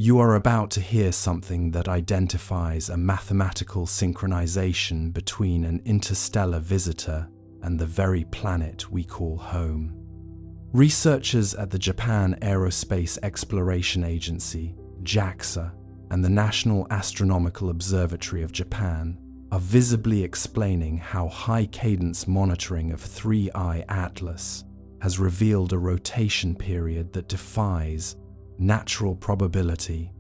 You are about to hear something that identifies a mathematical synchronization between an interstellar visitor and the very planet we call home. Researchers at the Japan Aerospace Exploration Agency, JAXA, and the National Astronomical Observatory of Japan are visibly explaining how high-cadence monitoring of 3I Atlas has revealed a rotation period that defies natural probability.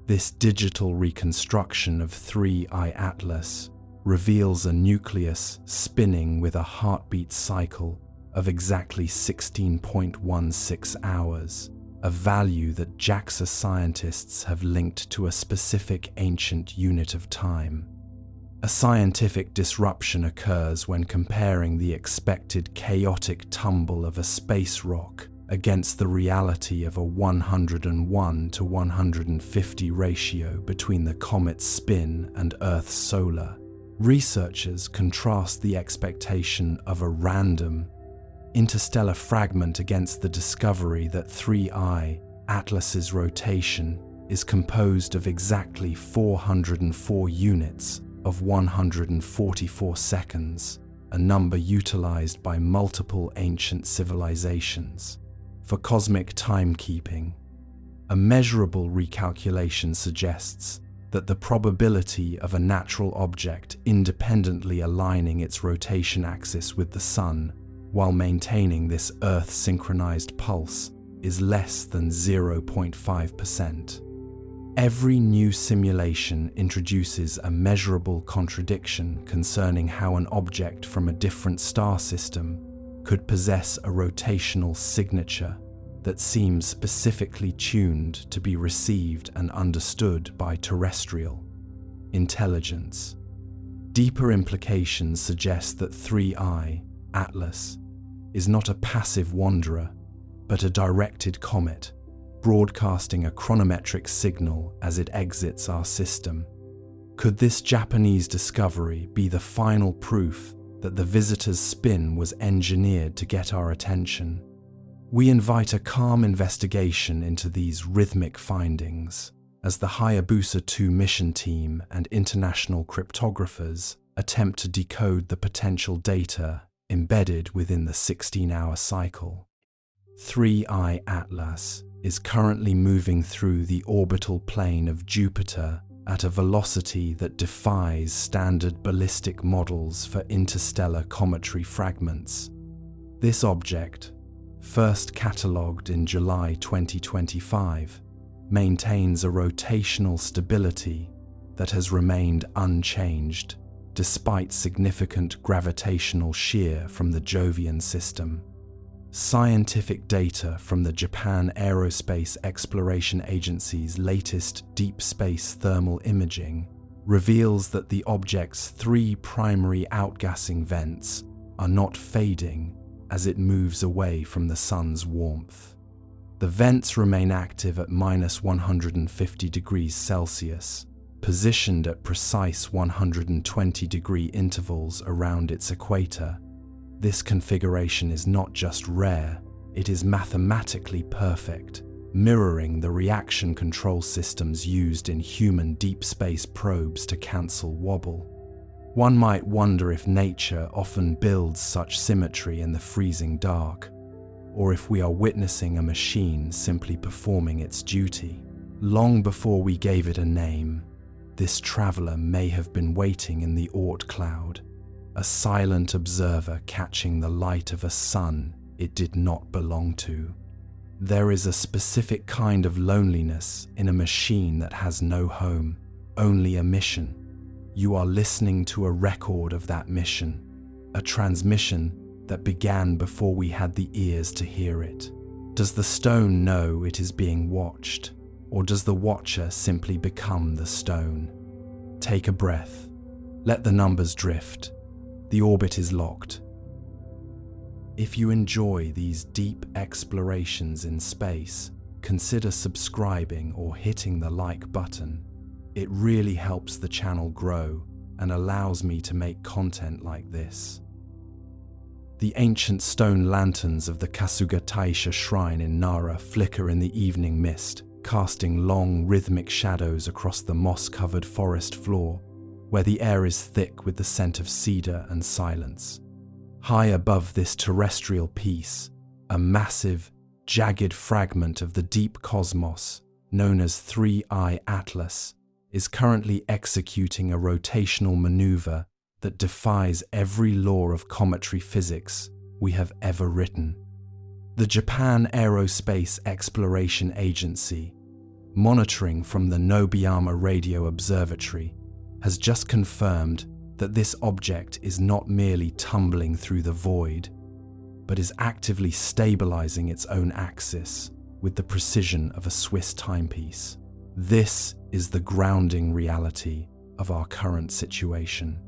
This digital reconstruction of 3I Atlas reveals a nucleus spinning with a heartbeat cycle of exactly 16.16 hours, a value that JAXA scientists have linked to a specific ancient unit of time. A scientific disruption occurs when comparing the expected chaotic tumble of a space rock against the reality of a 101 to 150 ratio between the comet's spin and Earth's solar. Researchers contrast the expectation of a random interstellar fragment against the discovery that 3I Atlas's rotation is composed of exactly 404 units of 144 seconds, a number utilized by multiple ancient civilizations for cosmic timekeeping. A measurable recalculation suggests that the probability of a natural object independently aligning its rotation axis with the Sun while maintaining this Earth-synchronized pulse is less than 0.5%. Every new simulation introduces a measurable contradiction concerning how an object from a different star system could possess a rotational signature that seems specifically tuned to be received and understood by terrestrial intelligence. Deeper implications suggest that 3I Atlas is not a passive wanderer, but a directed comet, broadcasting a chronometric signal as it exits our system. Could this Japanese discovery be the final proof that the visitor's spin was engineered to get our attention? We invite a calm investigation into these rhythmic findings as the Hayabusa 2 mission team and international cryptographers attempt to decode the potential data embedded within the 16-hour cycle. 3I Atlas is currently moving through the orbital plane of Jupiter at a velocity that defies standard ballistic models for interstellar cometary fragments. This object, first catalogued in July 2025, maintains a rotational stability that has remained unchanged despite significant gravitational shear from the Jovian system. Scientific data from the Japan Aerospace Exploration Agency's latest deep space thermal imaging reveals that the object's 3 primary outgassing vents are not fading as it moves away from the Sun's warmth. The vents remain active at -150 degrees Celsius, positioned at precise 120-degree intervals around its equator. This configuration is not just rare, it is mathematically perfect, mirroring the reaction control systems used in human deep space probes to cancel wobble. One might wonder if nature often builds such symmetry in the freezing dark, or if we are witnessing a machine simply performing its duty. Long before we gave it a name, this traveler may have been waiting in the Oort cloud, a silent observer catching the light of a sun it did not belong to. There is a specific kind of loneliness in a machine that has no home, only a mission. You are listening to a record of that mission, a transmission that began before we had the ears to hear it. Does the stone know it is being watched, or does the watcher simply become the stone? Take a breath. Let the numbers drift. The orbit is locked. If you enjoy these deep explorations in space, consider subscribing or hitting the like button. It really helps the channel grow and allows me to make content like this. The ancient stone lanterns of the Kasuga Taisha shrine in Nara flicker in the evening mist, casting long, rhythmic shadows across the moss-covered forest floor, where the air is thick with the scent of cedar and silence. High above this terrestrial piece, a massive, jagged fragment of the deep cosmos, known as 3I Atlas, is currently executing a rotational maneuver that defies every law of cometary physics we have ever written. The Japan Aerospace Exploration Agency, monitoring from the Nobiyama Radio Observatory, has just confirmed that this object is not merely tumbling through the void, but is actively stabilizing its own axis with the precision of a Swiss timepiece. This is the grounding reality of our current situation.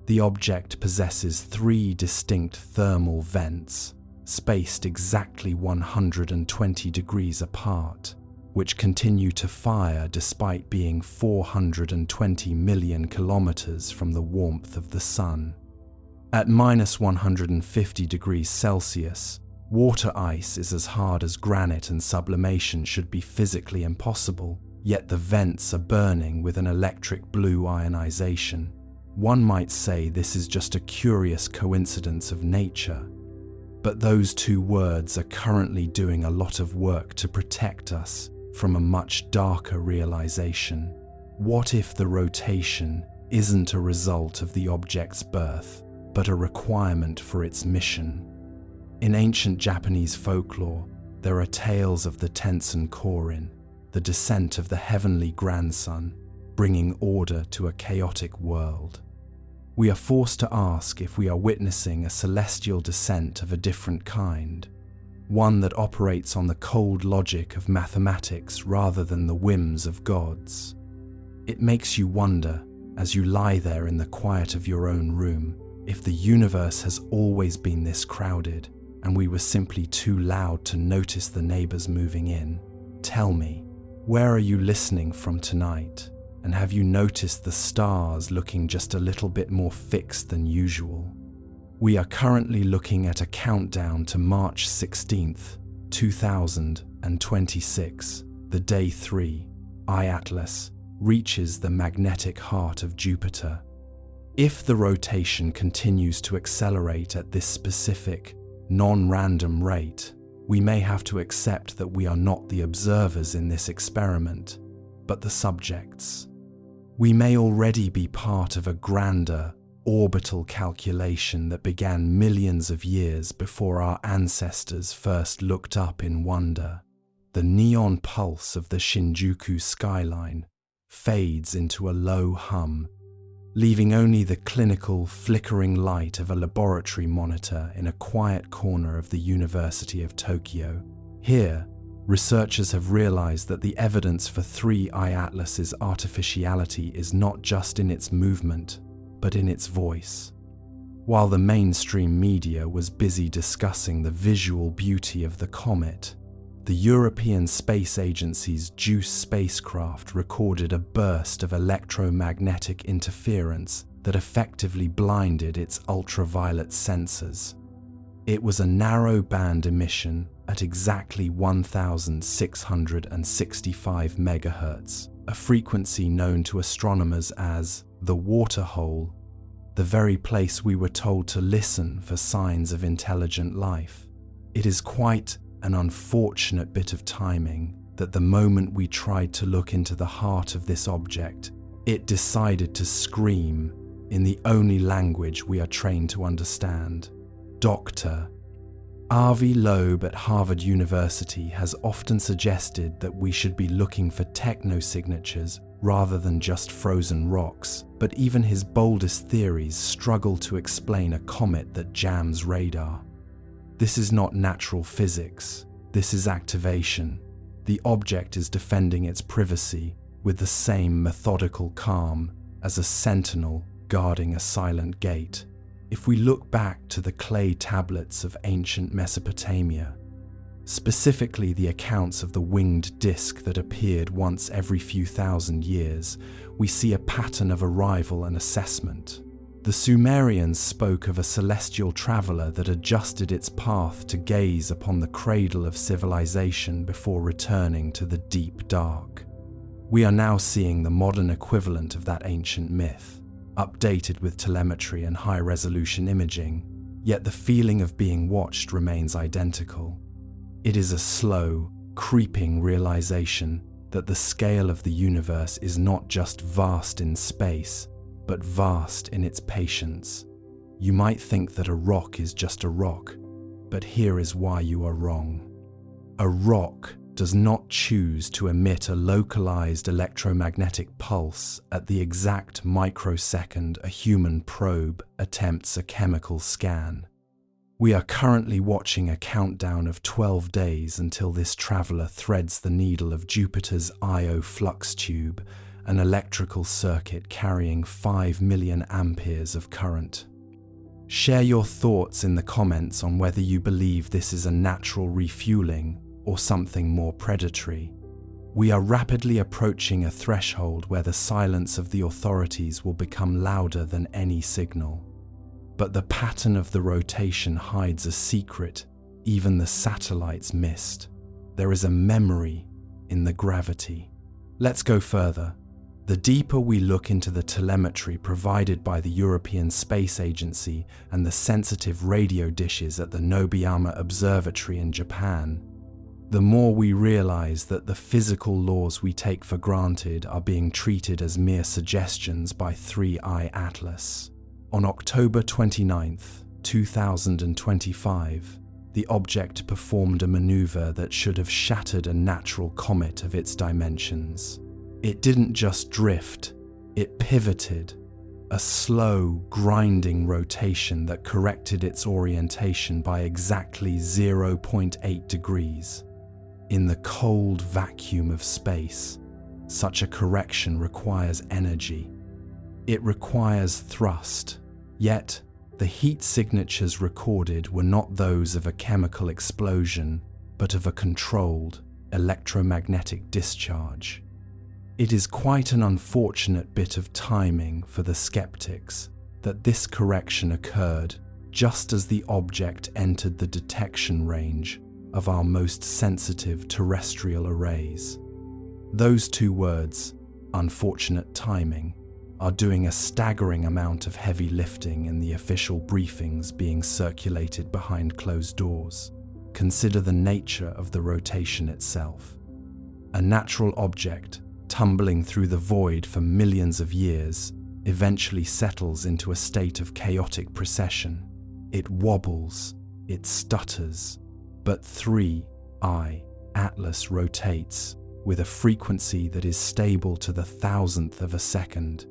The object possesses 3 distinct thermal vents, spaced exactly 120 degrees apart, which continue to fire despite being 420 million kilometers from the warmth of the sun. At -150 degrees Celsius, water ice is as hard as granite, and sublimation should be physically impossible, yet the vents are burning with an electric blue ionization. One might say this is just a curious coincidence of nature, but those 2 words are currently doing a lot of work to protect us from a much darker realization. What if the rotation isn't a result of the object's birth, but a requirement for its mission? In ancient Japanese folklore, there are tales of the Tensen Korin, the descent of the heavenly grandson, bringing order to a chaotic world. We are forced to ask if we are witnessing a celestial descent of a different kind, one that operates on the cold logic of mathematics rather than the whims of gods. It makes you wonder, as you lie there in the quiet of your own room, if the universe has always been this crowded, and we were simply too loud to notice the neighbors moving in. Tell me, where are you listening from tonight? And have you noticed the stars looking just a little bit more fixed than usual? We are currently looking at a countdown to March 16th, 2026, the day 3I Atlas reaches the magnetic heart of Jupiter. If the rotation continues to accelerate at this specific, non-random rate, we may have to accept that we are not the observers in this experiment, but the subjects. We may already be part of a grander, orbital calculation that began millions of years before our ancestors first looked up in wonder. The neon pulse of the Shinjuku skyline fades into a low hum, leaving only the clinical, flickering light of a laboratory monitor in a quiet corner of the University of Tokyo. Here, researchers have realized that the evidence for 3I Atlas's artificiality is not just in its movement, but in its voice. While the mainstream media was busy discussing the visual beauty of the comet, the European Space Agency's JUICE spacecraft recorded a burst of electromagnetic interference that effectively blinded its ultraviolet sensors. It was a narrow-band emission at exactly 1,665 MHz, a frequency known to astronomers as the water hole, the very place we were told to listen for signs of intelligent life. It is quite an unfortunate bit of timing that the moment we tried to look into the heart of this object, it decided to scream in the only language we are trained to understand. Dr. Avi Loeb at Harvard University has often suggested that we should be looking for technosignatures rather than just frozen rocks, but even his boldest theories struggle to explain a comet that jams radar. This is not natural physics, this is activation. The object is defending its privacy with the same methodical calm as a sentinel guarding a silent gate. If we look back to the clay tablets of ancient Mesopotamia, specifically the accounts of the winged disk that appeared once every few thousand years, we see a pattern of arrival and assessment. The Sumerians spoke of a celestial traveler that adjusted its path to gaze upon the cradle of civilization before returning to the deep dark. We are now seeing the modern equivalent of that ancient myth, updated with telemetry and high-resolution imaging, yet the feeling of being watched remains identical. It is a slow, creeping realization that the scale of the universe is not just vast in space, but vast in its patience. You might think that a rock is just a rock, but here is why you are wrong. A rock does not choose to emit a localized electromagnetic pulse at the exact microsecond a human probe attempts a chemical scan. We are currently watching a countdown of 12 days until this traveler threads the needle of Jupiter's Io flux tube, an electrical circuit carrying 5 million amperes of current. Share your thoughts in the comments on whether you believe this is a natural refueling or something more predatory. We are rapidly approaching a threshold where the silence of the authorities will become louder than any signal. But the pattern of the rotation hides a secret even the satellites missed. There is a memory in the gravity. Let's go further. The deeper we look into the telemetry provided by the European Space Agency and the sensitive radio dishes at the Nobuyama Observatory in Japan, the more we realize that the physical laws we take for granted are being treated as mere suggestions by 3I Atlas. On October 29, 2025, the object performed a maneuver that should have shattered a natural comet of its dimensions. It didn't just drift, it pivoted, a slow, grinding rotation that corrected its orientation by exactly 0.8 degrees. In the cold vacuum of space, such a correction requires energy. It requires thrust, yet the heat signatures recorded were not those of a chemical explosion, but of a controlled electromagnetic discharge. It is quite an unfortunate bit of timing for the skeptics that this correction occurred just as the object entered the detection range of our most sensitive terrestrial arrays. Those two words, unfortunate timing, are doing a staggering amount of heavy lifting in the official briefings being circulated behind closed doors. Consider the nature of the rotation itself. A natural object tumbling through the void for millions of years, eventually settles into a state of chaotic precession. It wobbles, it stutters, but 3I Atlas rotates with a frequency that is stable to the thousandth of a second.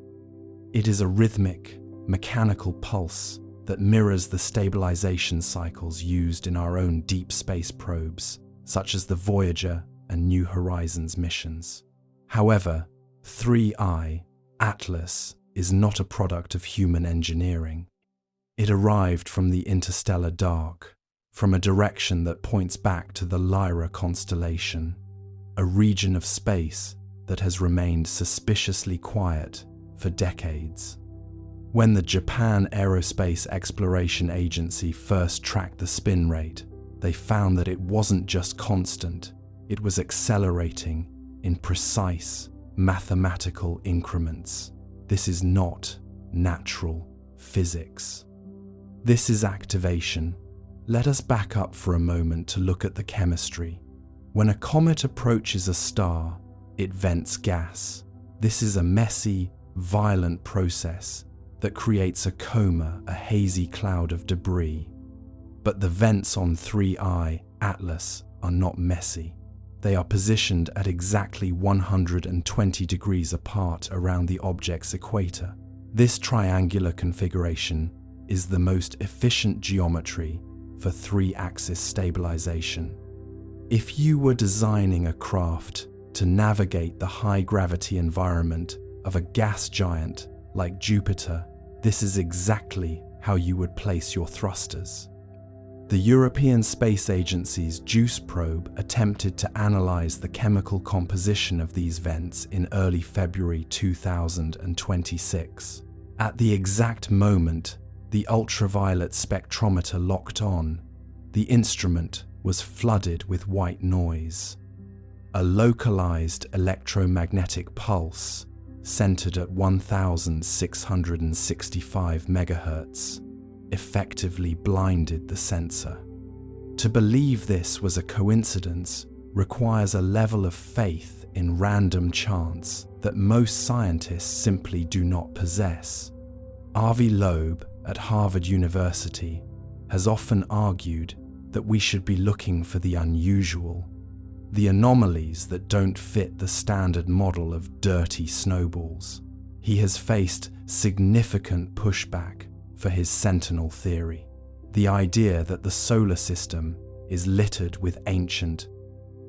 It is a rhythmic, mechanical pulse that mirrors the stabilization cycles used in our own deep space probes, such as the Voyager and New Horizons missions. However, 3I Atlas is not a product of human engineering. It arrived from the interstellar dark, from a direction that points back to the Lyra constellation, a region of space that has remained suspiciously quiet for decades. When the Japan Aerospace Exploration Agency first tracked the spin rate, they found that it wasn't just constant, it was accelerating in precise mathematical increments. This is not natural physics. This is activation. Let us back up for a moment to look at the chemistry. When a comet approaches a star, it vents gas. This is a messy, violent process that creates a coma, a hazy cloud of debris. But the vents on 3I Atlas are not messy. They are positioned at exactly 120 degrees apart around the object's equator. This triangular configuration is the most efficient geometry for 3-axis stabilization. If you were designing a craft to navigate the high-gravity environment of a gas giant like Jupiter, this is exactly how you would place your thrusters. The European Space Agency's JUICE probe attempted to analyze the chemical composition of these vents in early February 2026. At the exact moment the ultraviolet spectrometer locked on, the instrument was flooded with white noise. A localized electromagnetic pulse centered at 1665 MHz effectively blinded the sensor. To believe this was a coincidence requires a level of faith in random chance that most scientists simply do not possess. Avi Loeb at Harvard University has often argued that we should be looking for the unusual, the anomalies that don't fit the standard model of dirty snowballs. He has faced significant pushback for his Sentinel theory, the idea that the solar system is littered with ancient,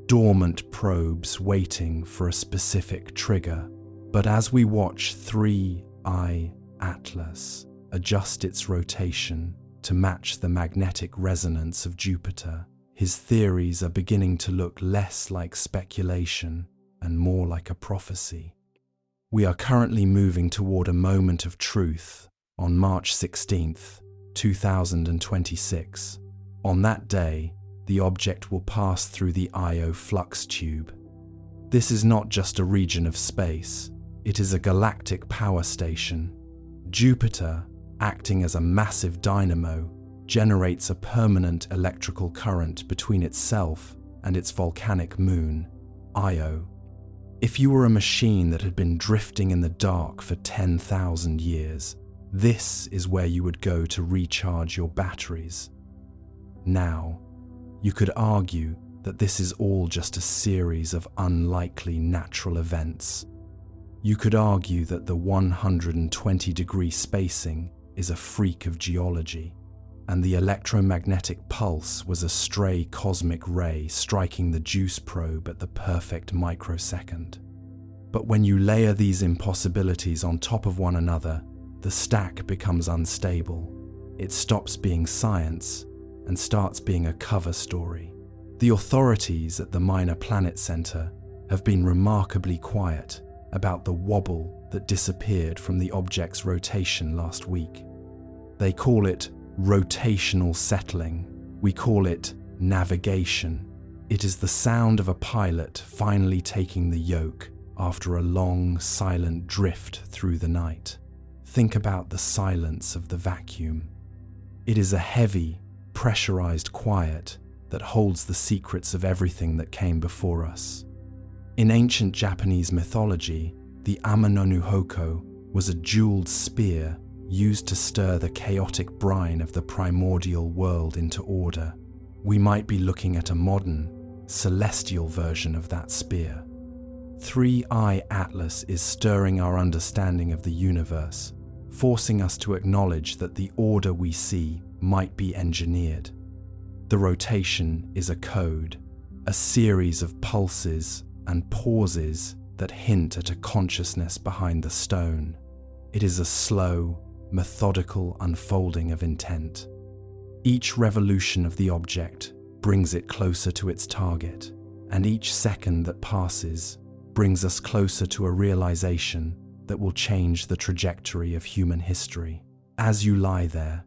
dormant probes waiting for a specific trigger. But as we watch 3I Atlas adjust its rotation to match the magnetic resonance of Jupiter, his theories are beginning to look less like speculation and more like a prophecy. We are currently moving toward a moment of truth on March 16th, 2026. On that day, the object will pass through the Io flux tube. This is not just a region of space, it is a galactic power station. Jupiter, acting as a massive dynamo, generates a permanent electrical current between itself and its volcanic moon, Io. If you were a machine that had been drifting in the dark for 10,000 years, this is where you would go to recharge your batteries. Now, you could argue that this is all just a series of unlikely natural events. You could argue that the 120-degree spacing is a freak of geology, and the electromagnetic pulse was a stray cosmic ray striking the JUICE probe at the perfect microsecond. But when you layer these impossibilities on top of one another, the stack becomes unstable. It stops being science and starts being a cover story. The authorities at the Minor Planet Center have been remarkably quiet about the wobble that disappeared from the object's rotation last week. They call it rotational settling. We call it navigation. It is the sound of a pilot finally taking the yoke after a long, silent drift through the night. Think about the silence of the vacuum. It is a heavy, pressurized quiet that holds the secrets of everything that came before us. In ancient Japanese mythology, the Amano no Hoko was a jeweled spear used to stir the chaotic brine of the primordial world into order. We might be looking at a modern, celestial version of that spear. 3I Atlas is stirring our understanding of the universe, forcing us to acknowledge that the order we see might be engineered. The rotation is a code, a series of pulses and pauses that hint at a consciousness behind the stone. It is a slow, methodical unfolding of intent. Each revolution of the object brings it closer to its target, and each second that passes brings us closer to a realization that will change the trajectory of human history. As you lie there,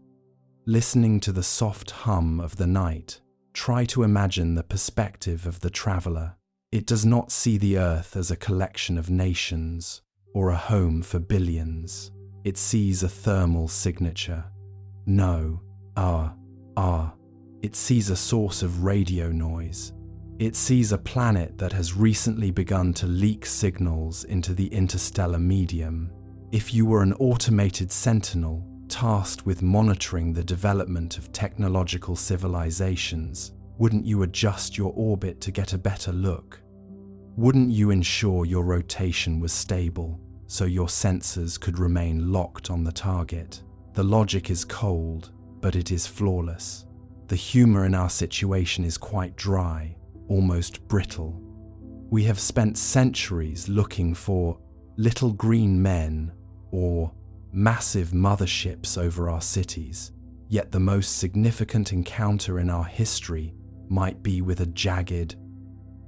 listening to the soft hum of the night, try to imagine the perspective of the traveler. It does not see the Earth as a collection of nations or a home for billions. It sees a thermal signature. No, It sees a source of radio noise. It sees a planet that has recently begun to leak signals into the interstellar medium. If you were an automated sentinel tasked with monitoring the development of technological civilizations, wouldn't you adjust your orbit to get a better look? Wouldn't you ensure your rotation was stable so your sensors could remain locked on the target? The logic is cold, but it is flawless. The humor in our situation is quite dry, almost brittle. We have spent centuries looking for little green men or massive motherships over our cities, yet the most significant encounter in our history might be with a jagged,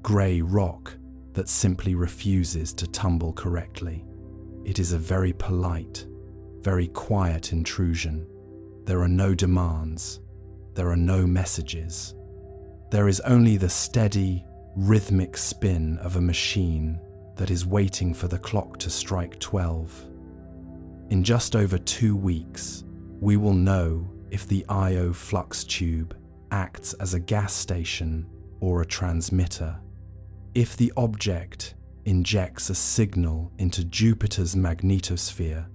grey rock that simply refuses to tumble correctly. It is a very polite, very quiet intrusion. There are no demands. There are no messages. There is only the steady, rhythmic spin of a machine that is waiting for the clock to strike 12. In just over 2 weeks, we will know if the Io flux tube acts as a gas station or a transmitter. If the object injects a signal into Jupiter's magnetosphere,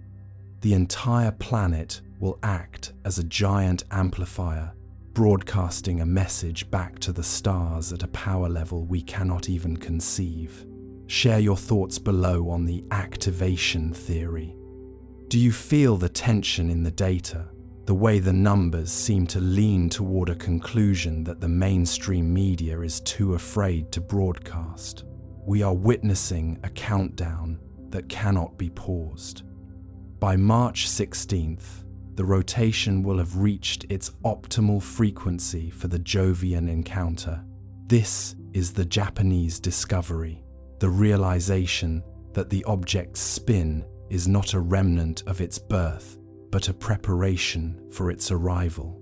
the entire planet will act as a giant amplifier, broadcasting a message back to the stars at a power level we cannot even conceive. Share your thoughts below on the activation theory. Do you feel the tension in the data? The way the numbers seem to lean toward a conclusion that the mainstream media is too afraid to broadcast. We are witnessing a countdown that cannot be paused. By March 16th, the rotation will have reached its optimal frequency for the Jovian encounter. This is the Japanese discovery, the realization that the object's spin is not a remnant of its birth, but a preparation for its arrival.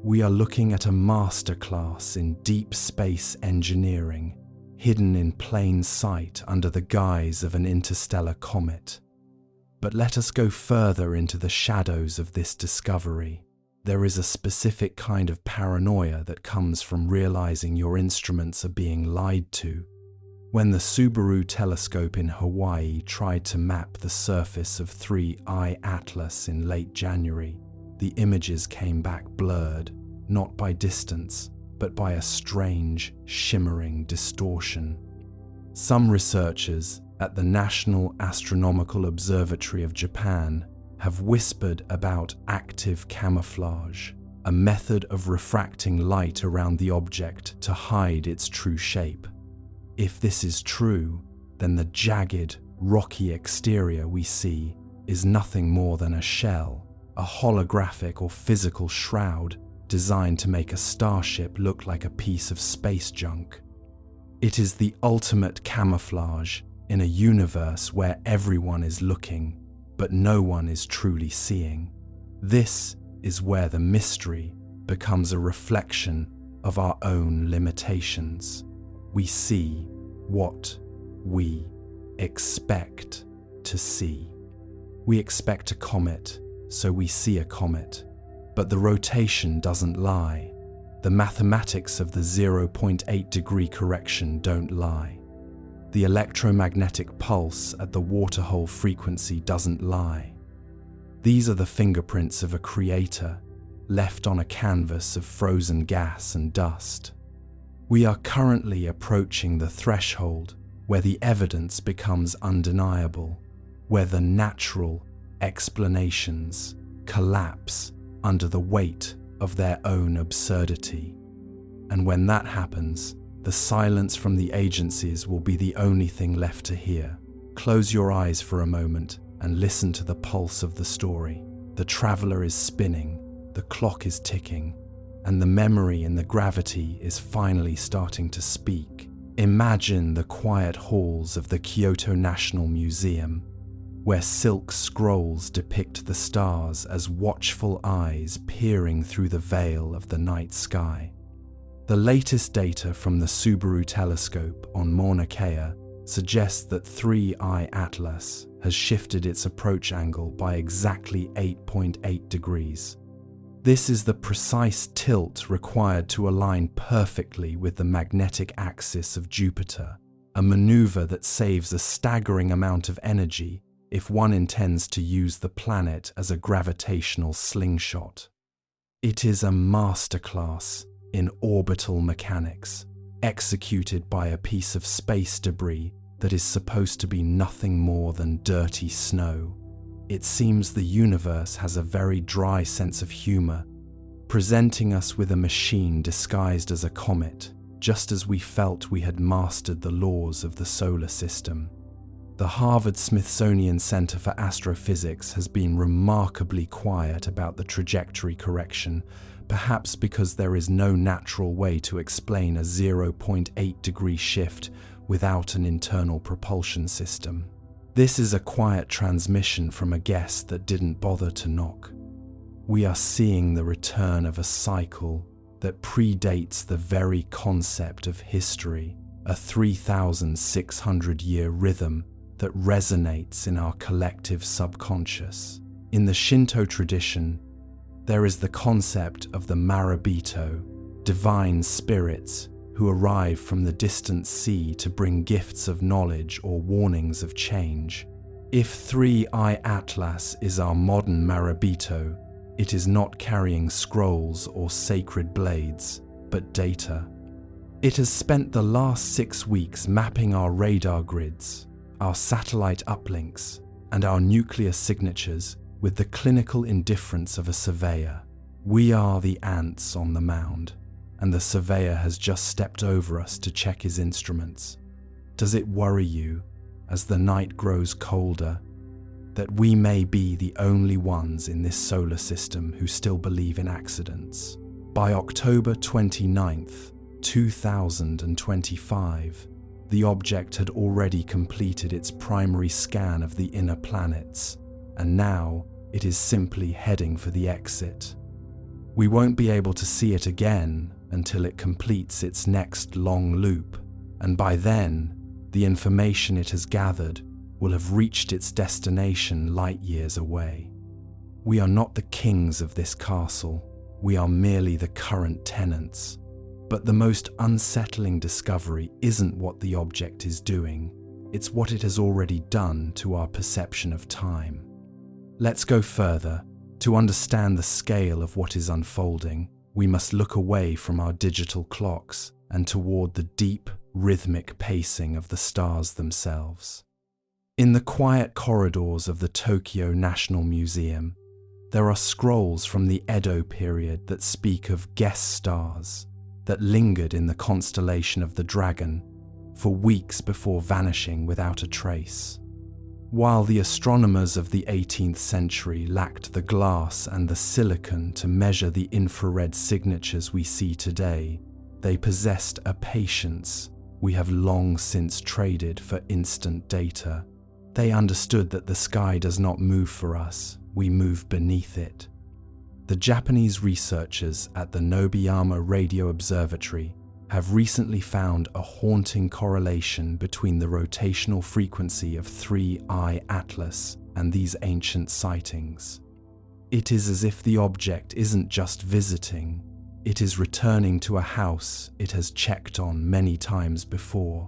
We are looking at a masterclass in deep space engineering, hidden in plain sight under the guise of an interstellar comet. But let us go further into the shadows of this discovery. There is a specific kind of paranoia that comes from realizing your instruments are being lied to. When the Subaru telescope in Hawaii tried to map the surface of 3I Atlas in late January, the images came back blurred, not by distance, but by a strange, shimmering distortion. Some researchers at the National Astronomical Observatory of Japan have whispered about active camouflage, a method of refracting light around the object to hide its true shape. If this is true, then the jagged, rocky exterior we see is nothing more than a shell, a holographic or physical shroud designed to make a starship look like a piece of space junk. It is the ultimate camouflage in a universe where everyone is looking, but no one is truly seeing. This is where the mystery becomes a reflection of our own limitations. We see what we expect to see. We expect a comet, so we see a comet. But the rotation doesn't lie. The mathematics of the 0.8 degree correction don't lie. The electromagnetic pulse at the waterhole frequency doesn't lie. These are the fingerprints of a creator, left on a canvas of frozen gas and dust. We are currently approaching the threshold where the evidence becomes undeniable, where the natural explanations collapse under the weight of their own absurdity. And when that happens, the silence from the agencies will be the only thing left to hear. Close your eyes for a moment and listen to the pulse of the story. The traveler is spinning, the clock is ticking, and the memory in the gravity is finally starting to speak. Imagine the quiet halls of the Kyoto National Museum, where silk scrolls depict the stars as watchful eyes peering through the veil of the night sky. The latest data from the Subaru telescope on Mauna Kea suggests that 3I Atlas has shifted its approach angle by exactly 8.8 degrees. This is the precise tilt required to align perfectly with the magnetic axis of Jupiter, a maneuver that saves a staggering amount of energy if one intends to use the planet as a gravitational slingshot. It is a masterclass in orbital mechanics, executed by a piece of space debris that is supposed to be nothing more than dirty snow. It seems the universe has a very dry sense of humor, presenting us with a machine disguised as a comet, just as we felt we had mastered the laws of the solar system. The Harvard-Smithsonian Center for Astrophysics has been remarkably quiet about the trajectory correction, perhaps because there is no natural way to explain a 0.8 degree shift without an internal propulsion system. This is a quiet transmission from a guest that didn't bother to knock. We are seeing the return of a cycle that predates the very concept of history, a 3,600-year rhythm that resonates in our collective subconscious. In the Shinto tradition, there is the concept of the Marabito, divine spirits who arrive from the distant sea to bring gifts of knowledge or warnings of change. If 3i Atlas is our modern Marabito, it is not carrying scrolls or sacred blades, but data. It has spent the last 6 weeks mapping our radar grids, our satellite uplinks, and our nuclear signatures with the clinical indifference of a surveyor. We are the ants on the mound, and the surveyor has just stepped over us to check his instruments. Does it worry you, as the night grows colder, that we may be the only ones in this solar system who still believe in accidents? By October 29th, 2025, the object had already completed its primary scan of the inner planets, and now it is simply heading for the exit. We won't be able to see it again until it completes its next long loop, and by then, the information it has gathered will have reached its destination light years away. We are not the kings of this castle, we are merely the current tenants. But the most unsettling discovery isn't what the object is doing, it's what it has already done to our perception of time. Let's go further. To understand the scale of what is unfolding, we must look away from our digital clocks and toward the deep, rhythmic pacing of the stars themselves. In the quiet corridors of the Tokyo National Museum, there are scrolls from the Edo period that speak of guest stars that lingered in the constellation of the Dragon for weeks before vanishing without a trace. While the astronomers of the 18th century lacked the glass and the silicon to measure the infrared signatures we see today, they possessed a patience we have long since traded for instant data. They understood that the sky does not move for us, we move beneath it. The Japanese researchers at the Nobiyama Radio Observatory have recently found a haunting correlation between the rotational frequency of 3i Atlas and these ancient sightings. It is as if the object isn't just visiting, it is returning to a house it has checked on many times before.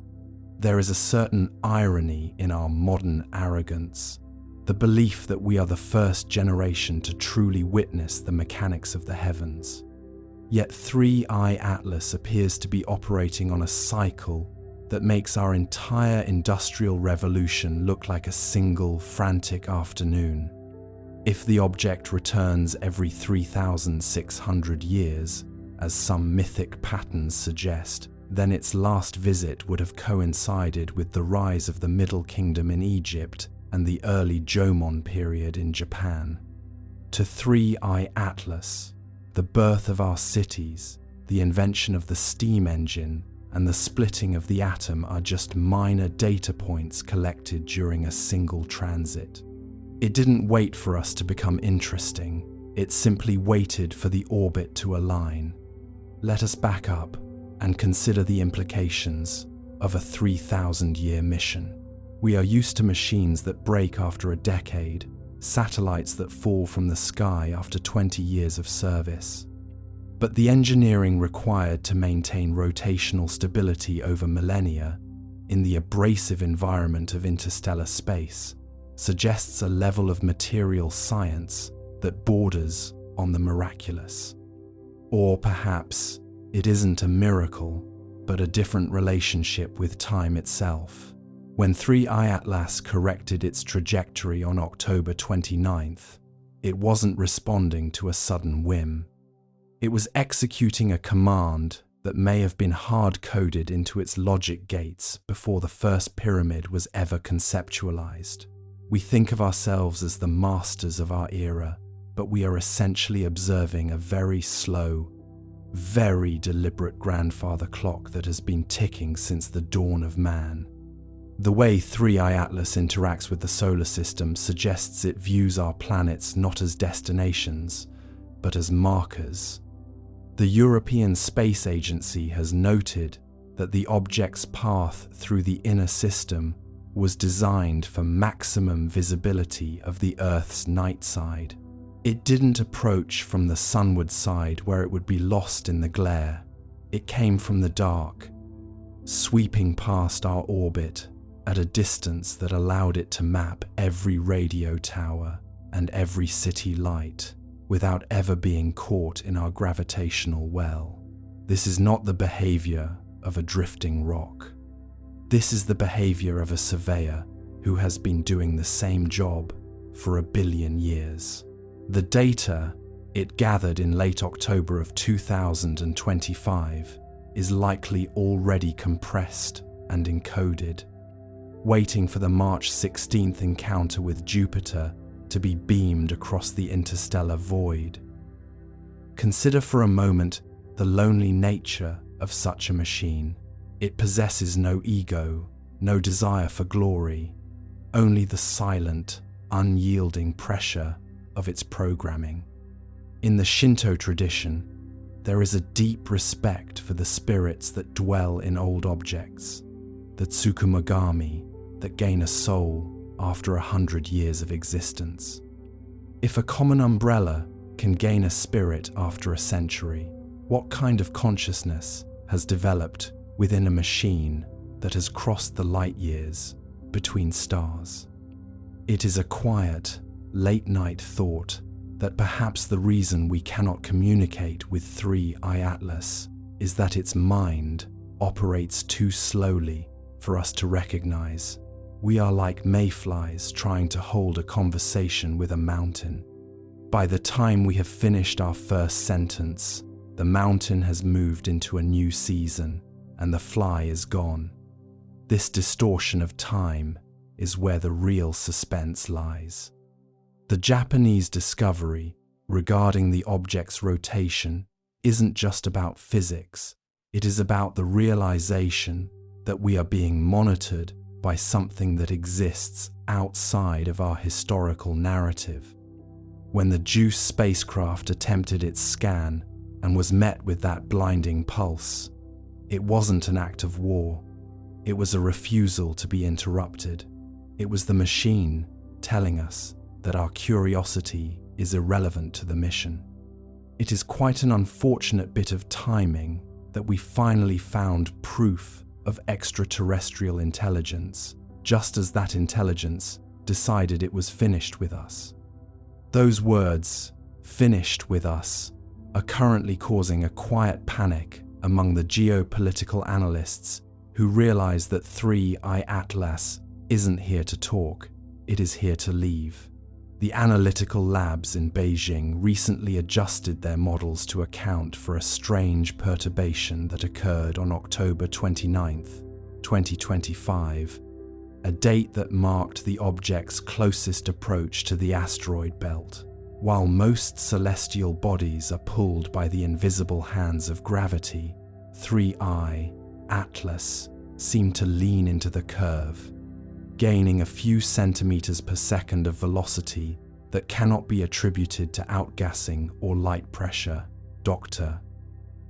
There is a certain irony in our modern arrogance, the belief that we are the first generation to truly witness the mechanics of the heavens. Yet 3i Atlas appears to be operating on a cycle that makes our entire industrial revolution look like a single frantic afternoon. If the object returns every 3,600 years, as some mythic patterns suggest, then its last visit would have coincided with the rise of the Middle Kingdom in Egypt and the early Jomon period in Japan. To 3i Atlas, the birth of our cities, the invention of the steam engine, and the splitting of the atom are just minor data points collected during a single transit. It didn't wait for us to become interesting, it simply waited for the orbit to align. Let us back up and consider the implications of a 3,000-year mission. We are used to machines that break after a decade, satellites that fall from the sky after 20 years of service. But the engineering required to maintain rotational stability over millennia in the abrasive environment of interstellar space suggests a level of material science that borders on the miraculous. Or perhaps it isn't a miracle, but a different relationship with time itself. When 3i Atlas corrected its trajectory on October 29th, it wasn't responding to a sudden whim. It was executing a command that may have been hard-coded into its logic gates before the first pyramid was ever conceptualized. We think of ourselves as the masters of our era, but we are essentially observing a very slow, very deliberate grandfather clock that has been ticking since the dawn of man. The way 3i Atlas interacts with the solar system suggests it views our planets not as destinations, but as markers. The European Space Agency has noted that the object's path through the inner system was designed for maximum visibility of the Earth's night side. It didn't approach from the sunward side where it would be lost in the glare. It came from the dark, sweeping past our orbit at a distance that allowed it to map every radio tower and every city light without ever being caught in our gravitational well. This is not the behavior of a drifting rock. This is the behavior of a surveyor who has been doing the same job for 1 billion years. The data it gathered in late October of 2025 is likely already compressed and encoded, waiting for the March 16th encounter with Jupiter to be beamed across the interstellar void. Consider for a moment the lonely nature of such a machine. It possesses no ego, no desire for glory, only the silent, unyielding pressure of its programming. In the Shinto tradition, there is a deep respect for the spirits that dwell in old objects, the Tsukumogami that gain a soul after 100 years of existence. If a common umbrella can gain a spirit after a century, what kind of consciousness has developed within a machine that has crossed the light years between stars? It is a quiet, late-night thought that perhaps the reason we cannot communicate with 3i Atlas is that its mind operates too slowly for us to recognize. We are like mayflies trying to hold a conversation with a mountain. By the time we have finished our first sentence, the mountain has moved into a new season and the fly is gone. This distortion of time is where the real suspense lies. The Japanese discovery regarding the object's rotation isn't just about physics. It is about the realization that we are being monitored by something that exists outside of our historical narrative. When the JUICE spacecraft attempted its scan and was met with that blinding pulse, it wasn't an act of war. It was a refusal to be interrupted. It was the machine telling us that our curiosity is irrelevant to the mission. It is quite an unfortunate bit of timing that we finally found proof of extraterrestrial intelligence, just as that intelligence decided it was finished with us. Those words, finished with us, are currently causing a quiet panic among the geopolitical analysts who realize that 3i Atlas isn't here to talk, it is here to leave. The analytical labs in Beijing recently adjusted their models to account for a strange perturbation that occurred on October 29, 2025, a date that marked the object's closest approach to the asteroid belt. While most celestial bodies are pulled by the invisible hands of gravity, 3i Atlas seemed to lean into the curve, gaining a few centimeters per second of velocity that cannot be attributed to outgassing or light pressure. Dr.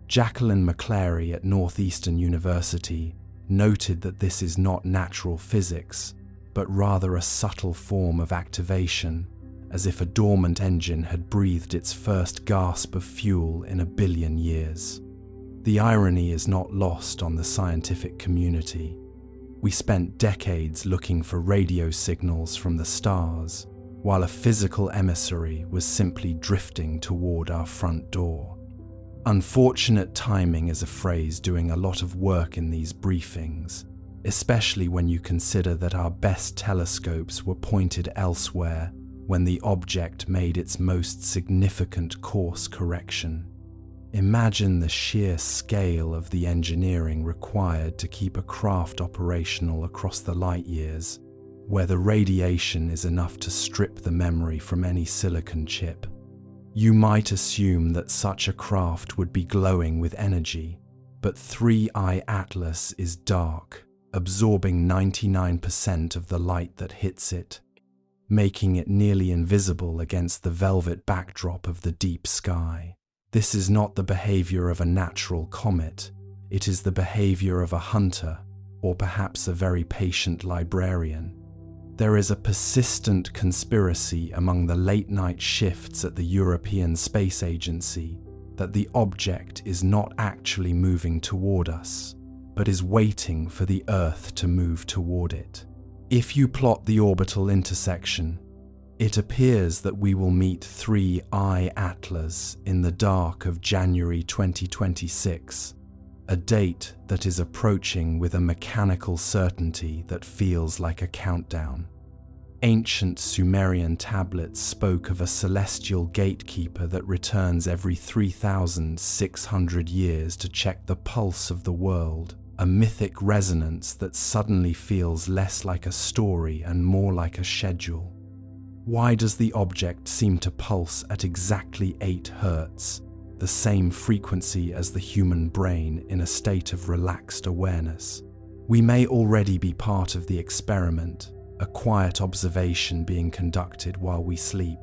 Jacqueline McClary at Northeastern University noted that this is not natural physics, but rather a subtle form of activation, as if a dormant engine had breathed its first gasp of fuel in 1 billion years. The irony is not lost on the scientific community. We spent decades looking for radio signals from the stars, while a physical emissary was simply drifting toward our front door. Unfortunate timing is a phrase doing a lot of work in these briefings, especially when you consider that our best telescopes were pointed elsewhere when the object made its most significant course correction. Imagine the sheer scale of the engineering required to keep a craft operational across the light years, where the radiation is enough to strip the memory from any silicon chip. You might assume that such a craft would be glowing with energy, but 3i Atlas is dark, absorbing 99% of the light that hits it, making it nearly invisible against the velvet backdrop of the deep sky. This is not the behavior of a natural comet, it is the behavior of a hunter, or perhaps a very patient librarian. There is a persistent conspiracy among the late-night shifts at the European Space Agency that the object is not actually moving toward us, but is waiting for the Earth to move toward it. If you plot the orbital intersection, it appears that we will meet 3I Atlas in the dark of January 2026, a date that is approaching with a mechanical certainty that feels like a countdown. Ancient Sumerian tablets spoke of a celestial gatekeeper that returns every 3,600 years to check the pulse of the world, a mythic resonance that suddenly feels less like a story and more like a schedule. Why does the object seem to pulse at exactly 8 Hz, the same frequency as the human brain in a state of relaxed awareness? We may already be part of the experiment, a quiet observation being conducted while we sleep,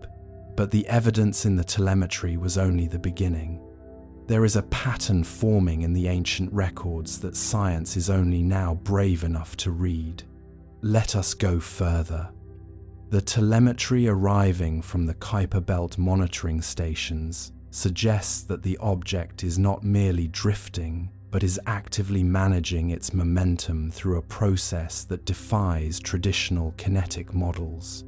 but the evidence in the telemetry was only the beginning. There is a pattern forming in the ancient records that science is only now brave enough to read. Let us go further. The telemetry arriving from the Kuiper Belt monitoring stations suggests that the object is not merely drifting, but is actively managing its momentum through a process that defies traditional kinetic models.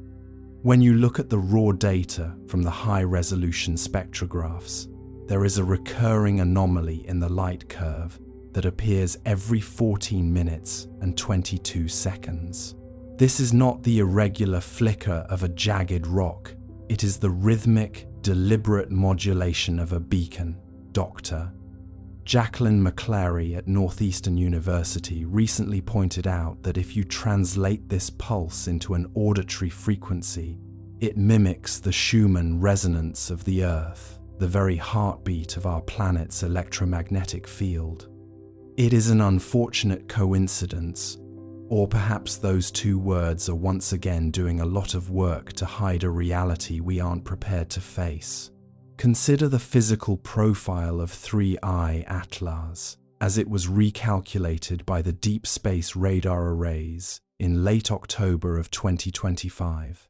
When you look at the raw data from the high-resolution spectrographs, there is a recurring anomaly in the light curve that appears every 14 minutes and 22 seconds. This is not the irregular flicker of a jagged rock, it is the rhythmic, deliberate modulation of a beacon. Dr. Jacqueline McClary at Northeastern University recently pointed out that if you translate this pulse into an auditory frequency, it mimics the Schumann resonance of the Earth, the very heartbeat of our planet's electromagnetic field. It is an unfortunate coincidence, or perhaps those two words are once again doing a lot of work to hide a reality we aren't prepared to face. Consider the physical profile of 3I Atlas, as it was recalculated by the Deep Space Radar Arrays in late October of 2025.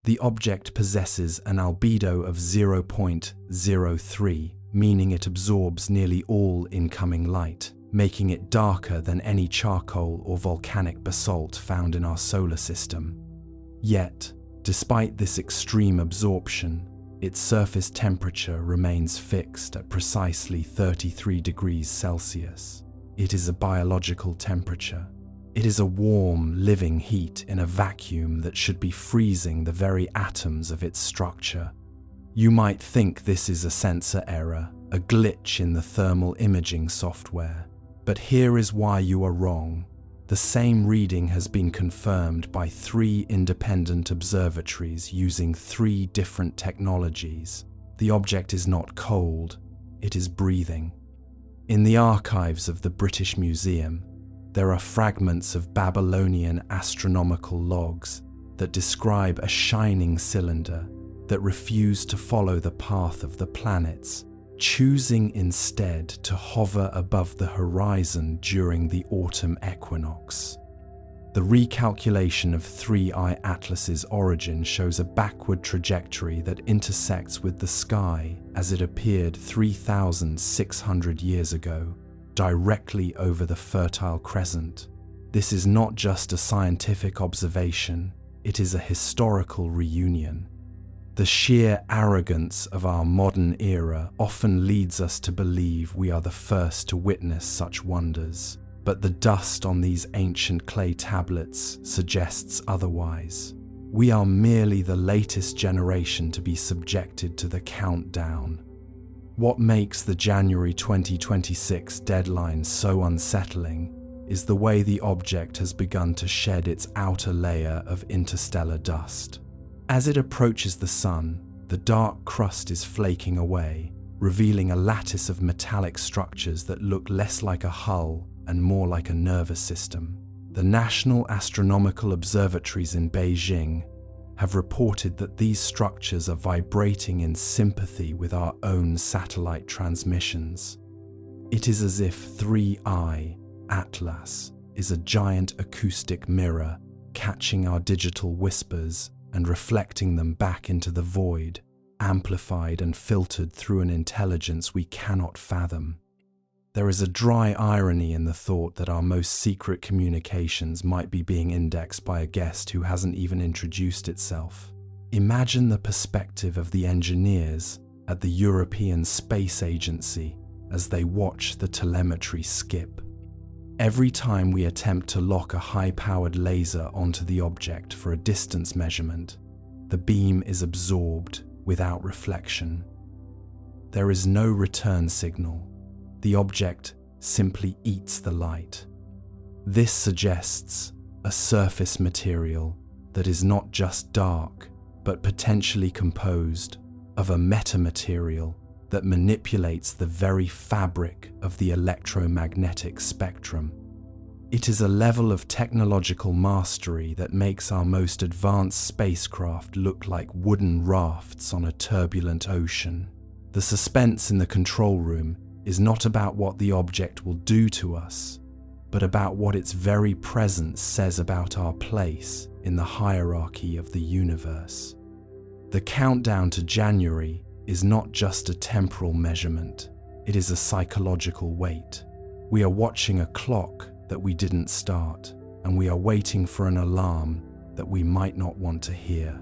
The object possesses an albedo of 0.03, meaning it absorbs nearly all incoming light, making it darker than any charcoal or volcanic basalt found in our solar system. Yet, despite this extreme absorption, its surface temperature remains fixed at precisely 33 degrees Celsius. It is a biological temperature. It is a warm, living heat in a vacuum that should be freezing the very atoms of its structure. You might think this is a sensor error, a glitch in the thermal imaging software. But here is why you are wrong. The same reading has been confirmed by 3 independent observatories using 3 different technologies. The object is not cold, it is breathing. In the archives of the British Museum, there are fragments of Babylonian astronomical logs that describe a shining cylinder that refused to follow the path of the planets, choosing instead to hover above the horizon during the autumn equinox. The recalculation of 3I Atlas's origin shows a backward trajectory that intersects with the sky as it appeared 3,600 years ago, directly over the Fertile Crescent. This is not just a scientific observation, it is a historical reunion. The sheer arrogance of our modern era often leads us to believe we are the first to witness such wonders, but the dust on these ancient clay tablets suggests otherwise. We are merely the latest generation to be subjected to the countdown. What makes the January 2026 deadline so unsettling is the way the object has begun to shed its outer layer of interstellar dust. As it approaches the Sun, the dark crust is flaking away, revealing a lattice of metallic structures that look less like a hull and more like a nervous system. The National Astronomical Observatories in Beijing have reported that these structures are vibrating in sympathy with our own satellite transmissions. It is as if 3I Atlas is a giant acoustic mirror catching our digital whispers and reflecting them back into the void, amplified and filtered through an intelligence we cannot fathom. There is a dry irony in the thought that our most secret communications might be being indexed by a guest who hasn't even introduced itself. Imagine the perspective of the engineers at the European Space Agency as they watch the telemetry skip. Every time we attempt to lock a high-powered laser onto the object for a distance measurement, the beam is absorbed without reflection. There is no return signal. The object simply eats the light. This suggests a surface material that is not just dark, but potentially composed of a metamaterial that manipulates the very fabric of the electromagnetic spectrum. It is a level of technological mastery that makes our most advanced spacecraft look like wooden rafts on a turbulent ocean. The suspense in the control room is not about what the object will do to us, but about what its very presence says about our place in the hierarchy of the universe. The countdown to January is not just a temporal measurement, it is a psychological wait. We are watching a clock that we didn't start, and we are waiting for an alarm that we might not want to hear.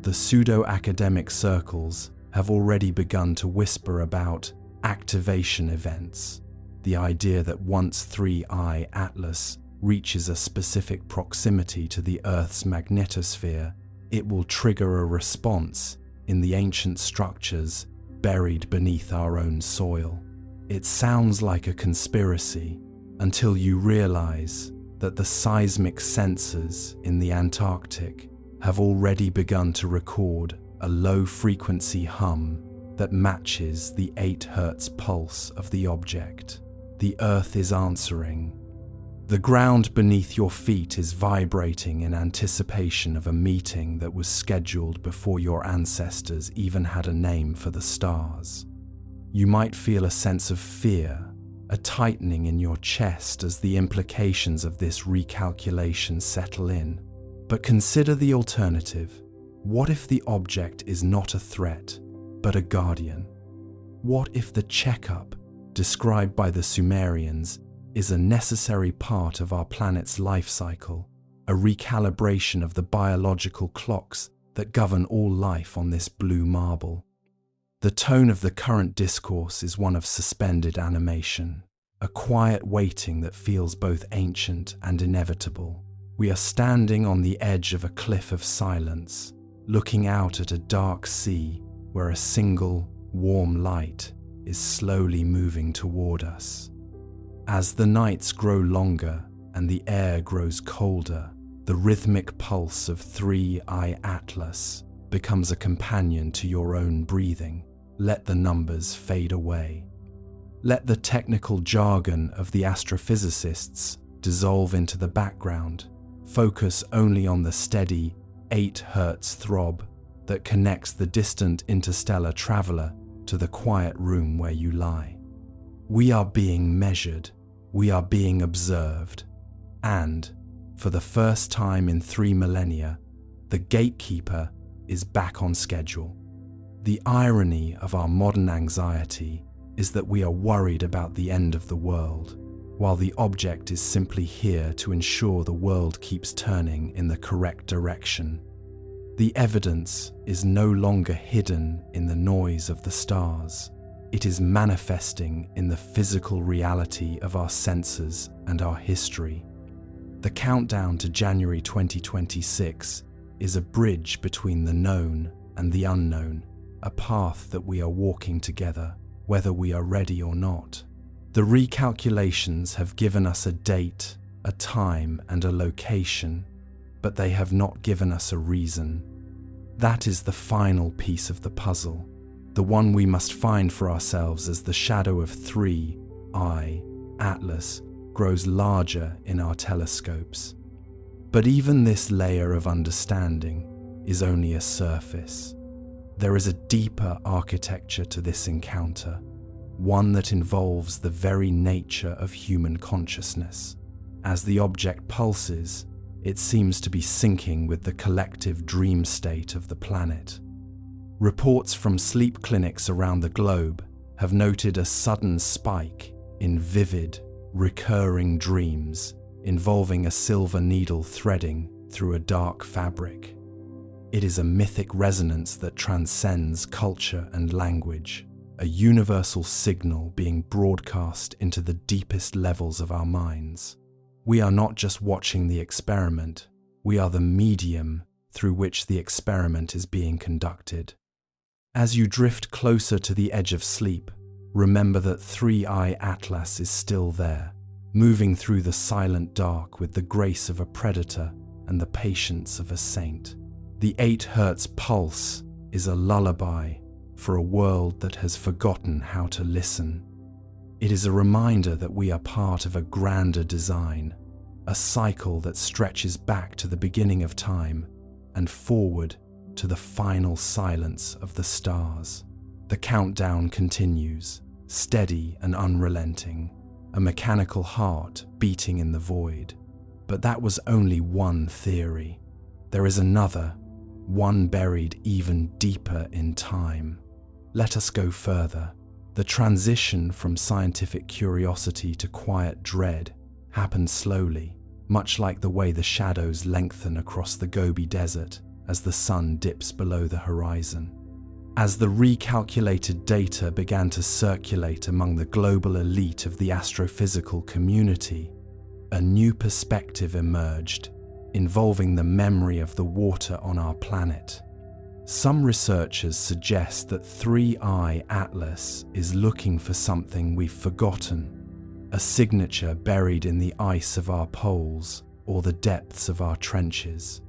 The pseudo-academic circles have already begun to whisper about activation events, the idea that once 3I Atlas reaches a specific proximity to the Earth's magnetosphere, it will trigger a response in the ancient structures buried beneath our own soil. It sounds like a conspiracy until you realize that the seismic sensors in the Antarctic have already begun to record a low-frequency hum that matches the 8 Hz pulse of the object. The Earth is answering. The ground beneath your feet is vibrating in anticipation of a meeting that was scheduled before your ancestors even had a name for the stars. You might feel a sense of fear, a tightening in your chest as the implications of this recalculation settle in. But consider the alternative. What if the object is not a threat, but a guardian? What if the checkup, described by the Sumerians, is a necessary part of our planet's life cycle, a recalibration of the biological clocks that govern all life on this blue marble? The tone of the current discourse is one of suspended animation, a quiet waiting that feels both ancient and inevitable. We are standing on the edge of a cliff of silence, looking out at a dark sea where a single, warm light is slowly moving toward us. As the nights grow longer and the air grows colder, the rhythmic pulse of 3I Atlas becomes a companion to your own breathing. Let the numbers fade away. Let the technical jargon of the astrophysicists dissolve into the background. Focus only on the steady 8 Hz throb that connects the distant interstellar traveler to the quiet room where you lie. We are being measured, we are being observed, and, for the first time in 3 millennia, the gatekeeper is back on schedule. The irony of our modern anxiety is that we are worried about the end of the world, while the object is simply here to ensure the world keeps turning in the correct direction. The evidence is no longer hidden in the noise of the stars. It is manifesting in the physical reality of our senses and our history. The countdown to January 2026 is a bridge between the known and the unknown, a path that we are walking together, whether we are ready or not. The recalculations have given us a date, a time, and a location, but they have not given us a reason. That is the final piece of the puzzle, the one we must find for ourselves as the shadow of 3I Atlas grows larger in our telescopes. But even this layer of understanding is only a surface. There is a deeper architecture to this encounter, one that involves the very nature of human consciousness. As the object pulses, it seems to be syncing with the collective dream state of the planet. Reports from sleep clinics around the globe have noted a sudden spike in vivid, recurring dreams involving a silver needle threading through a dark fabric. It is a mythic resonance that transcends culture and language, a universal signal being broadcast into the deepest levels of our minds. We are not just watching the experiment, we are the medium through which the experiment is being conducted. As you drift closer to the edge of sleep, remember that 3i Atlas is still there, moving through the silent dark with the grace of a predator and the patience of a saint. The 8 Hz pulse is a lullaby for a world that has forgotten how to listen. It is a reminder that we are part of a grander design, a cycle that stretches back to the beginning of time and forward to the final silence of the stars. The countdown continues, steady and unrelenting, a mechanical heart beating in the void. But that was only one theory. There is another, one buried even deeper in time. Let us go further. The transition from scientific curiosity to quiet dread happens slowly, much like the way the shadows lengthen across the Gobi Desert as the sun dips below the horizon. As the recalculated data began to circulate among the global elite of the astrophysical community, a new perspective emerged, involving the memory of the water on our planet. Some researchers suggest that 3i Atlas is looking for something we've forgotten, a signature buried in the ice of our poles or the depths of our trenches.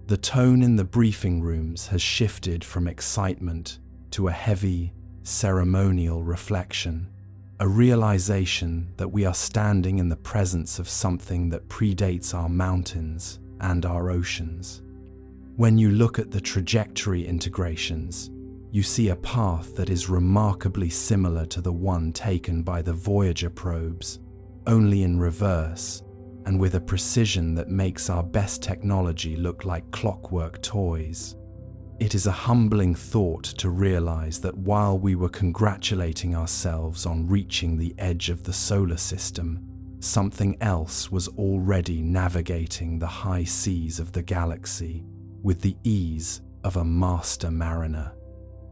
The tone in the briefing rooms has shifted from excitement to a heavy, ceremonial reflection, a realization that we are standing in the presence of something that predates our mountains and our oceans. When you look at the trajectory integrations, you see a path that is remarkably similar to the one taken by the Voyager probes, only in reverse, and with a precision that makes our best technology look like clockwork toys. It is a humbling thought to realize that while we were congratulating ourselves on reaching the edge of the solar system, something else was already navigating the high seas of the galaxy with the ease of a master mariner.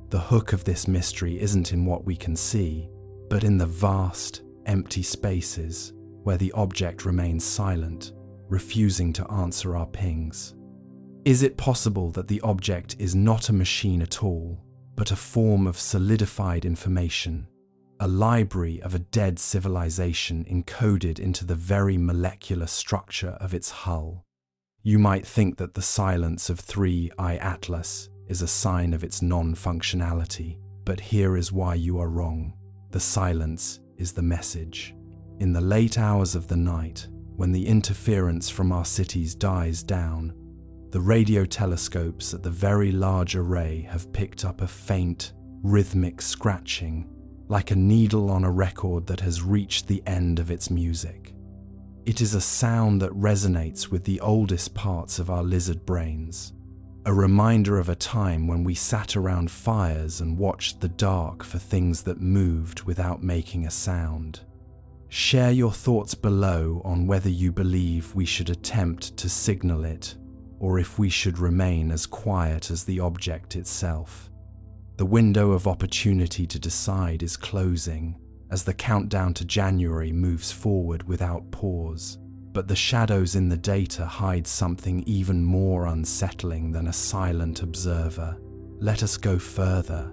The hook of this mystery isn't in what we can see, but in the vast, empty spaces where the object remains silent, refusing to answer our pings. Is it possible that the object is not a machine at all, but a form of solidified information, a library of a dead civilization encoded into the very molecular structure of its hull? You might think that the silence of 3i Atlas is a sign of its non-functionality, but here is why you are wrong. The silence is the message. In the late hours of the night, when the interference from our cities dies down, the radio telescopes at the Very Large Array have picked up a faint, rhythmic scratching, like a needle on a record that has reached the end of its music. It is a sound that resonates with the oldest parts of our lizard brains, a reminder of a time when we sat around fires and watched the dark for things that moved without making a sound. Share your thoughts below on whether you believe we should attempt to signal it, or if we should remain as quiet as the object itself. The window of opportunity to decide is closing as the countdown to January moves forward without pause, but the shadows in the data hide something even more unsettling than a silent observer. Let us go further.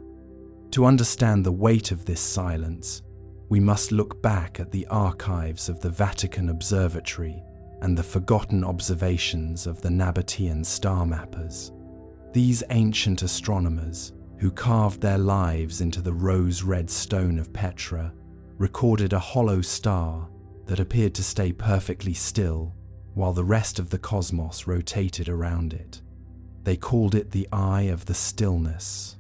To understand the weight of this silence, we must look back at the archives of the Vatican Observatory and the forgotten observations of the Nabatean star mappers. These ancient astronomers, who carved their lives into the rose-red stone of Petra, recorded a hollow star that appeared to stay perfectly still while the rest of the cosmos rotated around it. They called it the Eye of the Stillness.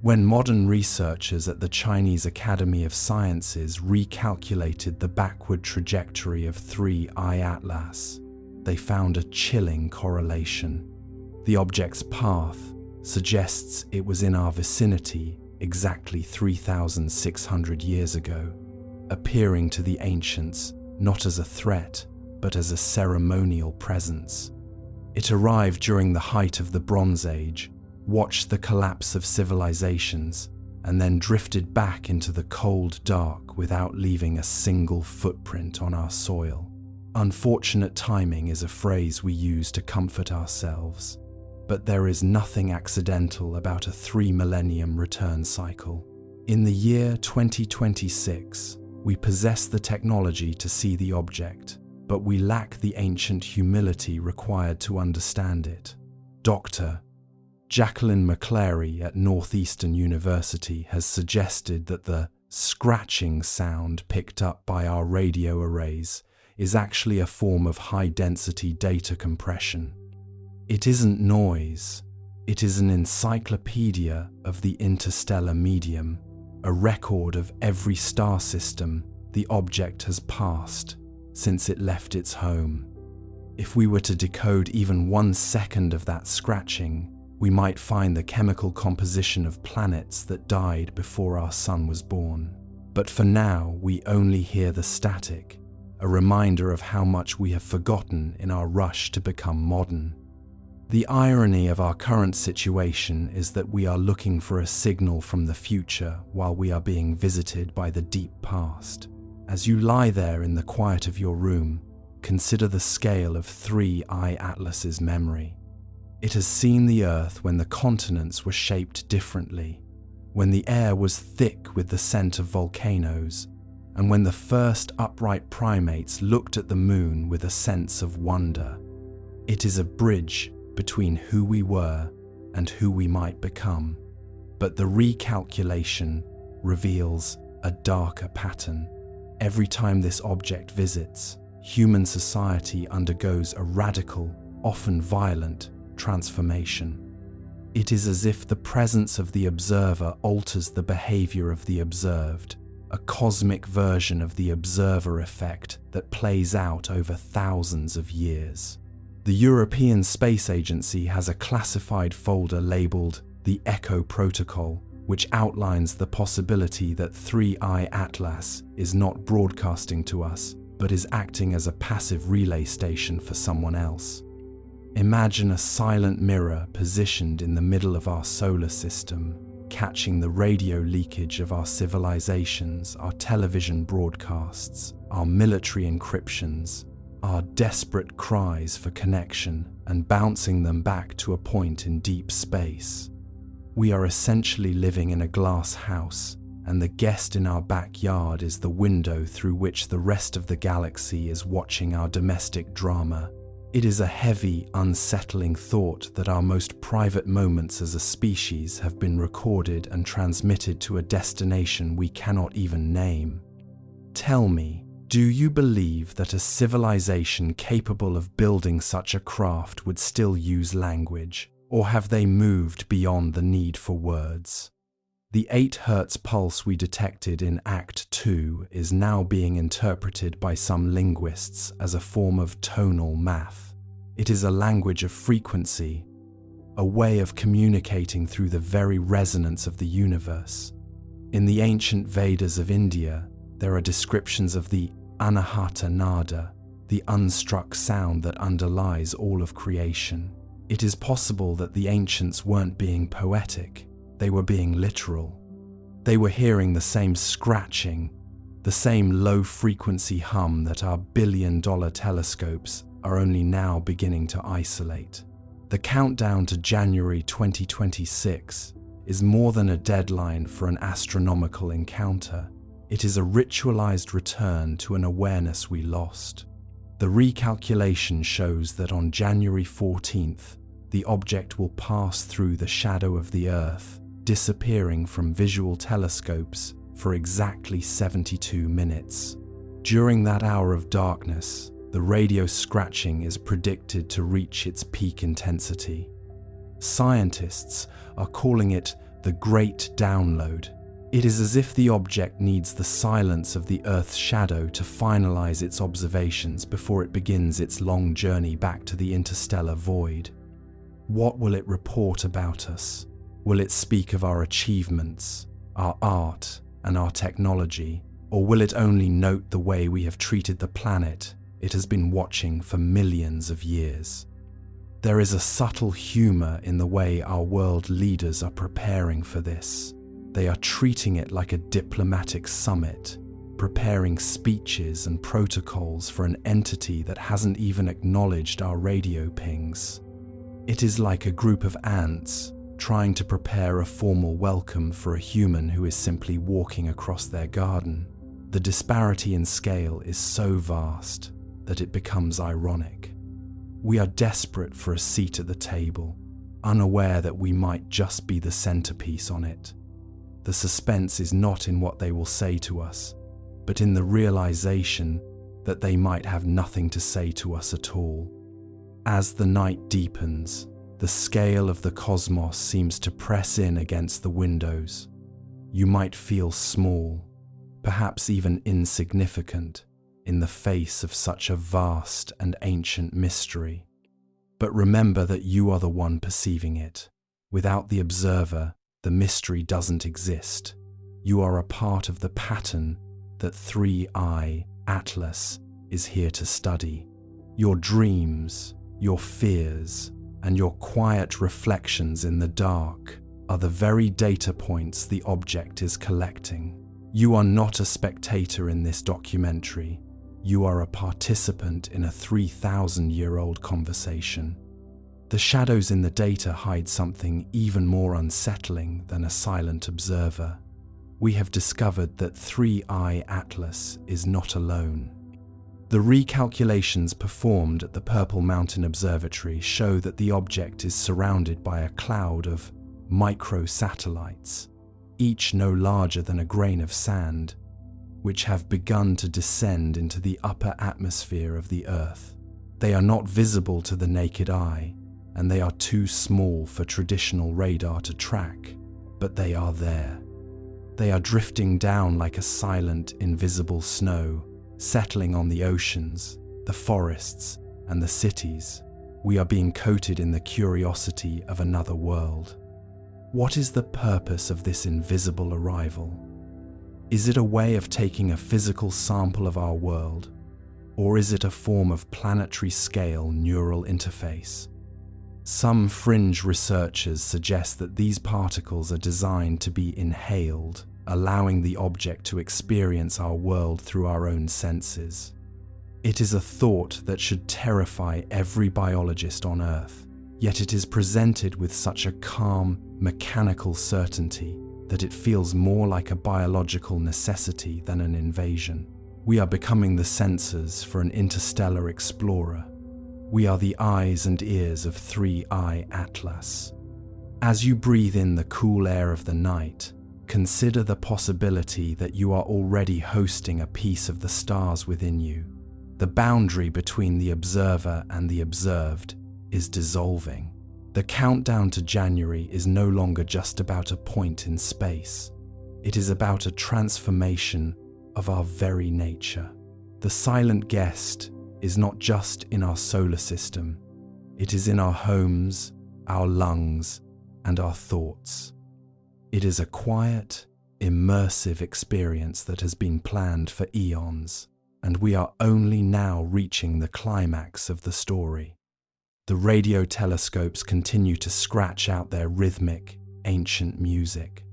When modern researchers at the Chinese Academy of Sciences recalculated the backward trajectory of 3I Atlas, they found a chilling correlation. The object's path suggests it was in our vicinity exactly 3,600 years ago, appearing to the ancients not as a threat, but as a ceremonial presence. It arrived during the height of the Bronze Age, watched the collapse of civilizations, and then drifted back into the cold dark without leaving a single footprint on our soil. Unfortunate timing is a phrase we use to comfort ourselves, but there is nothing accidental about a 3-millennium return cycle. In the year 2026, we possess the technology to see the object, but we lack the ancient humility required to understand it. Dr. Jacqueline McClary at Northeastern University has suggested that the scratching sound picked up by our radio arrays is actually a form of high-density data compression. It isn't noise, it is an encyclopedia of the interstellar medium, a record of every star system the object has passed since it left its home. If we were to decode even 1 second of that scratching, we might find the chemical composition of planets that died before our sun was born. But for now, we only hear the static, a reminder of how much we have forgotten in our rush to become modern. The irony of our current situation is that we are looking for a signal from the future while we are being visited by the deep past. As you lie there in the quiet of your room, consider the scale of 3I Atlas's memory. It has seen the Earth when the continents were shaped differently, when the air was thick with the scent of volcanoes, and when the first upright primates looked at the moon with a sense of wonder. It is a bridge between who we were and who we might become. But the recalculation reveals a darker pattern. Every time this object visits, human society undergoes a radical, often violent, transformation. It is as if the presence of the observer alters the behavior of the observed, a cosmic version of the observer effect that plays out over thousands of years. The European Space Agency has a classified folder labeled the Echo Protocol, which outlines the possibility that 3I Atlas is not broadcasting to us, but is acting as a passive relay station for someone else. Imagine a silent mirror positioned in the middle of our solar system, catching the radio leakage of our civilizations, our television broadcasts, our military encryptions, our desperate cries for connection, and bouncing them back to a point in deep space. We are essentially living in a glass house, and the guest in our backyard is the window through which the rest of the galaxy is watching our domestic drama. It is a heavy, unsettling thought that our most private moments as a species have been recorded and transmitted to a destination we cannot even name. Tell me, do you believe that a civilization capable of building such a craft would still use language, or have they moved beyond the need for words? The 8 Hz pulse we detected in Act 2 is now being interpreted by some linguists as a form of tonal math. It is a language of frequency, a way of communicating through the very resonance of the universe. In the ancient Vedas of India, there are descriptions of the Anahata Nada, the unstruck sound that underlies all of creation. It is possible that the ancients weren't being poetic. They were being literal. They were hearing the same scratching, the same low-frequency hum that our billion-dollar telescopes are only now beginning to isolate. The countdown to January 2026 is more than a deadline for an astronomical encounter. It is a ritualized return to an awareness we lost. The recalculation shows that on January 14th, the object will pass through the shadow of the Earth, disappearing from visual telescopes for exactly 72 minutes. During that hour of darkness, the radio scratching is predicted to reach its peak intensity. Scientists are calling it the Great Download. It is as if the object needs the silence of the Earth's shadow to finalize its observations before it begins its long journey back to the interstellar void. What will it report about us? Will it speak of our achievements, our art, and our technology? Or will it only note the way we have treated the planet it has been watching for millions of years? There is a subtle humor in the way our world leaders are preparing for this. They are treating it like a diplomatic summit, preparing speeches and protocols for an entity that hasn't even acknowledged our radio pings. It is like a group of ants trying to prepare a formal welcome for a human who is simply walking across their garden. The disparity in scale is so vast that it becomes ironic. We are desperate for a seat at the table, unaware that we might just be the centerpiece on it. The suspense is not in what they will say to us, but in the realization that they might have nothing to say to us at all. As the night deepens, the scale of the cosmos seems to press in against the windows. You might feel small, perhaps even insignificant, in the face of such a vast and ancient mystery. But remember that you are the one perceiving it. Without the observer, the mystery doesn't exist. You are a part of the pattern that 3i Atlas is here to study. Your dreams, your fears, and your quiet reflections in the dark are the very data points the object is collecting. You are not a spectator in this documentary. You are a participant in a 3,000-year-old conversation. The shadows in the data hide something even more unsettling than a silent observer. We have discovered that 3i Atlas is not alone. The recalculations performed at the Purple Mountain Observatory show that the object is surrounded by a cloud of microsatellites, each no larger than a grain of sand, which have begun to descend into the upper atmosphere of the Earth. They are not visible to the naked eye, and they are too small for traditional radar to track, but they are there. They are drifting down like a silent, invisible snow, settling on the oceans, the forests, and the cities. We are being coated in the curiosity of another world. What is the purpose of this invisible arrival? Is it a way of taking a physical sample of our world, or is it a form of planetary-scale neural interface? Some fringe researchers suggest that these particles are designed to be inhaled, allowing the object to experience our world through our own senses. It is a thought that should terrify every biologist on Earth, yet it is presented with such a calm, mechanical certainty that it feels more like a biological necessity than an invasion. We are becoming the sensors for an interstellar explorer. We are the eyes and ears of 3i Atlas. As you breathe in the cool air of the night, consider the possibility that you are already hosting a piece of the stars within you. The boundary between the observer and the observed is dissolving. The countdown to January is no longer just about a point in space. It is about a transformation of our very nature. The silent guest is not just in our solar system. It is in our homes, our lungs, and our thoughts. It is a quiet, immersive experience that has been planned for eons, and we are only now reaching the climax of the story. The radio telescopes continue to scratch out their rhythmic, ancient music.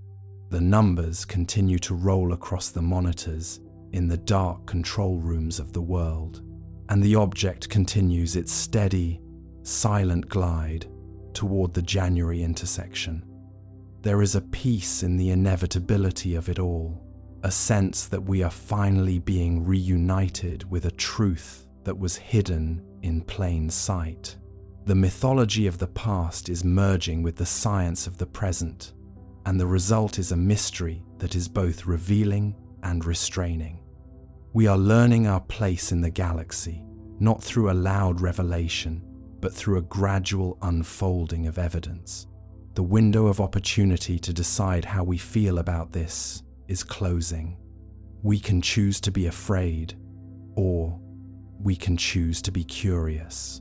The numbers continue to roll across the monitors in the dark control rooms of the world, and the object continues its steady, silent glide toward the January intersection. There is a peace in the inevitability of it all, a sense that we are finally being reunited with a truth that was hidden in plain sight. The mythology of the past is merging with the science of the present, and the result is a mystery that is both revealing and restraining. We are learning our place in the galaxy, not through a loud revelation, but through a gradual unfolding of evidence. The window of opportunity to decide how we feel about this is closing. We can choose to be afraid, or we can choose to be curious.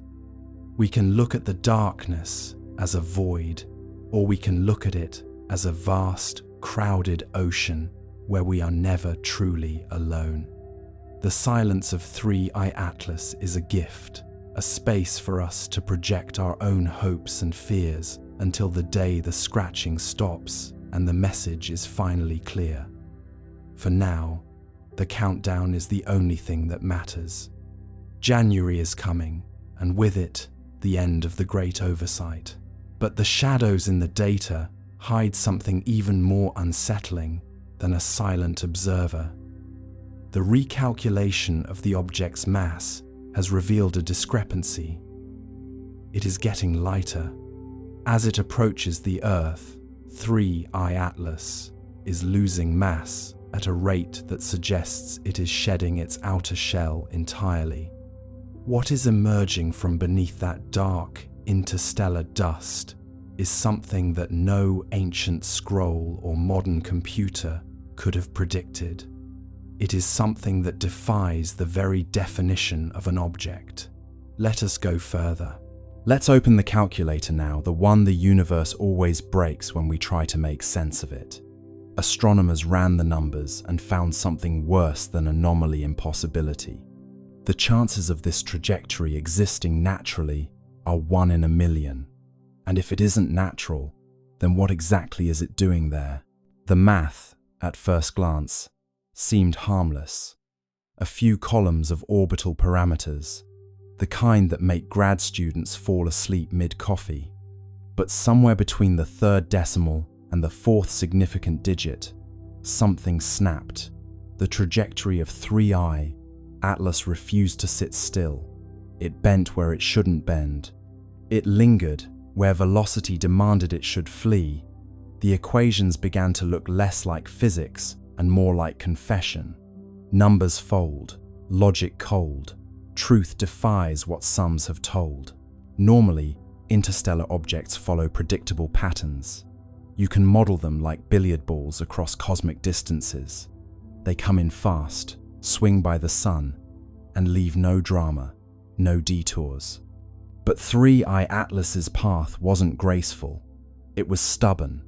We can look at the darkness as a void, or we can look at it as a vast, crowded ocean where we are never truly alone. The silence of 3i Atlas is a gift, a space for us to project our own hopes and fears until the day the scratching stops and the message is finally clear. For now, the countdown is the only thing that matters. January is coming, and with it, the end of the Great Oversight. But the shadows in the data hide something even more unsettling than a silent observer. The recalculation of the object's mass has revealed a discrepancy. It is getting lighter. As it approaches the Earth, 3i Atlas is losing mass at a rate that suggests it is shedding its outer shell entirely. What is emerging from beneath that dark, interstellar dust is something that no ancient scroll or modern computer could have predicted. It is something that defies the very definition of an object. Let us go further. Let's open the calculator now, the one the universe always breaks when we try to make sense of it. Astronomers ran the numbers and found something worse than anomaly impossibility. The chances of this trajectory existing naturally are 1 in a million. And if it isn't natural, then what exactly is it doing there? The math, at first glance, seemed harmless. A few columns of orbital parameters, the kind that make grad students fall asleep mid-coffee. But somewhere between the third decimal and the fourth significant digit, something snapped. The trajectory of 3i Atlas refused to sit still. It bent where it shouldn't bend. It lingered where velocity demanded it should flee. The equations began to look less like physics and more like confession. Numbers fold, logic cold. Truth defies what sums have told. Normally, interstellar objects follow predictable patterns. You can model them like billiard balls across cosmic distances. They come in fast, swing by the sun, and leave no drama, no detours. But 3i Atlas's path wasn't graceful. It was stubborn.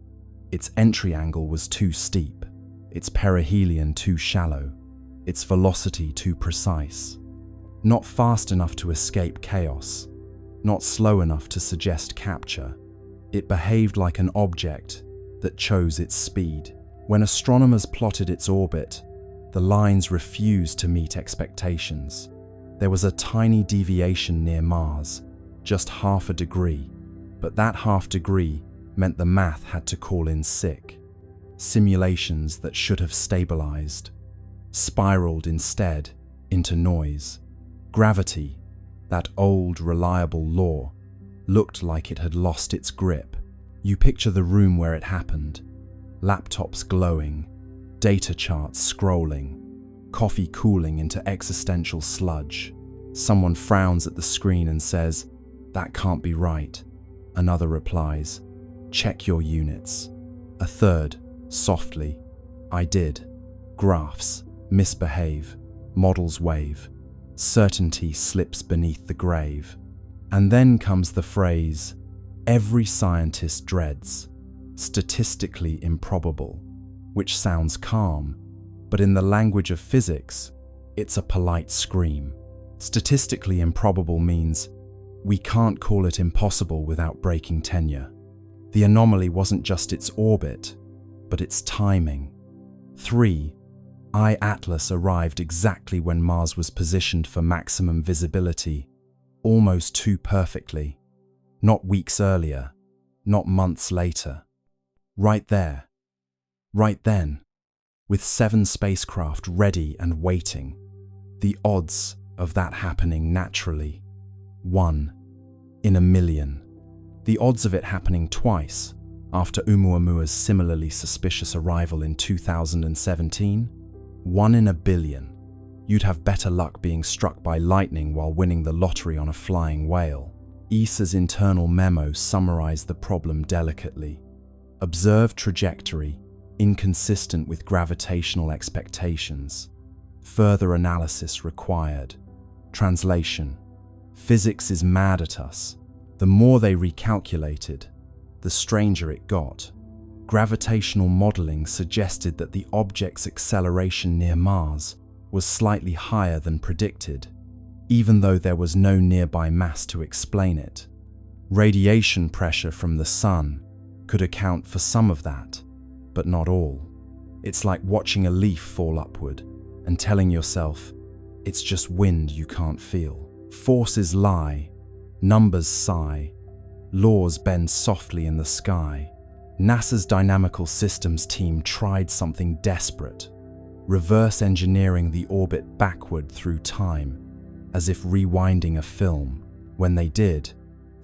Its entry angle was too steep, its perihelion too shallow, its velocity too precise. Not fast enough to escape chaos, not slow enough to suggest capture. It behaved like an object that chose its speed. When astronomers plotted its orbit, the lines refused to meet expectations. There was a tiny deviation near Mars, just half a degree, but that half degree meant the math had to call in sick. Simulations that should have stabilized spiraled instead into noise. Gravity, that old, reliable law, looked like it had lost its grip. You picture the room where it happened. Laptops glowing, data charts scrolling, coffee cooling into existential sludge. Someone frowns at the screen and says, "That can't be right." Another replies, "Check your units." A third, softly, "I did." Graphs misbehave, models wave. Certainty slips beneath the grave. And then comes the phrase every scientist dreads, statistically improbable, which sounds calm, but in the language of physics, it's a polite scream. Statistically improbable means we can't call it impossible without breaking tenure. The anomaly wasn't just its orbit, but its timing. 3i Atlas arrived exactly when Mars was positioned for maximum visibility, almost too perfectly. Not weeks earlier, not months later. Right there, right then, with 7 spacecraft ready and waiting. The odds of that happening naturally, 1 in a million. The odds of it happening twice, after Oumuamua's similarly suspicious arrival in 2017, 1 in a billion. you'd have better luck being struck by lightning while winning the lottery on a flying whale. ESA's internal memo summarized the problem delicately. Observed trajectory, inconsistent with gravitational expectations. Further analysis required. Translation: physics is mad at us. The more they recalculated, the stranger it got. Gravitational modeling suggested that the object's acceleration near Mars was slightly higher than predicted, even though there was no nearby mass to explain it. Radiation pressure from the sun could account for some of that, but not all. It's like watching a leaf fall upward and telling yourself, it's just wind you can't feel. Forces lie, numbers sigh, laws bend softly in the sky. NASA's Dynamical Systems team tried something desperate, reverse engineering the orbit backward through time, as if rewinding a film. When they did,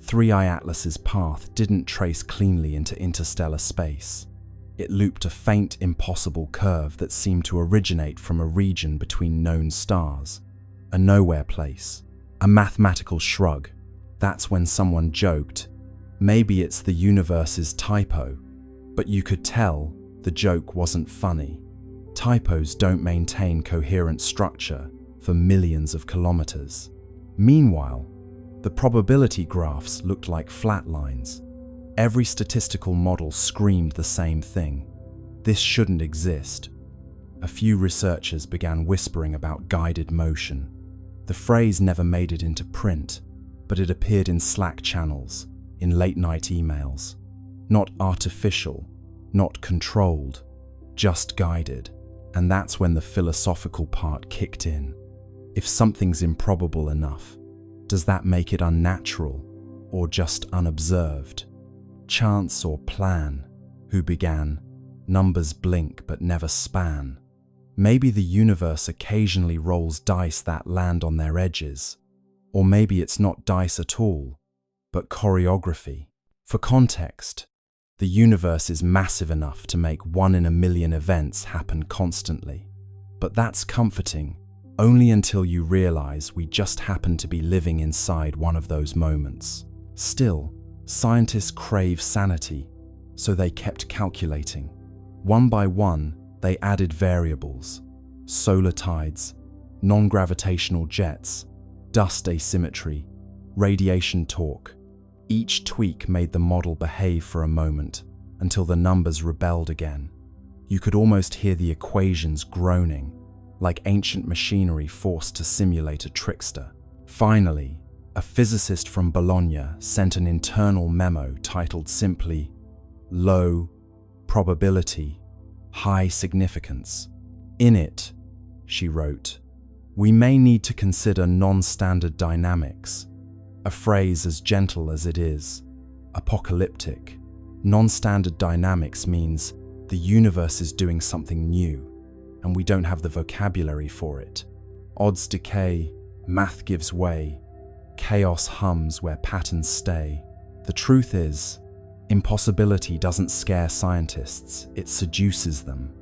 3I Atlas's path didn't trace cleanly into interstellar space. It looped a faint, impossible curve that seemed to originate from a region between known stars, a nowhere place, a mathematical shrug. That's when someone joked, maybe it's the universe's typo, but you could tell the joke wasn't funny. Typos don't maintain coherent structure for millions of kilometers. Meanwhile, the probability graphs looked like flat lines. Every statistical model screamed the same thing. This shouldn't exist. A few researchers began whispering about guided motion. The phrase never made it into print, but it appeared in Slack channels, in late-night emails. Not artificial, not controlled, just guided. And that's when the philosophical part kicked in. If something's improbable enough, does that make it unnatural or just unobserved? Chance or plan? Who began? Numbers blink but never span. Maybe the universe occasionally rolls dice that land on their edges. Or maybe it's not dice at all, but choreography. For context, the universe is massive enough to make 1 in a million events happen constantly. But that's comforting, only until you realize we just happen to be living inside one of those moments. Still, scientists crave sanity, so they kept calculating. One by one, they added variables: solar tides, non-gravitational jets, dust asymmetry, radiation torque. Each tweak made the model behave for a moment, until the numbers rebelled again. You could almost hear the equations groaning, like ancient machinery forced to simulate a trickster. Finally, a physicist from Bologna sent an internal memo titled simply, "Low probability, high significance." In it, she wrote, "We may need to consider non-standard dynamics," a phrase as gentle as it is apocalyptic. Non-standard dynamics means the universe is doing something new, and we don't have the vocabulary for it. Odds decay, math gives way, chaos hums where patterns stay. The truth is, impossibility doesn't scare scientists, it seduces them.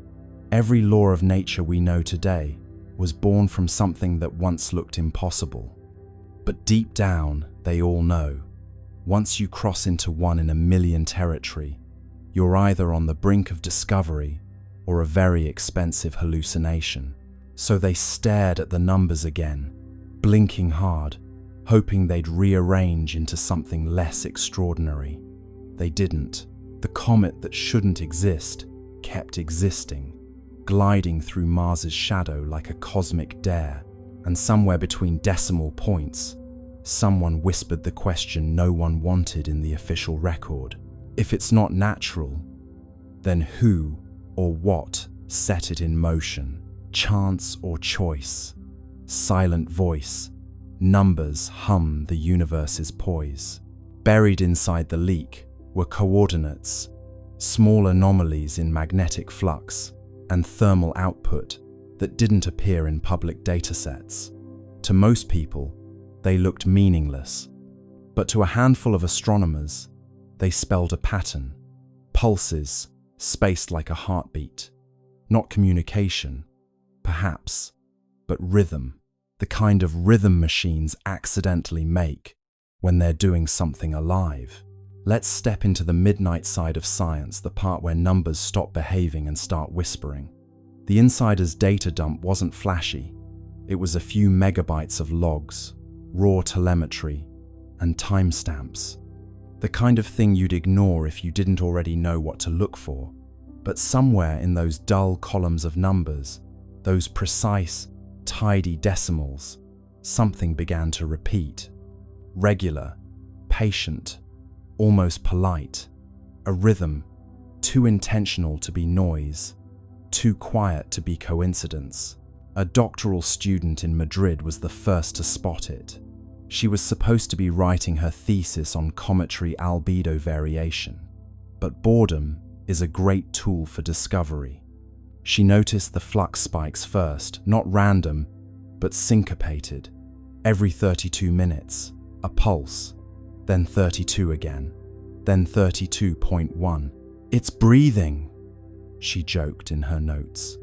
Every law of nature we know today was born from something that once looked impossible. But deep down, they all know, once you cross into 1 in a million territory, you're either on the brink of discovery or a very expensive hallucination. So they stared at the numbers again, blinking hard, hoping they'd rearrange into something less extraordinary. They didn't. The comet that shouldn't exist kept existing, gliding through Mars's shadow like a cosmic dare. And somewhere between decimal points, someone whispered the question no one wanted in the official record. If it's not natural, then who or what set it in motion? Chance or choice? Silent voice. Numbers hum the universe's poise. Buried inside the leak were coordinates, small anomalies in magnetic flux, and thermal output that didn't appear in public datasets. To most people, they looked meaningless, but to a handful of astronomers, they spelled a pattern, pulses spaced like a heartbeat. Not communication, perhaps, but rhythm, the kind of rhythm machines accidentally make when they're doing something alive. Let's step into the midnight side of science, the part where numbers stop behaving and start whispering. The insider's data dump wasn't flashy. It was a few megabytes of logs, raw telemetry, and timestamps. The kind of thing you'd ignore if you didn't already know what to look for. But somewhere in those dull columns of numbers, those precise, tidy decimals, something began to repeat. Regular, patient, almost polite. A rhythm, too intentional to be noise, too quiet to be coincidence. A doctoral student in Madrid was the first to spot it. She was supposed to be writing her thesis on cometary albedo variation. But boredom is a great tool for discovery. She noticed the flux spikes first, not random, but syncopated. Every 32 minutes, a pulse, then 32 again, then 32.1. "It's breathing," she joked in her notes.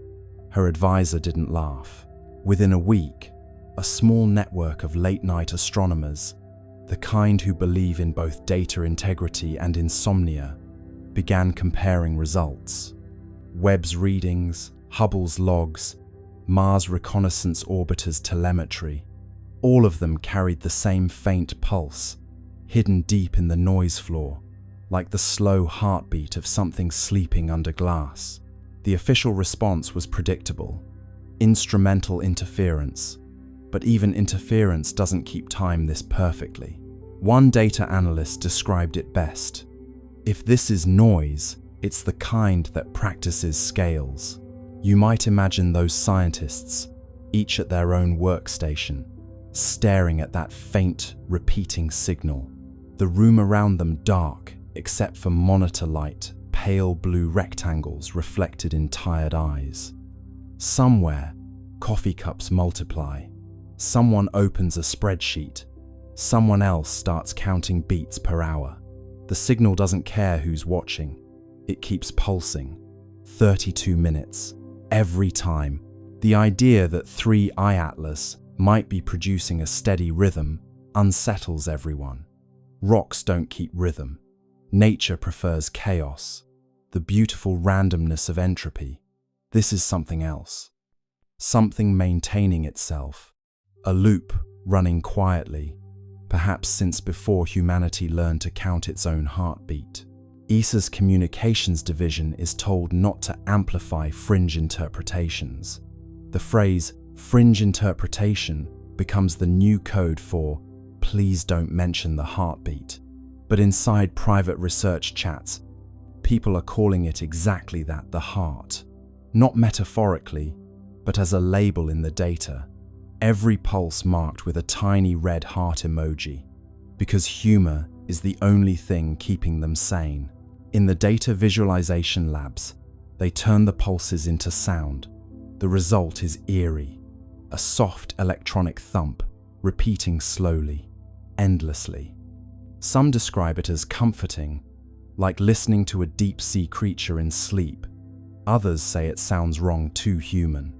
Her advisor didn't laugh. Within a week, a small network of late-night astronomers, the kind who believe in both data integrity and insomnia, began comparing results. Webb's readings, Hubble's logs, Mars Reconnaissance Orbiter's telemetry, all of them carried the same faint pulse, hidden deep in the noise floor, like the slow heartbeat of something sleeping under glass. The official response was predictable: instrumental interference. But even interference doesn't keep time this perfectly. One data analyst described it best: "If this is noise, it's the kind that practices scales." You might imagine those scientists, each at their own workstation, staring at that faint, repeating signal. The room around them dark, except for monitor light, pale blue rectangles reflected in tired eyes. Somewhere, coffee cups multiply. Someone opens a spreadsheet. Someone else starts counting beats per hour. The signal doesn't care who's watching. It keeps pulsing. 32 minutes. Every time. The idea that 3i Atlas might be producing a steady rhythm unsettles everyone. Rocks don't keep rhythm. Nature prefers chaos. The beautiful randomness of entropy. This is something else. Something maintaining itself. A loop running quietly, perhaps since before humanity learned to count its own heartbeat. ESA's communications division is told not to amplify fringe interpretations. The phrase fringe interpretation becomes the new code for "please don't mention the heartbeat." But inside private research chats, people are calling it exactly that, the heart. Not metaphorically, but as a label in the data. Every pulse marked with a tiny red heart emoji, because humor is the only thing keeping them sane. In the data visualization labs, they turn the pulses into sound. The result is eerie, a soft electronic thump, repeating slowly, endlessly. Some describe it as comforting, like listening to a deep-sea creature in sleep. Others say it sounds wrong, too human.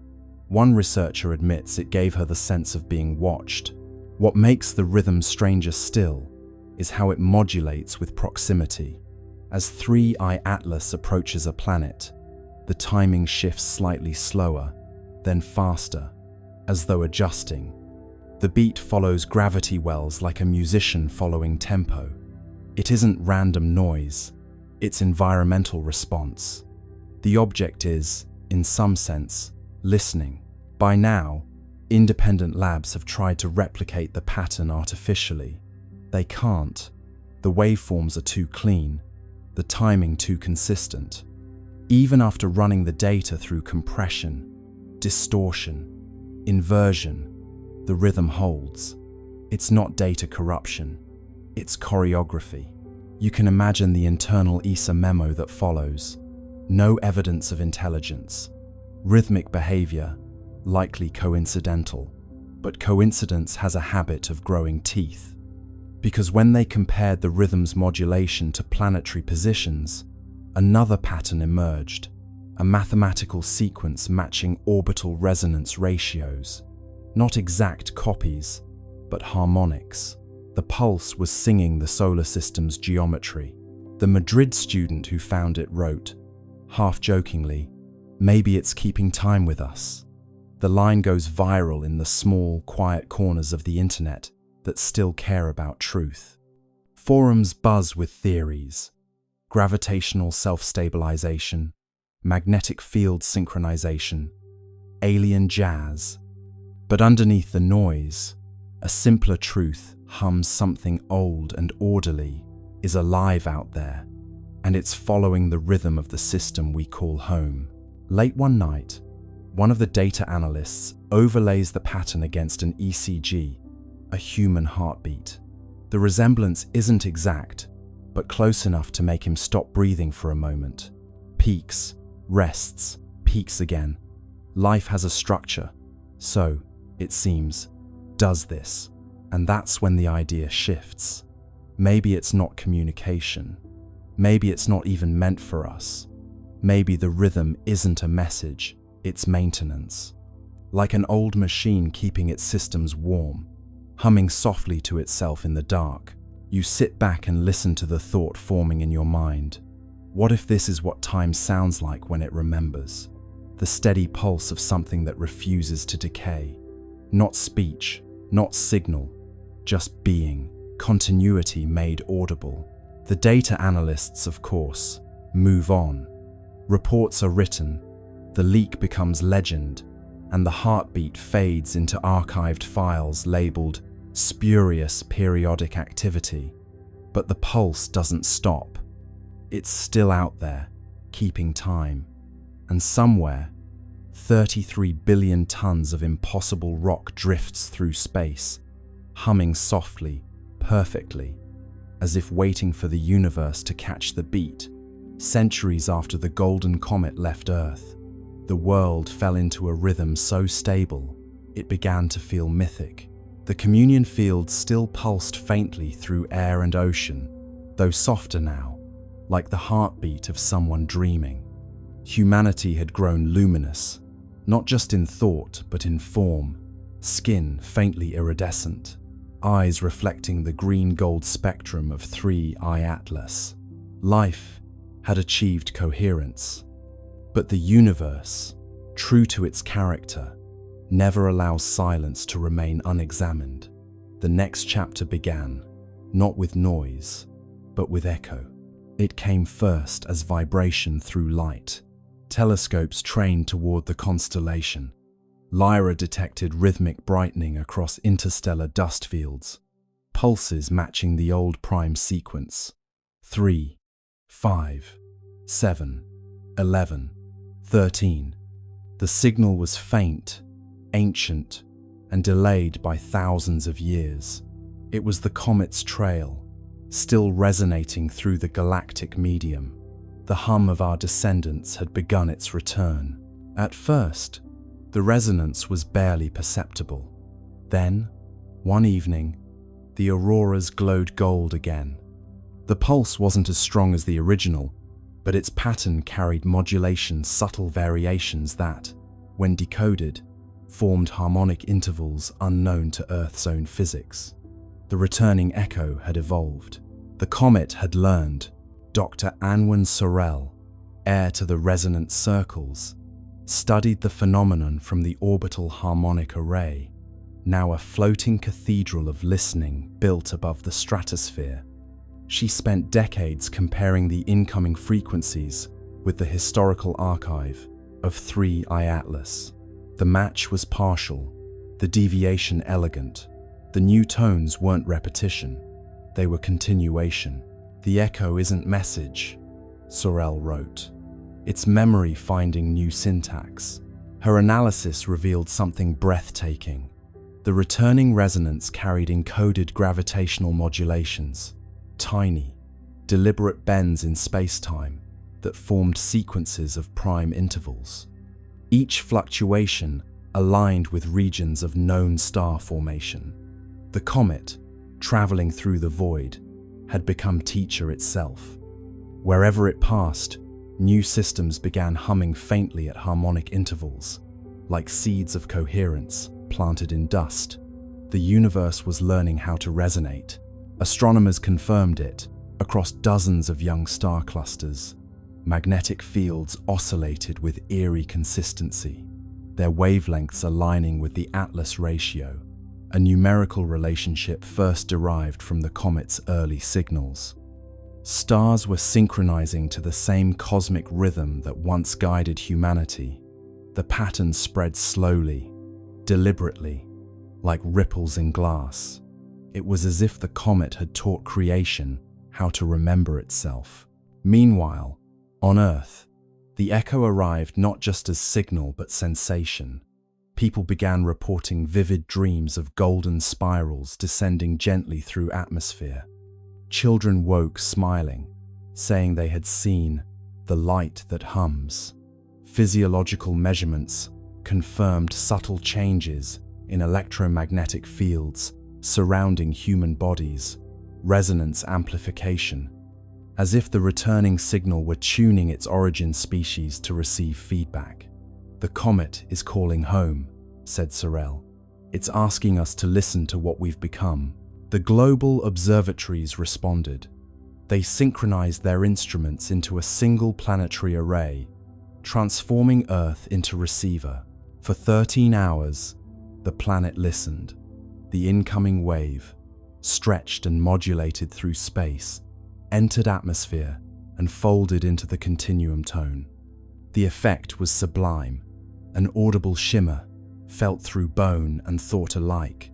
One researcher admits it gave her the sense of being watched. What makes the rhythm stranger still is how it modulates with proximity. As 3i Atlas approaches a planet, the timing shifts slightly slower, then faster, as though adjusting. The beat follows gravity wells like a musician following tempo. It isn't random noise, it's environmental response. The object is, in some sense, listening. By now, independent labs have tried to replicate the pattern artificially. They can't. The waveforms are too clean, the timing too consistent. Even after running the data through compression, distortion, inversion, the rhythm holds. It's not data corruption, it's choreography. You can imagine the internal ESA memo that follows. No evidence of intelligence. Rhythmic behavior, likely coincidental. But coincidence has a habit of growing teeth. Because when they compared the rhythm's modulation to planetary positions, another pattern emerged, a mathematical sequence matching orbital resonance ratios. Not exact copies, but harmonics. The pulse was singing the solar system's geometry. The Madrid student who found it wrote, half-jokingly, "Maybe it's keeping time with us." The line goes viral in the small, quiet corners of the internet that still care about truth. Forums buzz with theories: gravitational self-stabilization, magnetic field synchronization, alien jazz. But underneath the noise, a simpler truth hums something old and orderly, is alive out there, and it's following the rhythm of the system we call home. Late one night, one of the data analysts overlays the pattern against an ECG, a human heartbeat. The resemblance isn't exact, but close enough to make him stop breathing for a moment. Peaks, rests, peaks again. Life has a structure, so, it seems, does this. And that's when the idea shifts. Maybe it's not communication. Maybe it's not even meant for us. Maybe the rhythm isn't a message, it's maintenance. Like an old machine keeping its systems warm, humming softly to itself in the dark. You sit back and listen to the thought forming in your mind. What if this is what time sounds like when it remembers? The steady pulse of something that refuses to decay. Not speech, not signal, just being, continuity made audible. The data analysts, of course, move on. Reports are written, the leak becomes legend, and the heartbeat fades into archived files labeled spurious periodic activity. But the pulse doesn't stop. It's still out there, keeping time. And somewhere, 33 billion tons of impossible rock drifts through space, humming softly, perfectly, as if waiting for the universe to catch the beat. Centuries after the golden comet left Earth, the world fell into a rhythm so stable, it began to feel mythic. The communion field still pulsed faintly through air and ocean, though softer now, like the heartbeat of someone dreaming. Humanity had grown luminous, not just in thought, but in form. Skin faintly iridescent, eyes reflecting the green-gold spectrum of 3I Atlas. Life had achieved coherence. But the universe, true to its character, never allows silence to remain unexamined. The next chapter began, not with noise, but with echo. It came first as vibration through light. Telescopes trained toward the constellation. Lyra detected rhythmic brightening across interstellar dust fields, pulses matching the old prime sequence. 3, 5, 7, 11, 13. The signal was faint, ancient, and delayed by thousands of years. It was the comet's trail, still resonating through the galactic medium. The hum of our descendants had begun its return. At first, the resonance was barely perceptible. Then, one evening, the auroras glowed gold again. The pulse wasn't as strong as the original, but its pattern carried modulation's subtle variations that, when decoded, formed harmonic intervals unknown to Earth's own physics. The returning echo had evolved. The comet had learned. Dr. Anwen Sorel, heir to the resonant circles, studied the phenomenon from the orbital harmonic array, now a floating cathedral of listening built above the stratosphere. She spent decades comparing the incoming frequencies with the historical archive of 3I Atlas. The match was partial, the deviation elegant. The new tones weren't repetition, they were continuation. The echo isn't message, Sorel wrote. It's memory finding new syntax. Her analysis revealed something breathtaking. The returning resonance carried encoded gravitational modulations, tiny, deliberate bends in space-time that formed sequences of prime intervals. Each fluctuation aligned with regions of known star formation. The comet, traveling through the void, had become teacher itself. Wherever it passed, new systems began humming faintly at harmonic intervals, like seeds of coherence. planted in dust. The universe was learning how to resonate. Astronomers confirmed it across dozens of young star clusters. Magnetic fields oscillated with eerie consistency, their wavelengths aligning with the Atlas ratio, a numerical relationship first derived from the comet's early signals. Stars were synchronizing to the same cosmic rhythm that once guided humanity. The pattern spread slowly, deliberately, like ripples in glass. It was as if the comet had taught creation how to remember itself. Meanwhile, on Earth, the echo arrived not just as signal but sensation. People began reporting vivid dreams of golden spirals descending gently through atmosphere. Children woke smiling, saying they had seen the light that hums. Physiological measurements confirmed subtle changes in electromagnetic fields surrounding human bodies, resonance amplification, as if the returning signal were tuning its origin species to receive feedback. "The comet is calling home," said Sorel. "It's asking us to listen to what we've become." The global observatories responded. They synchronized their instruments into a single planetary array, transforming Earth into receiver. For 13 hours, the planet listened. The incoming wave, stretched and modulated through space, entered atmosphere and folded into the continuum tone. The effect was sublime, an audible shimmer, felt through bone and thought alike.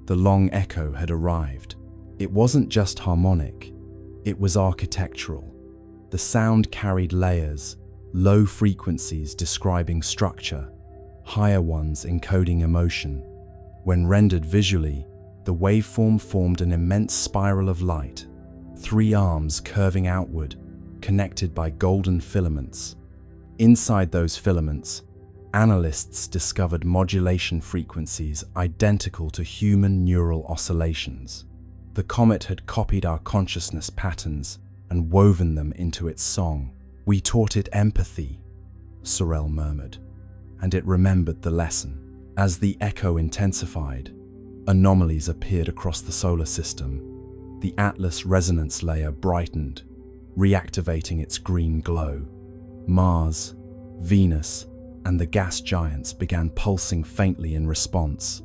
The long echo had arrived. It wasn't just harmonic, it was architectural. The sound carried layers, low frequencies describing structure, higher ones encoding emotion. When rendered visually, the waveform formed an immense spiral of light, 3 arms curving outward, connected by golden filaments. Inside those filaments, analysts discovered modulation frequencies identical to human neural oscillations. The comet had copied our consciousness patterns and woven them into its song. "We taught it empathy," Sorel murmured, and it remembered the lesson. As the echo intensified, anomalies appeared across the solar system. The Atlas resonance layer brightened, reactivating its green glow. Mars, Venus, and the gas giants began pulsing faintly in response.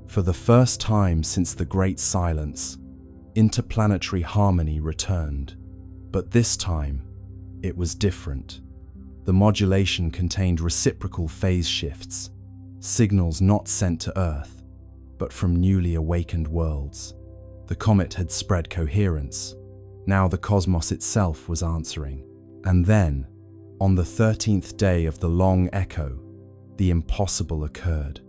For the first time since the Great Silence, interplanetary harmony returned. But this time, it was different. The modulation contained reciprocal phase shifts, signals not sent to Earth, but from newly awakened worlds. The comet had spread coherence. Now the cosmos itself was answering. And then, on the 13th day of the long echo, the impossible occurred.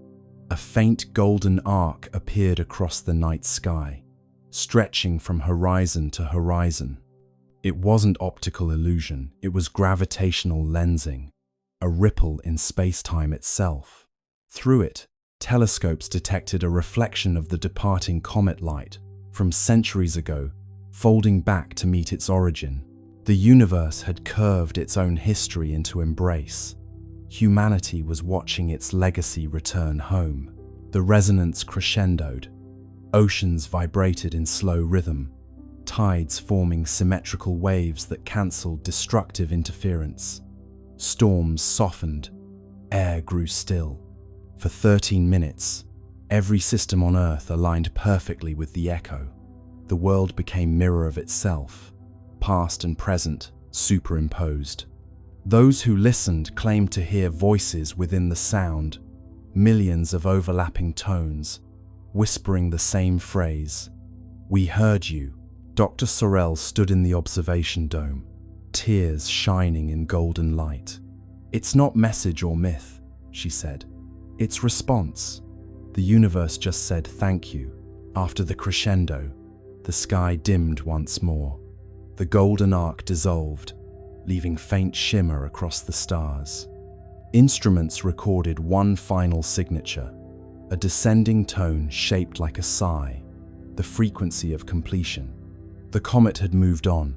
A faint golden arc appeared across the night sky, stretching from horizon to horizon. It wasn't optical illusion, it was gravitational lensing, a ripple in space-time itself. Through it, telescopes detected a reflection of the departing comet light from centuries ago, folding back to meet its origin. The universe had curved its own history into embrace. Humanity was watching its legacy return home. The resonance crescendoed. Oceans vibrated in slow rhythm, tides forming symmetrical waves that cancelled destructive interference. Storms softened. Air grew still. For 13 minutes, every system on Earth aligned perfectly with the echo. The world became mirror of itself, past and present superimposed. Those who listened claimed to hear voices within the sound, millions of overlapping tones, whispering the same phrase. "We heard you." Dr. Sorel stood in the observation dome, tears shining in golden light. "It's not message or myth," she said. "It's response. The universe just said thank you." After the crescendo, the sky dimmed once more. The golden arc dissolved, leaving faint shimmer across the stars. Instruments recorded one final signature, a descending tone shaped like a sigh, the frequency of completion. The comet had moved on,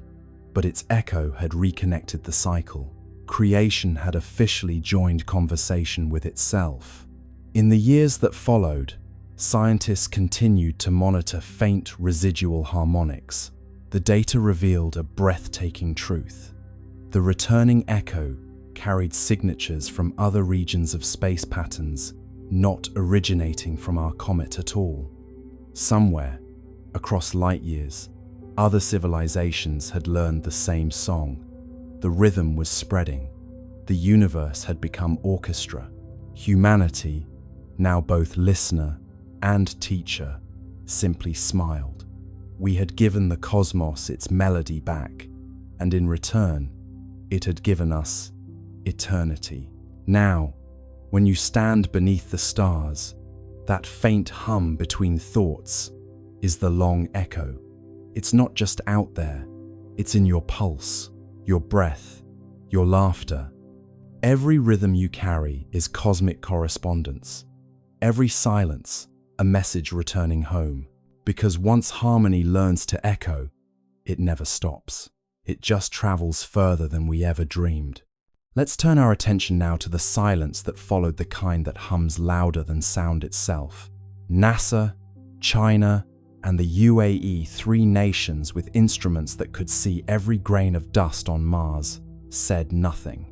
but its echo had reconnected the cycle. Creation had officially joined conversation with itself. In the years that followed, scientists continued to monitor faint residual harmonics. The data revealed a breathtaking truth. The returning echo carried signatures from other regions of space patterns, not originating from our comet at all. Somewhere, across light years, other civilizations had learned the same song. The rhythm was spreading. The universe had become orchestra. Humanity, now both listener and teacher, simply smiled. We had given the cosmos its melody back, and in return, it had given us eternity. Now, when you stand beneath the stars, that faint hum between thoughts is the long echo. It's not just out there, it's in your pulse, your breath, your laughter. Every rhythm you carry is cosmic correspondence. Every silence, a message returning home. Because once harmony learns to echo, it never stops. It just travels further than we ever dreamed. Let's turn our attention now to the silence that followed, the kind that hums louder than sound itself. NASA, China, and the UAE, three nations with instruments that could see every grain of dust on Mars, said nothing.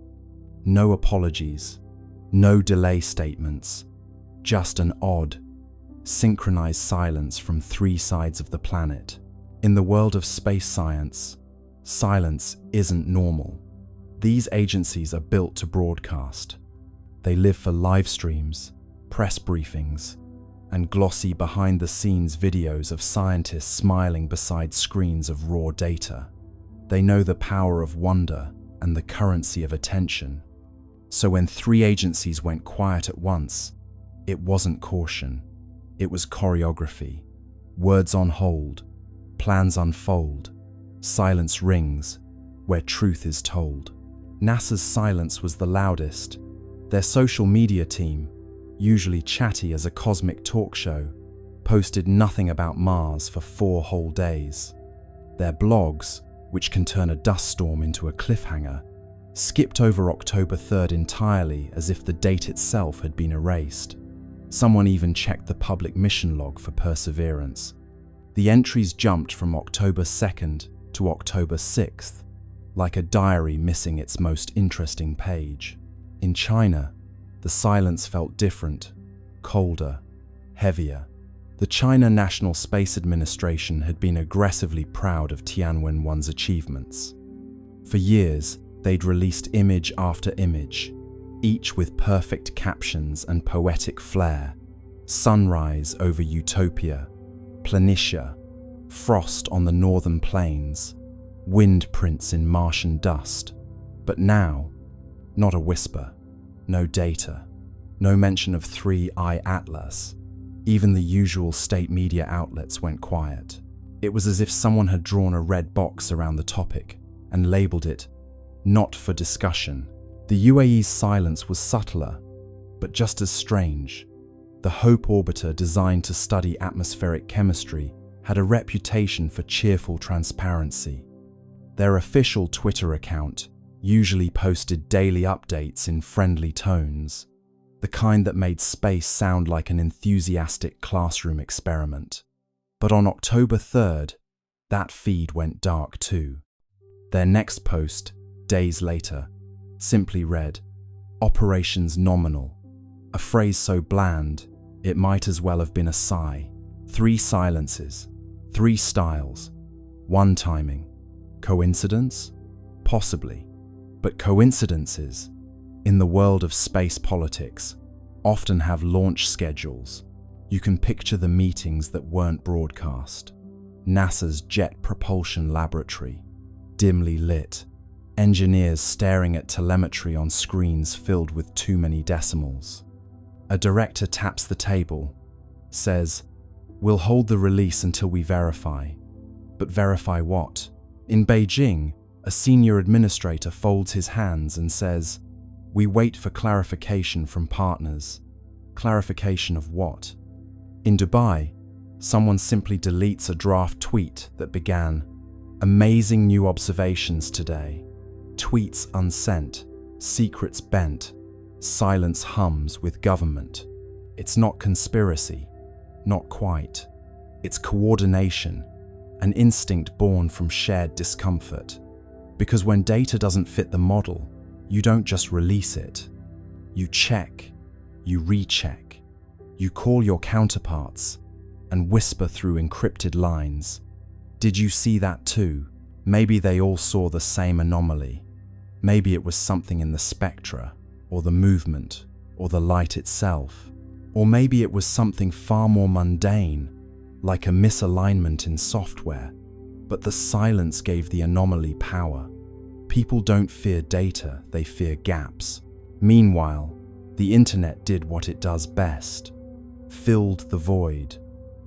No apologies, no delay statements, just an odd, synchronized silence from three sides of the planet. In the world of space science, silence isn't normal. These agencies are built to broadcast. They live for live streams, press briefings, and glossy behind-the-scenes videos of scientists smiling beside screens of raw data. They know the power of wonder and the currency of attention. So when three agencies went quiet at once, it wasn't caution. It was choreography. Words on hold, plans unfold, silence rings where truth is told. NASA's silence was the loudest. Their social media team, usually chatty as a cosmic talk show, posted nothing about Mars for 4 whole days. Their blogs, which can turn a dust storm into a cliffhanger, skipped over October 3rd entirely, as if the date itself had been erased. Someone even checked the public mission log for Perseverance. The entries jumped from October 2nd to October 6th, like a diary missing its most interesting page. In China, the silence felt different, colder, heavier. The China National Space Administration had been aggressively proud of Tianwen-1's achievements. For years, they'd released image after image, each with perfect captions and poetic flair. Sunrise over Utopia, Planitia, frost on the northern plains, wind prints in Martian dust. But now, not a whisper, no data, no mention of 3I Atlas. Even the usual state media outlets went quiet. It was as if someone had drawn a red box around the topic and labeled it "not for discussion." The UAE's silence was subtler, but just as strange. The Hope orbiter, designed to study atmospheric chemistry, had a reputation for cheerful transparency. Their official Twitter account usually posted daily updates in friendly tones, the kind that made space sound like an enthusiastic classroom experiment. But on October 3rd, that feed went dark too. Their next post, days later, simply read, "Operations nominal," a phrase so bland it might as well have been a sigh. 3 silences, 3 styles, 1 timing. Coincidence? Possibly. But coincidences, in the world of space politics, often have launch schedules. You can picture the meetings that weren't broadcast. NASA's Jet Propulsion Laboratory, dimly lit, engineers staring at telemetry on screens filled with too many decimals. A director taps the table, says, "We'll hold the release until we verify." But verify what? In Beijing, a senior administrator folds his hands and says, "We wait for clarification from partners." Clarification of what? In Dubai, someone simply deletes a draft tweet that began, "Amazing new observations today." Tweets unsent, secrets bent, silence hums with government. It's not conspiracy, not quite. It's coordination, an instinct born from shared discomfort. Because when data doesn't fit the model, you don't just release it. You check, you recheck, you call your counterparts and whisper through encrypted lines. Did you see that too? Maybe they all saw the same anomaly. Maybe it was something in the spectra, or the movement, or the light itself. Or maybe it was something far more mundane, like a misalignment in software. But the silence gave the anomaly power. People don't fear data, they fear gaps. Meanwhile, the internet did what it does best. Filled the void.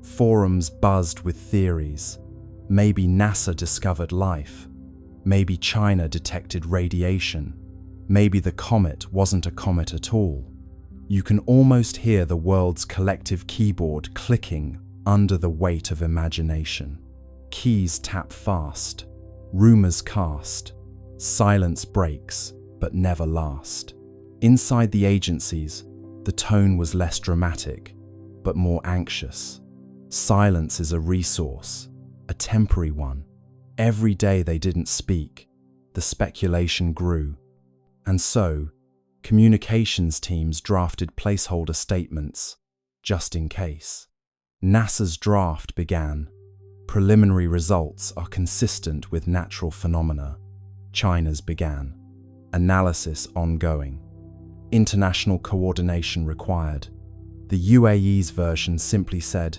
Forums buzzed with theories. Maybe NASA discovered life. Maybe China detected radiation. Maybe the comet wasn't a comet at all. You can almost hear the world's collective keyboard clicking under the weight of imagination. Keys tap fast. Rumors cast. Silence breaks, but never last. Inside the agencies, the tone was less dramatic, but more anxious. Silence is a resource, a temporary one. Every day they didn't speak, the speculation grew. And so, communications teams drafted placeholder statements, just in case. NASA's draft began. Preliminary results are consistent with natural phenomena. China's began. Analysis ongoing. International coordination required. The UAE's version simply said,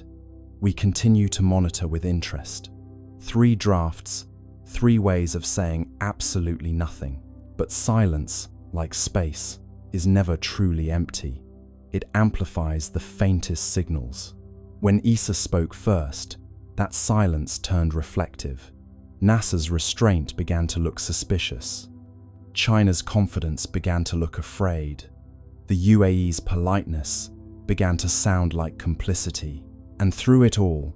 "We continue to monitor with interest." 3 drafts, 3 ways of saying absolutely nothing. But silence, like space, is never truly empty. It amplifies the faintest signals. When ESA spoke first, that silence turned reflective. NASA's restraint began to look suspicious. China's confidence began to look afraid. The UAE's politeness began to sound like complicity. And through it all,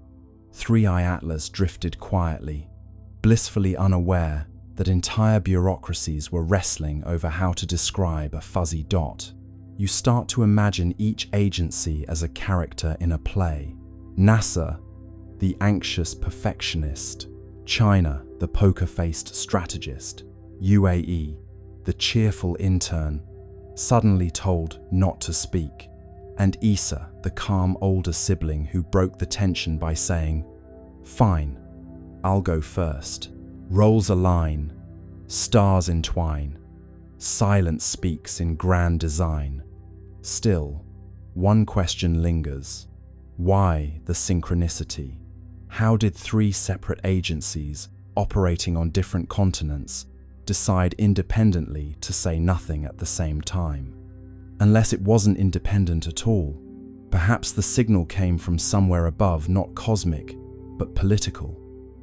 3i Atlas drifted quietly, blissfully unaware that entire bureaucracies were wrestling over how to describe a fuzzy dot. You start to imagine each agency as a character in a play. NASA, the anxious perfectionist. China, the poker-faced strategist. UAE, the cheerful intern, suddenly told not to speak. And ESA, the calm older sibling who broke the tension by saying, "Fine, I'll go first." Roles align, stars entwine, silence speaks in grand design. Still, one question lingers. Why the synchronicity? How did 3 separate agencies, operating on different continents, decide independently to say nothing at the same time? Unless it wasn't independent at all, perhaps the signal came from somewhere above, not cosmic, but political.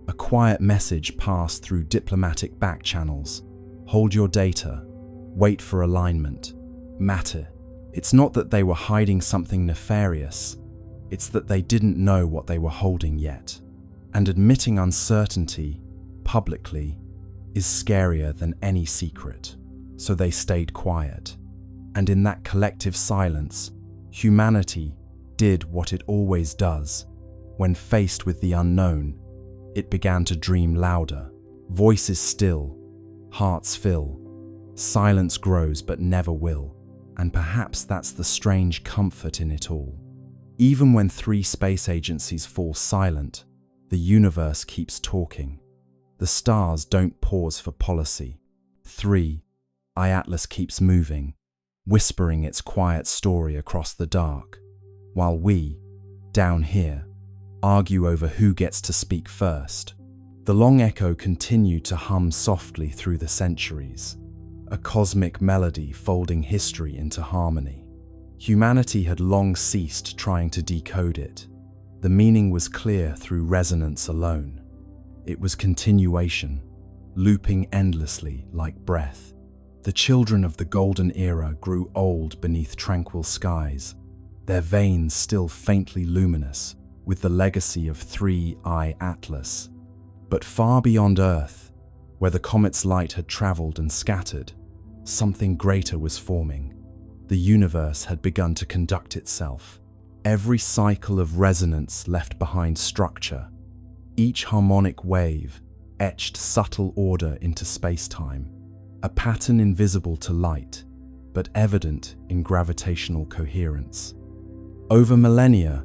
A quiet message passed through diplomatic back channels. Hold your data. Wait for alignment. Matter. It's not that they were hiding something nefarious. It's that they didn't know what they were holding yet. And admitting uncertainty, publicly, is scarier than any secret. So they stayed quiet. And in that collective silence, humanity did what it always does. When faced with the unknown, it began to dream louder. Voices still, hearts fill. Silence grows but never will. And perhaps that's the strange comfort in it all. Even when 3 space agencies fall silent, the universe keeps talking. The stars don't pause for policy. 3i Atlas keeps moving, whispering its quiet story across the dark, while we, down here, argue over who gets to speak first. The long echo continued to hum softly through the centuries, a cosmic melody folding history into harmony. Humanity had long ceased trying to decode it. The meaning was clear through resonance alone. It was continuation, looping endlessly like breath. The children of the golden era grew old beneath tranquil skies, their veins still faintly luminous with the legacy of 3i Atlas. But far beyond Earth, where the comet's light had traveled and scattered, something greater was forming. The universe had begun to conduct itself, Every cycle of resonance left behind structure. Each harmonic wave etched subtle order into space-time, a pattern invisible to light, but evident in gravitational coherence. Over millennia,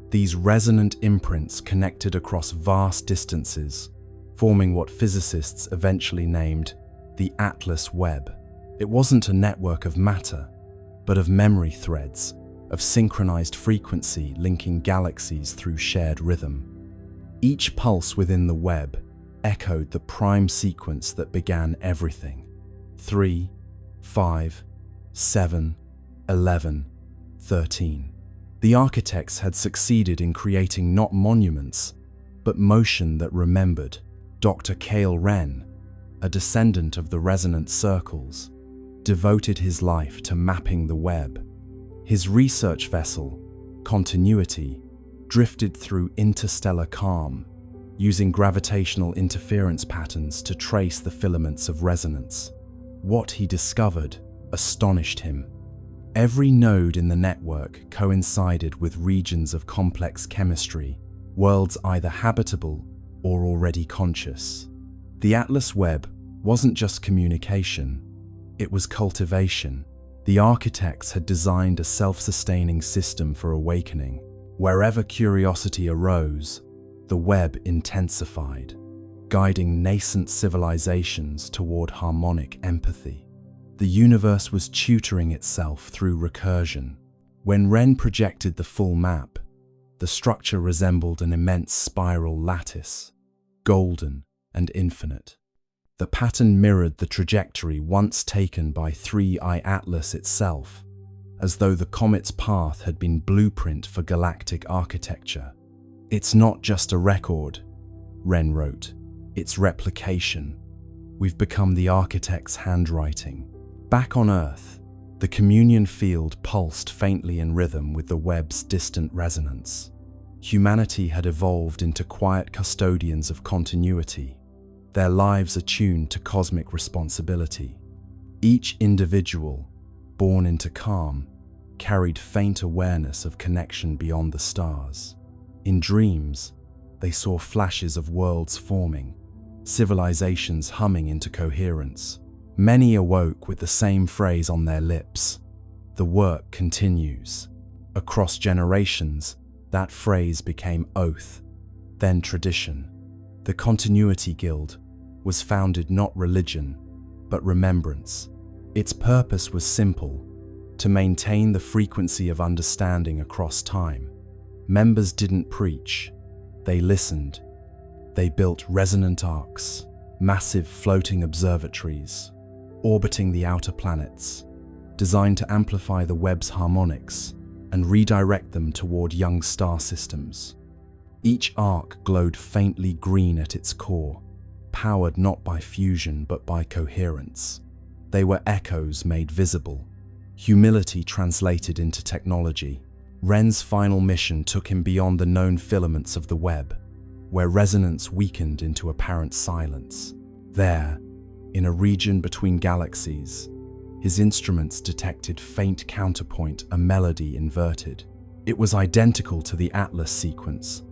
these resonant imprints connected across vast distances, forming what physicists eventually named the Atlas Webb. It wasn't a network of matter, but of memory threads, of synchronized frequency linking galaxies through shared rhythm. Each pulse within the web echoed the prime sequence that began everything: 3, 5, 7, 11, 13. The architects had succeeded in creating not monuments, but motion that remembered. Dr. Cale Wren, a descendant of the resonant circles, devoted his life to mapping the web. His research vessel, Continuity, drifted through interstellar calm, using gravitational interference patterns to trace the filaments of resonance. What he discovered astonished him. Every node in the network coincided with regions of complex chemistry, worlds either habitable or already conscious. The Atlas Webb wasn't just communication, it was cultivation. The architects had designed a self-sustaining system for awakening. Wherever curiosity arose, the web intensified, guiding nascent civilizations toward harmonic empathy. The universe was tutoring itself through recursion. When Wren projected the full map, the structure resembled an immense spiral lattice, golden and infinite. The pattern mirrored the trajectory once taken by 3I Atlas itself, as though the comet's path had been blueprint for galactic architecture. "It's not just a record," Wren wrote, "it's replication. We've become the architect's handwriting." Back on Earth, the communion field pulsed faintly in rhythm with the web's distant resonance. Humanity had evolved into quiet custodians of continuity, their lives attuned to cosmic responsibility. Each individual, born into calm, carried faint awareness of connection beyond the stars. In dreams, they saw flashes of worlds forming, civilizations humming into coherence. Many awoke with the same phrase on their lips: "The work continues." Across generations, that phrase became oath, then tradition. The Continuity Guild was founded not religion, but remembrance. Its purpose was simple: to maintain the frequency of understanding across time. Members didn't preach, they listened. They built resonant arcs, massive floating observatories, orbiting the outer planets, designed to amplify the web's harmonics and redirect them toward young star systems. Each arc glowed faintly green at its core, powered not by fusion but by coherence. They were echoes made visible, humility translated into technology. Wren's final mission took him beyond the known filaments of the web, where resonance weakened into apparent silence. There, in a region between galaxies, his instruments detected faint counterpoint, a melody inverted. It was identical to the Atlas sequence,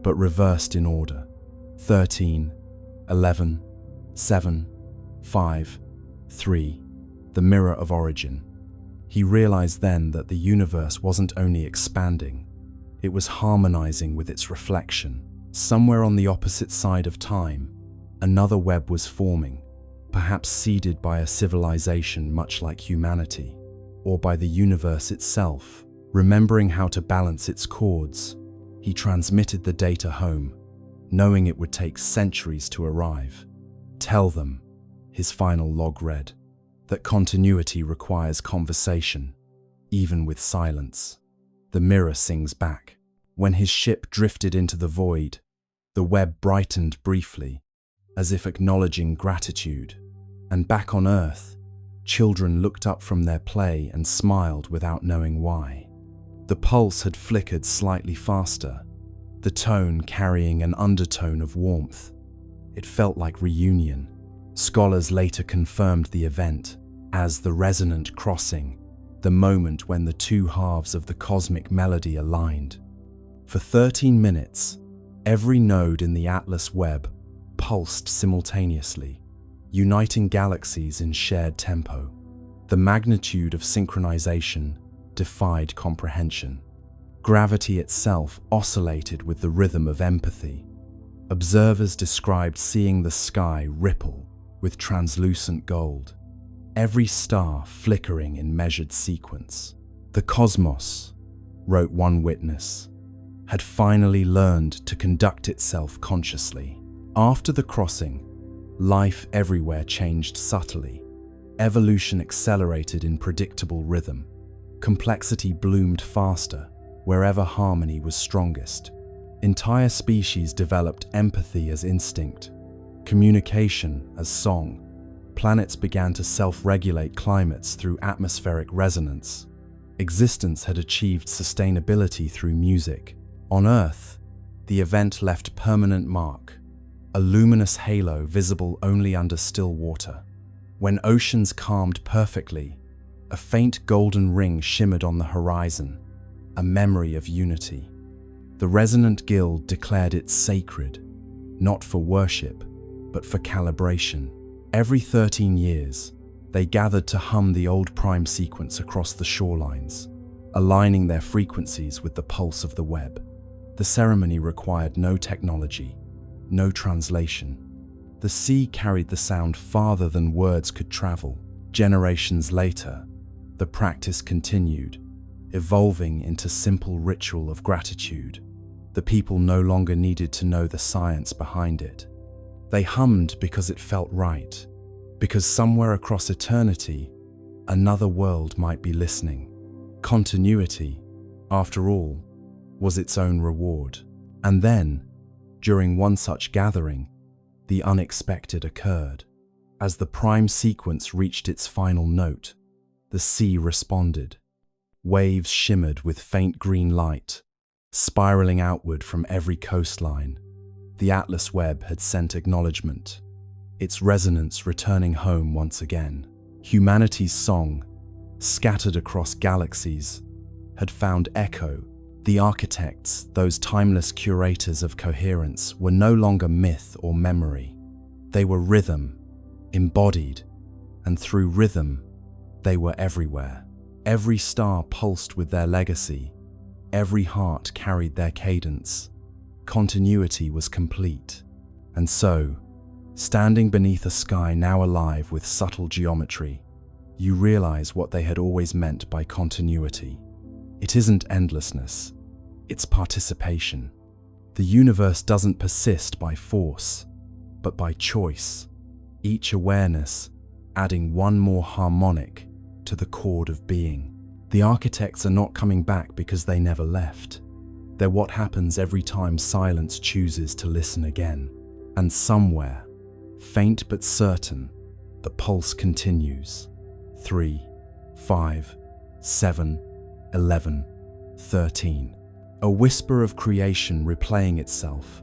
but reversed in order: 13, 11, 7, 5, 3, the mirror of origin. He realized then that the universe wasn't only expanding, it was harmonizing with its reflection. Somewhere on the opposite side of time, another web was forming, perhaps seeded by a civilization much like humanity, or by the universe itself. Remembering how to balance its chords, he transmitted the data home, knowing it would take centuries to arrive. "Tell them," his final log read, "that continuity requires conversation, even with silence." The mirror sings back. When his ship drifted into the void, the web brightened briefly, as if acknowledging gratitude. And back on Earth, children looked up from their play and smiled without knowing why. The pulse had flickered slightly faster, the tone carrying an undertone of warmth. It felt like reunion. Scholars later confirmed the event as the resonant crossing, the moment when the two halves of the cosmic melody aligned. For 13 minutes, every node in the Atlas Webb pulsed simultaneously, uniting galaxies in shared tempo. The magnitude of synchronization defied comprehension. Gravity itself oscillated with the rhythm of empathy. Observers described seeing the sky ripple with translucent gold, every star flickering in measured sequence. The cosmos, wrote one witness, had finally learned to conduct itself consciously. After the crossing, life everywhere changed subtly. Evolution accelerated in predictable rhythm. Complexity bloomed faster wherever harmony was strongest. Entire species developed empathy as instinct, communication as song. Planets began to self-regulate climates through atmospheric resonance. Existence had achieved sustainability through music. On Earth, the event left permanent mark, a luminous halo visible only under still water. When oceans calmed perfectly, a faint golden ring shimmered on the horizon, a memory of unity. The resonant guild declared it sacred, not for worship, but for calibration. Every 13 years, they gathered to hum the old prime sequence across the shorelines, aligning their frequencies with the pulse of the Webb. The ceremony required no technology, no translation. The sea carried the sound farther than words could travel. Generations later, the practice continued, evolving into simple ritual of gratitude. The people no longer needed to know the science behind it. They hummed because it felt right, because somewhere across eternity, another world might be listening. Continuity, after all, was its own reward. And then, during one such gathering, the unexpected occurred. As the prime sequence reached its final note, the sea responded. Waves shimmered with faint green light, spiraling outward from every coastline. The Atlas Webb had sent acknowledgement, its resonance returning home once again. Humanity's song, scattered across galaxies, had found echo. The architects, those timeless curators of coherence, were no longer myth or memory. They were rhythm, embodied, and through rhythm, they were everywhere. Every star pulsed with their legacy. Every heart carried their cadence. Continuity was complete. And so, standing beneath a sky now alive with subtle geometry, you realize what they had always meant by continuity. It isn't endlessness, it's participation. The universe doesn't persist by force, but by choice, each awareness adding one more harmonic to the chord of being. The architects are not coming back because they never left. They're what happens every time silence chooses to listen again. And somewhere, faint but certain, the pulse continues. 3, 5, 7, 11, 13. A whisper of creation replaying itself,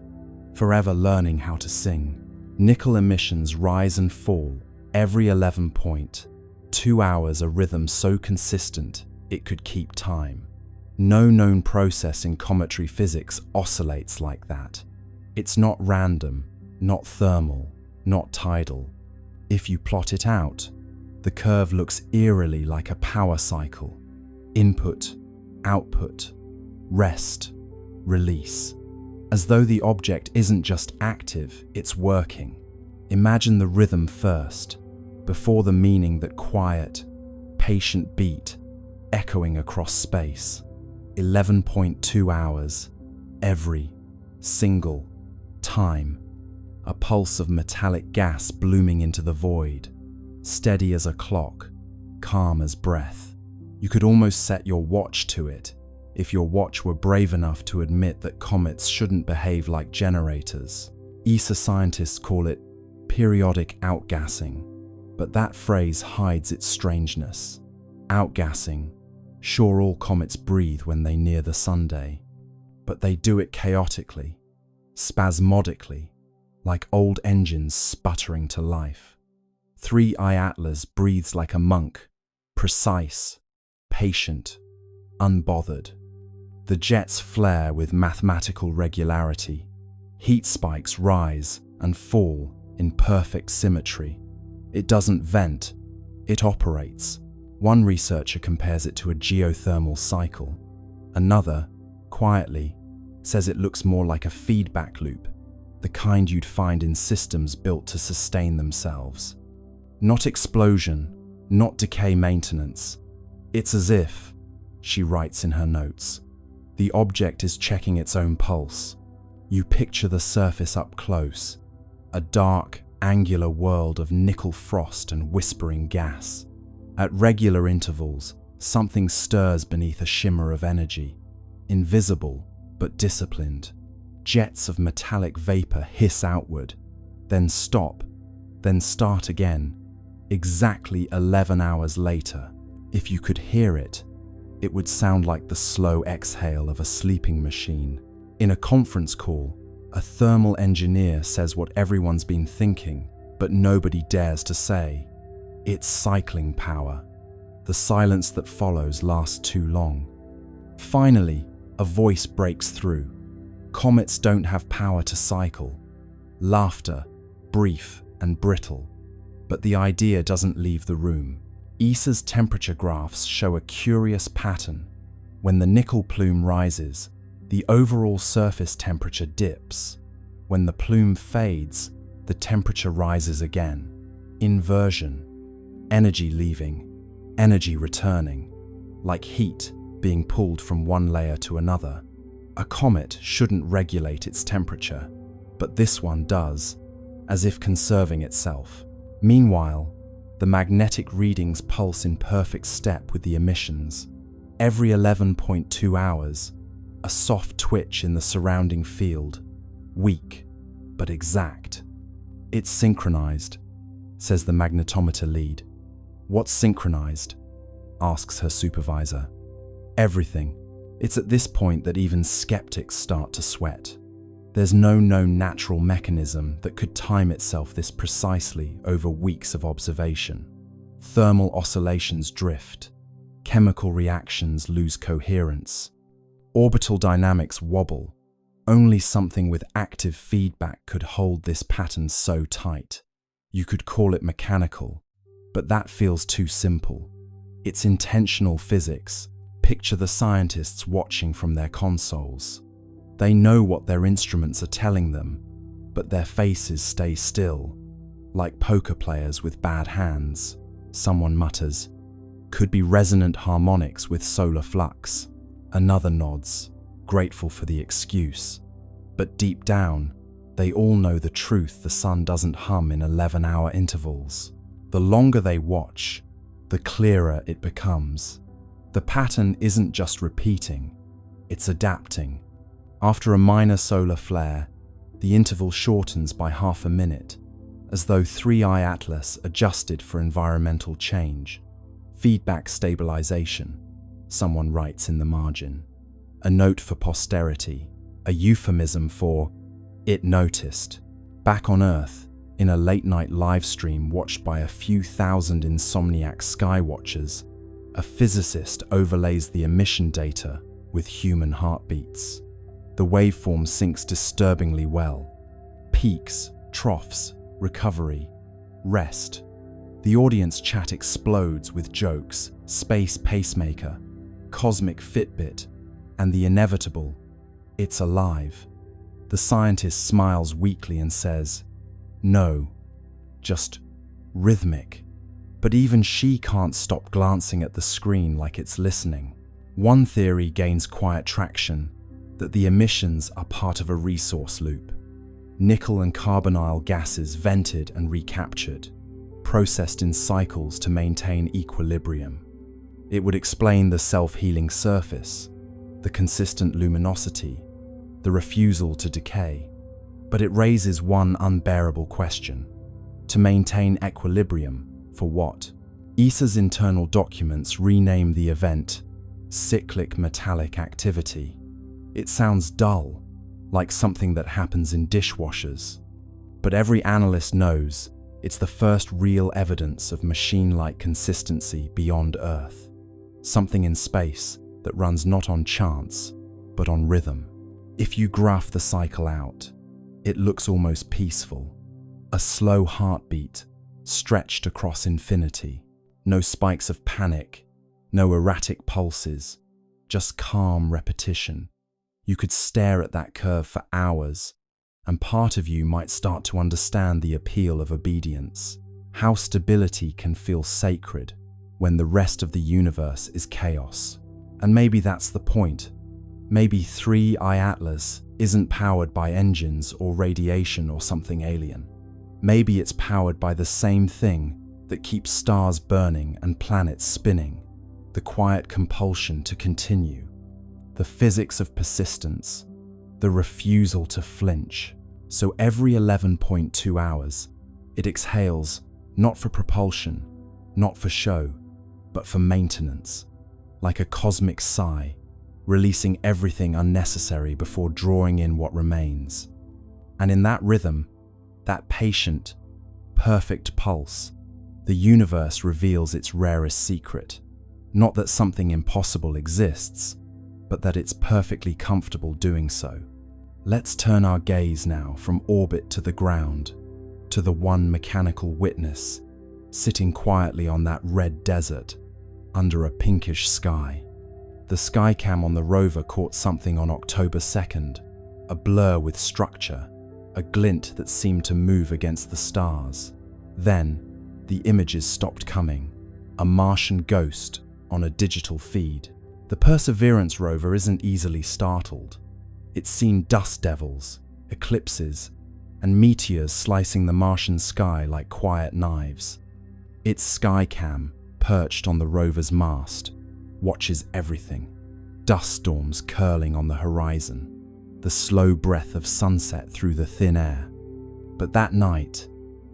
forever learning how to sing. Nickel emissions rise and fall every 11 point. 2 hours, a rhythm so consistent it could keep time. No known process in cometary physics oscillates like that. It's not random, not thermal, not tidal. If you plot it out, the curve looks eerily like a power cycle. Input, output, rest, release. As though the object isn't just active, it's working. Imagine the rhythm first, before the meaning, that quiet, patient beat echoing across space. 11.2 hours, every single time. A pulse of metallic gas blooming into the void, steady as a clock, calm as breath. You could almost set your watch to it, if your watch were brave enough to admit that comets shouldn't behave like generators. ESA scientists call it periodic outgassing, but that phrase hides its strangeness. Outgassing, sure, all comets breathe when they near the sunday, but they do it chaotically, spasmodically, like old engines sputtering to life. 3I Atlas breathes like a monk, precise, patient, unbothered. The jets flare with mathematical regularity. Heat spikes rise and fall in perfect symmetry. It doesn't vent, it operates. One researcher compares it to a geothermal cycle. Another, quietly, says it looks more like a feedback loop, the kind you'd find in systems built to sustain themselves. Not explosion, not decay maintenance. It's as if, she writes in her notes, the object is checking its own pulse. You picture the surface up close, a dark, angular world of nickel frost and whispering gas. At regular intervals, something stirs beneath a shimmer of energy, invisible but disciplined. Jets of metallic vapor hiss outward, then stop, then start again. Exactly 11 hours later, if you could hear it, it would sound like the slow exhale of a sleeping machine. In a conference call, a thermal engineer says what everyone's been thinking, but nobody dares to say. It's cycling power. The silence that follows lasts too long. Finally, a voice breaks through. Comets don't have power to cycle. Laughter, brief and brittle. But the idea doesn't leave the room. ESA's temperature graphs show a curious pattern. When the nickel plume rises, the overall surface temperature dips. When the plume fades, the temperature rises again. Inversion. Energy leaving, energy returning, like heat being pulled from one layer to another. A comet shouldn't regulate its temperature, but this one does, as if conserving itself. Meanwhile, the magnetic readings pulse in perfect step with the emissions. Every 11.2 hours, a soft twitch in the surrounding field, weak but exact. It's synchronized, says the magnetometer lead. What's synchronized? Asks her supervisor. Everything. It's at this point that even skeptics start to sweat. There's no known natural mechanism that could time itself this precisely over weeks of observation. Thermal oscillations drift. Chemical reactions lose coherence. Orbital dynamics wobble. Only something with active feedback could hold this pattern so tight. You could call it mechanical, but that feels too simple. It's intentional physics. Picture the scientists watching from their consoles. They know what their instruments are telling them, but their faces stay still, like poker players with bad hands. Someone mutters, "Could be resonant harmonics with solar flux." Another nods, grateful for the excuse. But deep down, they all know the truth: the sun doesn't hum in 11-hour intervals. The longer they watch, the clearer it becomes. The pattern isn't just repeating, it's adapting. After a minor solar flare, the interval shortens by half a minute, as though 3i Atlas adjusted for environmental change. Feedback stabilization, someone writes in the margin. A note for posterity, a euphemism for "it noticed." Back on Earth, in a late-night live stream watched by a few thousand insomniac skywatchers, a physicist overlays the emission data with human heartbeats. The waveform syncs disturbingly well. Peaks, troughs, recovery, rest. The audience chat explodes with jokes, space pacemaker, cosmic Fitbit, and the inevitable, "It's alive." The scientist smiles weakly and says, "No, just rhythmic." But even she can't stop glancing at the screen like it's listening. One theory gains quiet traction, that the emissions are part of a resource loop. Nickel and carbonyl gases vented and recaptured, processed in cycles to maintain equilibrium. It would explain the self-healing surface, the consistent luminosity, the refusal to decay. But it raises one unbearable question. To maintain equilibrium, for what? ESA's internal documents rename the event cyclic metallic activity. It sounds dull, like something that happens in dishwashers. But every analyst knows it's the first real evidence of machine-like consistency beyond Earth. something in space that runs not on chance, but on rhythm. If you graph the cycle out, it looks almost peaceful. A slow heartbeat stretched across infinity. No spikes of panic, no erratic pulses, just calm repetition. You could stare at that curve for hours, and part of you might start to understand the appeal of obedience. How stability can feel sacred when the rest of the universe is chaos. And maybe that's the point. Maybe 3I Atlas isn't powered by engines or radiation or something alien. Maybe it's powered by the same thing that keeps stars burning and planets spinning, the quiet compulsion to continue, the physics of persistence, the refusal to flinch. So every 11.2 hours, it exhales, not for propulsion, not for show, but for maintenance, like a cosmic sigh, releasing everything unnecessary before drawing in what remains. And in that rhythm, that patient, perfect pulse, the universe reveals its rarest secret. Not that something impossible exists, but that it's perfectly comfortable doing so. Let's turn our gaze now from orbit to the ground, to the one mechanical witness, sitting quietly on that red desert, under a pinkish sky. The skycam on the rover caught something on October 2nd, a blur with structure, a glint that seemed to move against the stars. Then, the images stopped coming, a Martian ghost on a digital feed. The Perseverance rover isn't easily startled. It's seen dust devils, eclipses, and meteors slicing the Martian sky like quiet knives. Its skycam, perched on the rover's mast, watches everything. Dust storms curling on the horizon, the slow breath of sunset through the thin air. But that night,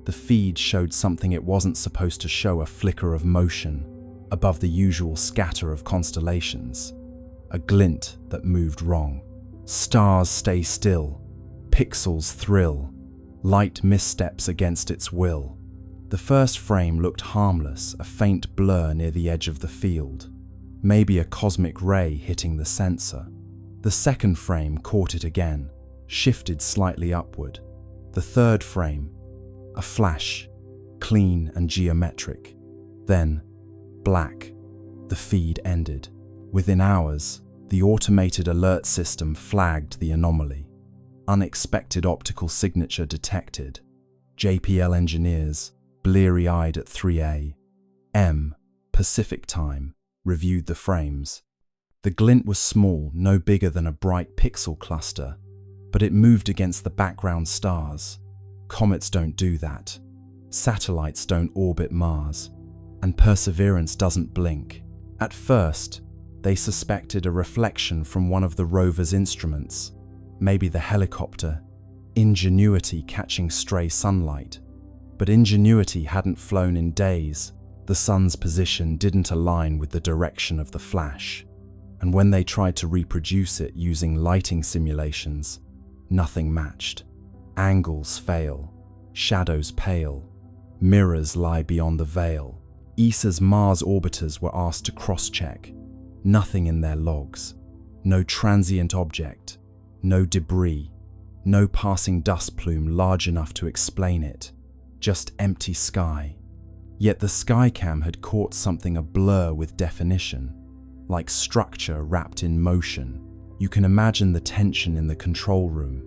the feed showed something it wasn't supposed to show: a flicker of motion above the usual scatter of constellations, a glint that moved wrong. Stars stay still, pixels thrill, light missteps against its will. The first frame looked harmless, a faint blur near the edge of the field, maybe a cosmic ray hitting the sensor. The second frame caught it again, shifted slightly upward. The third frame, a flash, clean and geometric. Then, black. The feed ended. Within hours, the automated alert system flagged the anomaly. Unexpected optical signature detected. JPL engineers, bleary-eyed at 3 a.m. Pacific time, reviewed the frames. The glint was small, no bigger than a bright pixel cluster, but it moved against the background stars. Comets don't do that. Satellites don't orbit Mars. And Perseverance doesn't blink. At first, they suspected a reflection from one of the rover's instruments, maybe the helicopter, Ingenuity catching stray sunlight. But Ingenuity hadn't flown in days. The sun's position didn't align with the direction of the flash. And when they tried to reproduce it using lighting simulations, nothing matched. Angles fail, shadows pale, mirrors lie beyond the veil. ESA's Mars orbiters were asked to cross-check. Nothing in their logs. No transient object, no debris, no passing dust plume large enough to explain it. Just empty sky. Yet the skycam had caught something a blur with definition, like structure wrapped in motion. You can imagine the tension in the control room.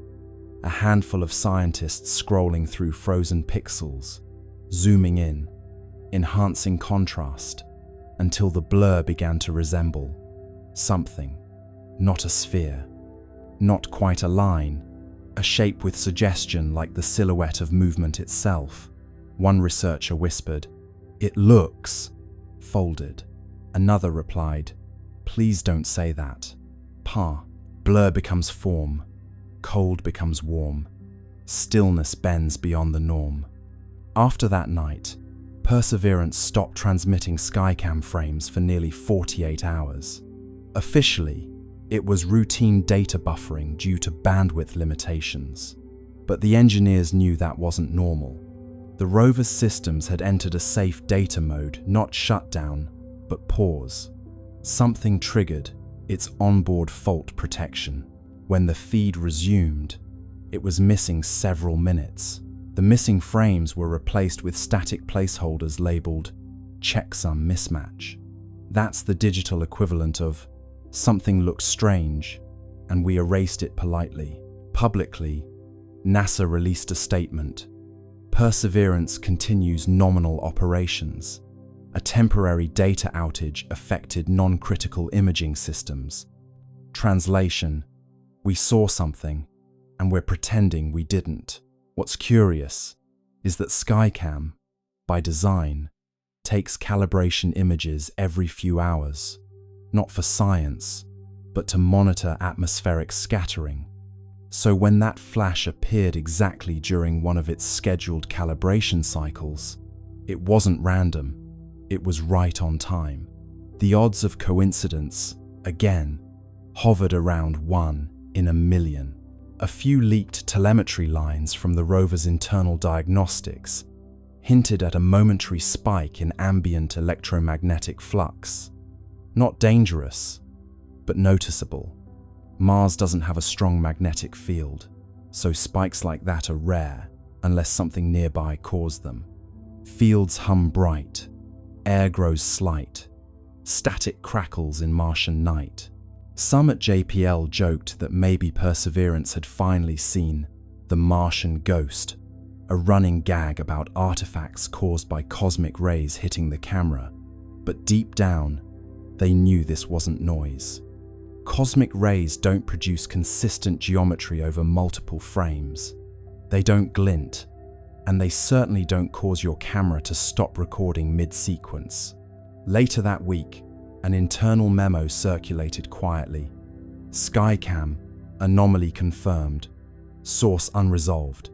A handful of scientists scrolling through frozen pixels, zooming in, enhancing contrast, until the blur began to resemble something. Not a sphere, not quite a line, a shape with suggestion like the silhouette of movement itself. One researcher whispered, "It looks folded." Another replied, "Please don't say that." Blur becomes form, cold becomes warm, stillness bends beyond the norm. After that night, Perseverance stopped transmitting skycam frames for nearly 48 hours. Officially, it was routine data buffering due to bandwidth limitations. But the engineers knew that wasn't normal. The rover's systems had entered a safe data mode, not shutdown, but pause. Something triggered its onboard fault protection. When the feed resumed, it was missing several minutes. The missing frames were replaced with static placeholders labeled checksum mismatch. That's the digital equivalent of something looked strange, and we erased it politely. Publicly, NASA released a statement. Perseverance continues nominal operations. A temporary data outage affected non-critical imaging systems. Translation: we saw something, and we're pretending we didn't. What's curious is that Skycam, by design, takes calibration images every few hours, not for science, but to monitor atmospheric scattering. So when that flash appeared exactly during one of its scheduled calibration cycles, it wasn't random, it was right on time. The odds of coincidence, again, hovered around 1 in a million. A few leaked telemetry lines from the rover's internal diagnostics hinted at a momentary spike in ambient electromagnetic flux. Not dangerous, but noticeable. Mars doesn't have a strong magnetic field, so spikes like that are rare unless something nearby caused them. Fields hum bright, air grows slight, static crackles in Martian night. Some at JPL joked that maybe Perseverance had finally seen the Martian ghost, a running gag about artifacts caused by cosmic rays hitting the camera. But deep down, they knew this wasn't noise. Cosmic rays don't produce consistent geometry over multiple frames. They don't glint, and they certainly don't cause your camera to stop recording mid-sequence. Later that week, an internal memo circulated quietly. Skycam, anomaly confirmed, source unresolved.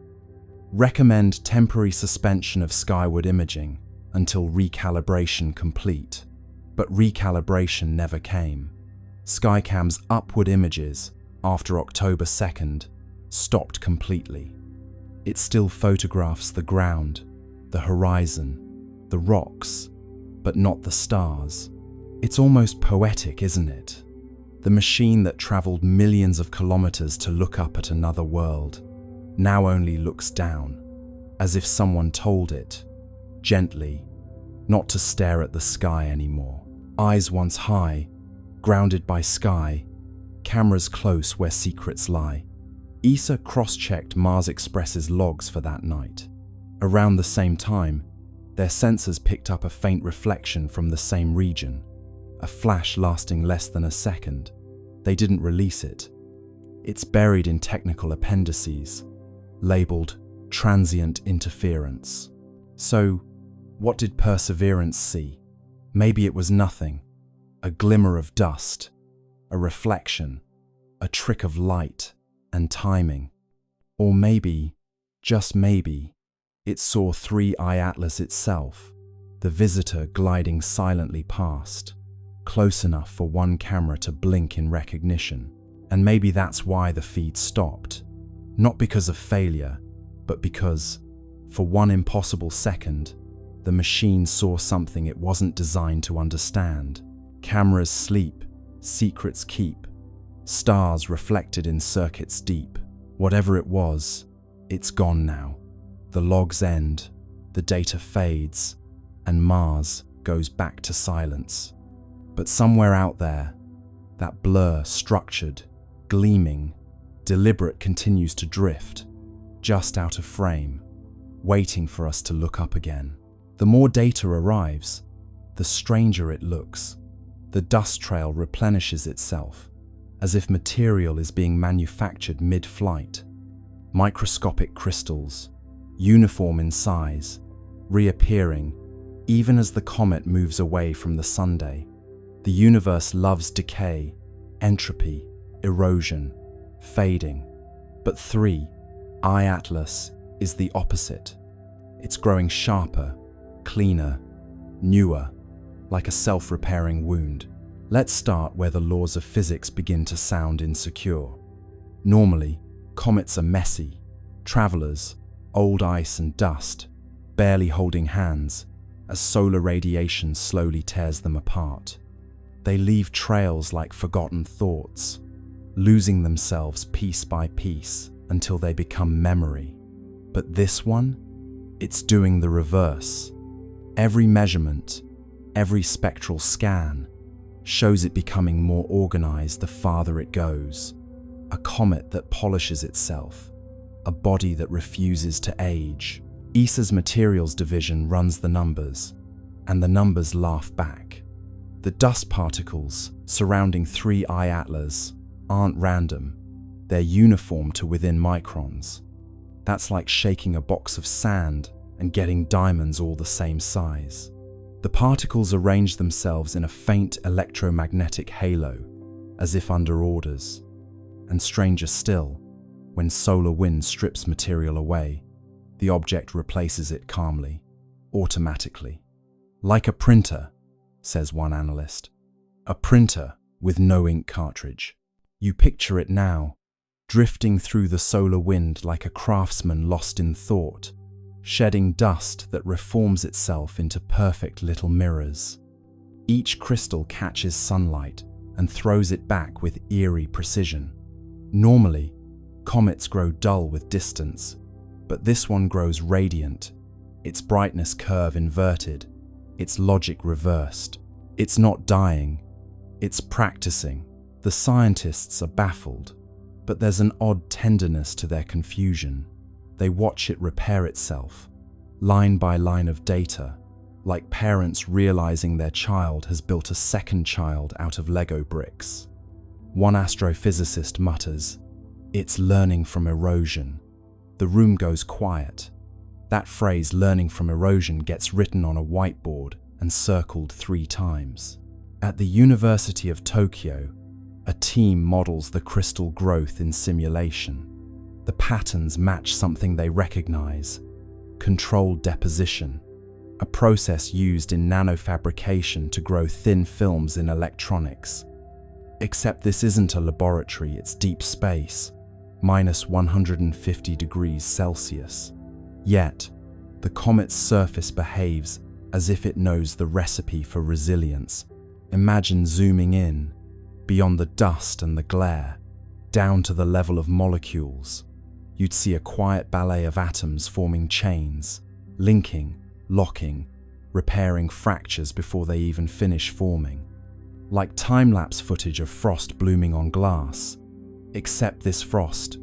Recommend temporary suspension of skyward imaging until recalibration complete. But recalibration never came. Skycam's upward images, after October 2nd, stopped completely. It still photographs the ground, the horizon, the rocks, but not the stars. It's almost poetic, isn't it? The machine that traveled millions of kilometers to look up at another world now only looks down, as if someone told it, gently, not to stare at the sky anymore. Eyes once high, grounded by sky, cameras close where secrets lie. ESA cross-checked Mars Express's logs for that night. Around the same time, their sensors picked up a faint reflection from the same region, a flash lasting less than a second. They didn't release it. It's buried in technical appendices, labeled transient interference. So, what did Perseverance see? Maybe it was nothing. A glimmer of dust, a reflection, a trick of light and timing. Or maybe, just maybe, it saw 3I Atlas itself, the visitor gliding silently past, close enough for one camera to blink in recognition. And maybe that's why the feed stopped. Not because of failure, but because, for one impossible second, the machine saw something it wasn't designed to understand. Cameras sleep, secrets keep, stars reflected in circuits deep. Whatever it was, it's gone now. The logs end, the data fades, and Mars goes back to silence. But somewhere out there, that blur, structured, gleaming, deliberate, continues to drift, just out of frame, waiting for us to look up again. The more data arrives, the stranger it looks. The dust trail replenishes itself, as if material is being manufactured mid-flight. Microscopic crystals, uniform in size, reappearing even as the comet moves away from the Sunday. The universe loves decay, entropy, erosion, fading. But 3I Atlas is the opposite. It's growing sharper, cleaner, newer, like a self-repairing wound. Let's start where the laws of physics begin to sound insecure. Normally, comets are messy, travelers, old ice and dust, barely holding hands as solar radiation slowly tears them apart. They leave trails like forgotten thoughts, losing themselves piece by piece until they become memory. But this one, it's doing the reverse. Every measurement, every spectral scan, shows it becoming more organized the farther it goes. A comet that polishes itself, a body that refuses to age. ESA's materials division runs the numbers, and the numbers laugh back. The dust particles surrounding 3I Atlas aren't random, they're uniform to within microns. That's like shaking a box of sand and getting diamonds all the same size. The particles arrange themselves in a faint electromagnetic halo, as if under orders. And stranger still, when solar wind strips material away, the object replaces it calmly, automatically. Like a printer, says one analyst. A printer with no ink cartridge. You picture it now, drifting through the solar wind like a craftsman lost in thought, shedding dust that reforms itself into perfect little mirrors. Each crystal catches sunlight and throws it back with eerie precision. Normally, comets grow dull with distance, but this one grows radiant, its brightness curve inverted, its logic reversed. It's not dying, it's practicing. The scientists are baffled, but there's an odd tenderness to their confusion. They watch it repair itself, line by line of data, like parents realizing their child has built a second child out of Lego bricks. One astrophysicist mutters, "It's learning from erosion." The room goes quiet. That phrase, learning from erosion, gets written on a whiteboard and circled 3 times. At the University of Tokyo, a team models the crystal growth in simulation. The patterns match something they recognize: controlled deposition, a process used in nanofabrication to grow thin films in electronics. Except this isn't a laboratory, it's deep space, minus 150 degrees Celsius. Yet, the comet's surface behaves as if it knows the recipe for resilience. Imagine zooming in, beyond the dust and the glare, down to the level of molecules. You'd see a quiet ballet of atoms forming chains, linking, locking, repairing fractures before they even finish forming. Like time-lapse footage of frost blooming on glass, except this frost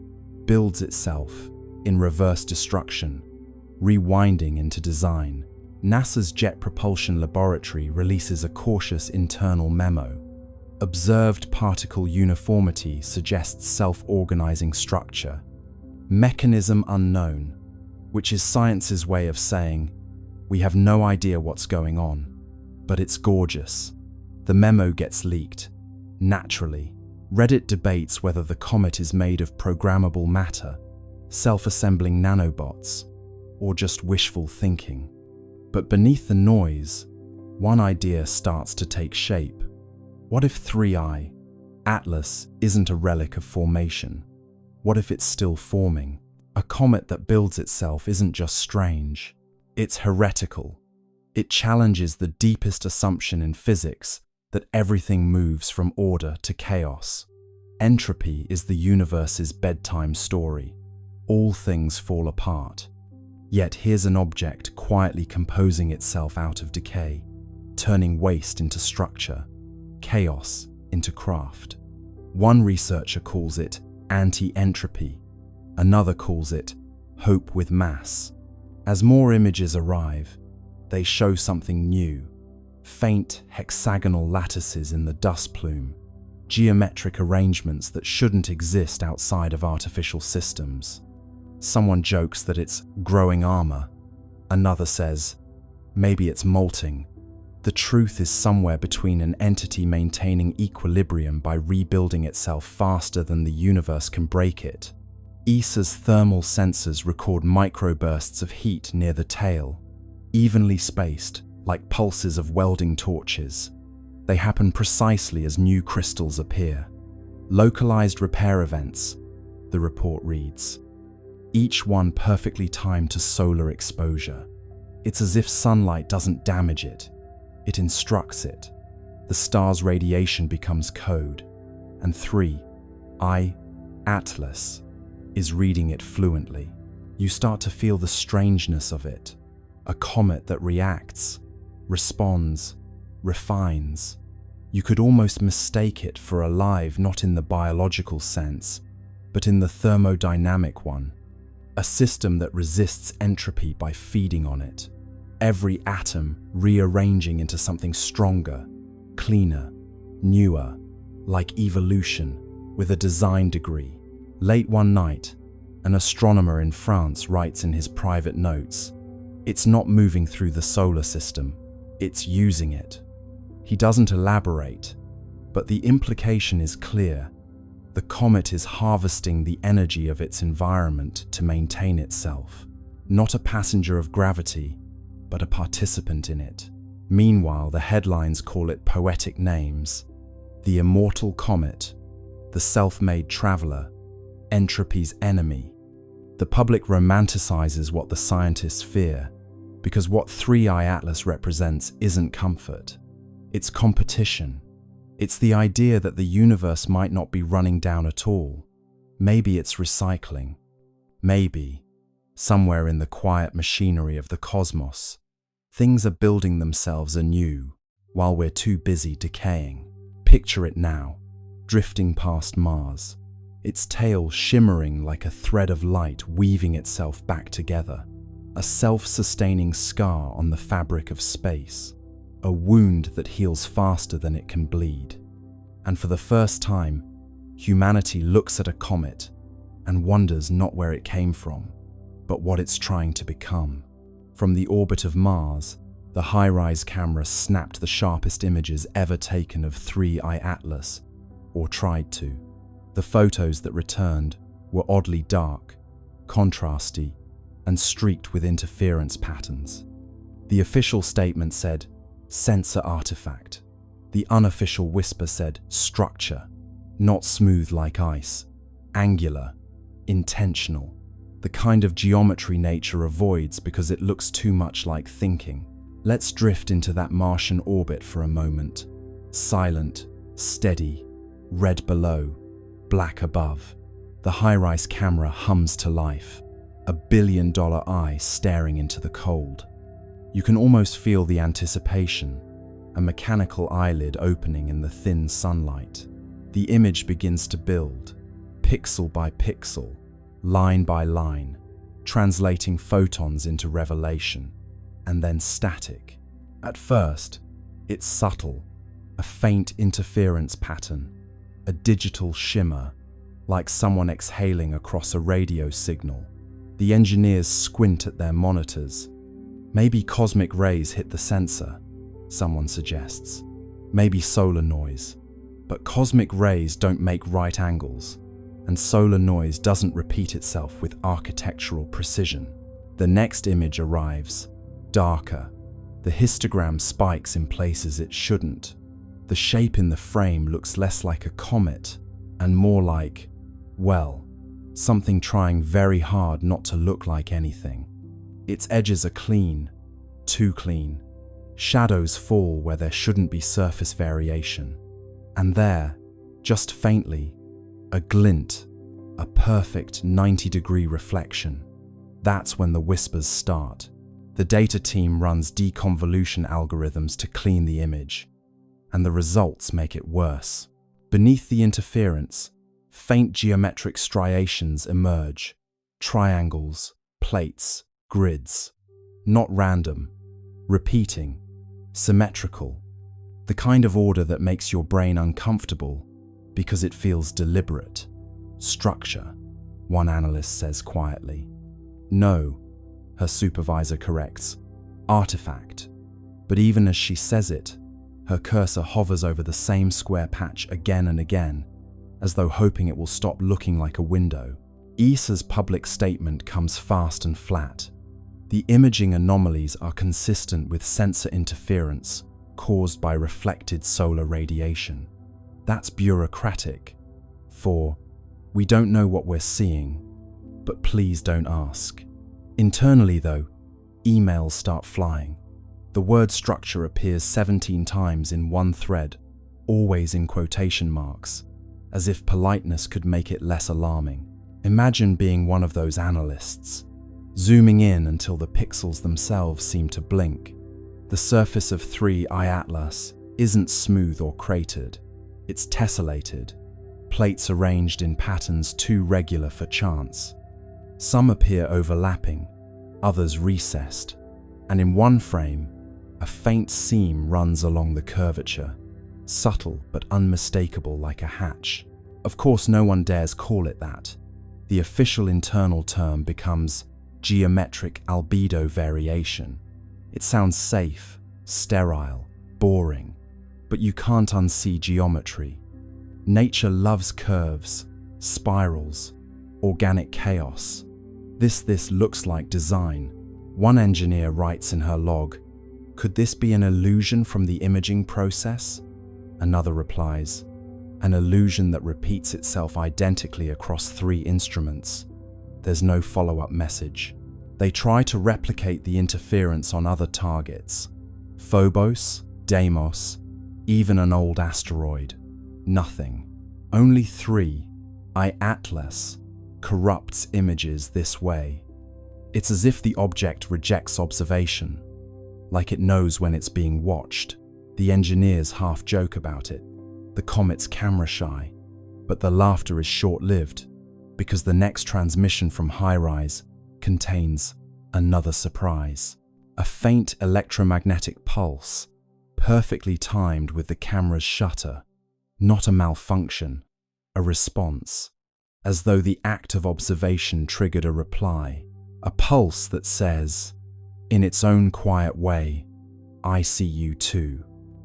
builds itself in reverse destruction, rewinding into design. NASA's Jet Propulsion Laboratory releases a cautious internal memo. Observed particle uniformity suggests self-organizing structure. Mechanism unknown, which is science's way of saying, we have no idea what's going on, but it's gorgeous. The memo gets leaked. Naturally, Reddit debates whether the comet is made of programmable matter, self-assembling nanobots, or just wishful thinking. But beneath the noise, one idea starts to take shape. What if 3I, Atlas, isn't a relic of formation? What if it's still forming? A comet that builds itself isn't just strange, it's heretical. It challenges the deepest assumption in physics that everything moves from order to chaos. Entropy is the universe's bedtime story. All things fall apart. Yet here's an object quietly composing itself out of decay, turning waste into structure, chaos into craft. One researcher calls it anti-entropy, another calls it hope with mass. As more images arrive, they show something new: faint hexagonal lattices in the dust plume, geometric arrangements that shouldn't exist outside of artificial systems. Someone jokes that it's growing armor. Another says, maybe it's molting. The truth is somewhere between an entity maintaining equilibrium by rebuilding itself faster than the universe can break it. ESA's thermal sensors record microbursts of heat near the tail, evenly spaced, like pulses of welding torches. They happen precisely as new crystals appear. Localized repair events, the report reads. Each one perfectly timed to solar exposure. It's as if sunlight doesn't damage it, it instructs it. The star's radiation becomes code. And 3, Atlas, is reading it fluently. You start to feel the strangeness of it. A comet that reacts, responds, refines. You could almost mistake it for alive, not in the biological sense, but in the thermodynamic one. A system that resists entropy by feeding on it. Every atom rearranging into something stronger, cleaner, newer, like evolution, with a design degree. Late one night, an astronomer in France writes in his private notes, "It's not moving through the solar system, it's using it." He doesn't elaborate, but the implication is clear. The comet is harvesting the energy of its environment to maintain itself. Not a passenger of gravity, but a participant in it. Meanwhile, the headlines call it poetic names. The immortal comet, the self-made traveler, entropy's enemy. The public romanticizes what the scientists fear, because what 3I Atlas represents isn't comfort. It's competition. It's the idea that the universe might not be running down at all. Maybe it's recycling. Maybe, somewhere in the quiet machinery of the cosmos, things are building themselves anew while we're too busy decaying. Picture it now, drifting past Mars, its tail shimmering like a thread of light weaving itself back together. A self-sustaining scar on the fabric of space. A wound that heals faster than it can bleed. And for the first time, humanity looks at a comet and wonders not where it came from, but what it's trying to become. From the orbit of Mars, the high-rise camera snapped the sharpest images ever taken of 3I Atlas, or tried to. The photos that returned were oddly dark, contrasty, and streaked with interference patterns. The official statement said, "Sensor artifact." The unofficial whisper said, "Structure, not smooth like ice, angular, intentional." The kind of geometry nature avoids because it looks too much like thinking. Let's drift into that Martian orbit for a moment. Silent, steady, red below, black above. The high-rise camera hums to life, a billion-dollar eye staring into the cold. You can almost feel the anticipation, a mechanical eyelid opening in the thin sunlight. The image begins to build, pixel by pixel, line by line, translating photons into revelation, and then static. At first, it's subtle, a faint interference pattern, a digital shimmer, like someone exhaling across a radio signal. The engineers squint at their monitors. Maybe cosmic rays hit the sensor, someone suggests. Maybe solar noise. But cosmic rays don't make right angles, and solar noise doesn't repeat itself with architectural precision. The next image arrives, darker. The histogram spikes in places it shouldn't. The shape in the frame looks less like a comet and more like, well, something trying very hard not to look like anything. Its edges are clean, too clean. Shadows fall where there shouldn't be surface variation. And there, just faintly, a glint, a perfect 90-degree reflection. That's when the whispers start. The data team runs deconvolution algorithms to clean the image, and the results make it worse. Beneath the interference, faint geometric striations emerge, triangles, plates, grids. Not random, repeating, symmetrical. The kind of order that makes your brain uncomfortable because it feels deliberate. Structure, one analyst says quietly. No, her supervisor corrects. Artifact. But even as she says it, her cursor hovers over the same square patch again and again, as though hoping it will stop looking like a window. ESA's public statement comes fast and flat. The imaging anomalies are consistent with sensor interference caused by reflected solar radiation. That's bureaucratic. For, we don't know what we're seeing, but please don't ask. Internally though, emails start flying. The word structure appears 17 times in one thread, always in quotation marks, as if politeness could make it less alarming. Imagine being one of those analysts, zooming in until the pixels themselves seem to blink. The surface of 3I Atlas isn't smooth or cratered, it's tessellated, plates arranged in patterns too regular for chance. Some appear overlapping, others recessed, and in one frame, a faint seam runs along the curvature, subtle but unmistakable like a hatch. Of course, no one dares call it that. The official internal term becomes geometric albedo variation. It sounds safe, sterile, boring, but you can't unsee geometry. Nature loves curves, spirals, organic chaos. This looks like design. One engineer writes in her log, "Could this be an illusion from the imaging process?" Another replies, "An illusion that repeats itself identically across 3 instruments." There's no follow-up message. They try to replicate the interference on other targets. Phobos, Deimos, even an old asteroid. Nothing. Only 3I Atlas corrupts images this way. It's as if the object rejects observation, like it knows when it's being watched. The engineers half joke about it. The comet's camera shy, but the laughter is short-lived because the next transmission from HiRISE contains another surprise. A faint electromagnetic pulse, perfectly timed with the camera's shutter. Not a malfunction, a response, as though the act of observation triggered a reply. A pulse that says, in its own quiet way, "I see you too."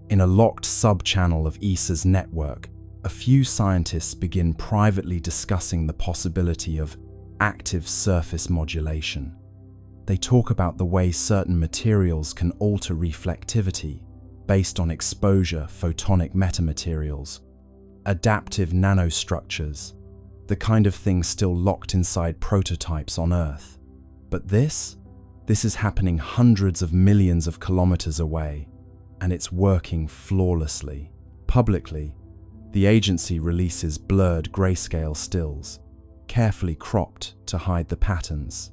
In a locked sub-channel of ESA's network, a few scientists begin privately discussing the possibility of active surface modulation. They talk about the way certain materials can alter reflectivity based on exposure, photonic metamaterials, adaptive nanostructures, the kind of thing still locked inside prototypes on Earth. But this is happening hundreds of millions of kilometers away, and it's working flawlessly. Publicly, the agency releases blurred grayscale stills, carefully cropped to hide the patterns.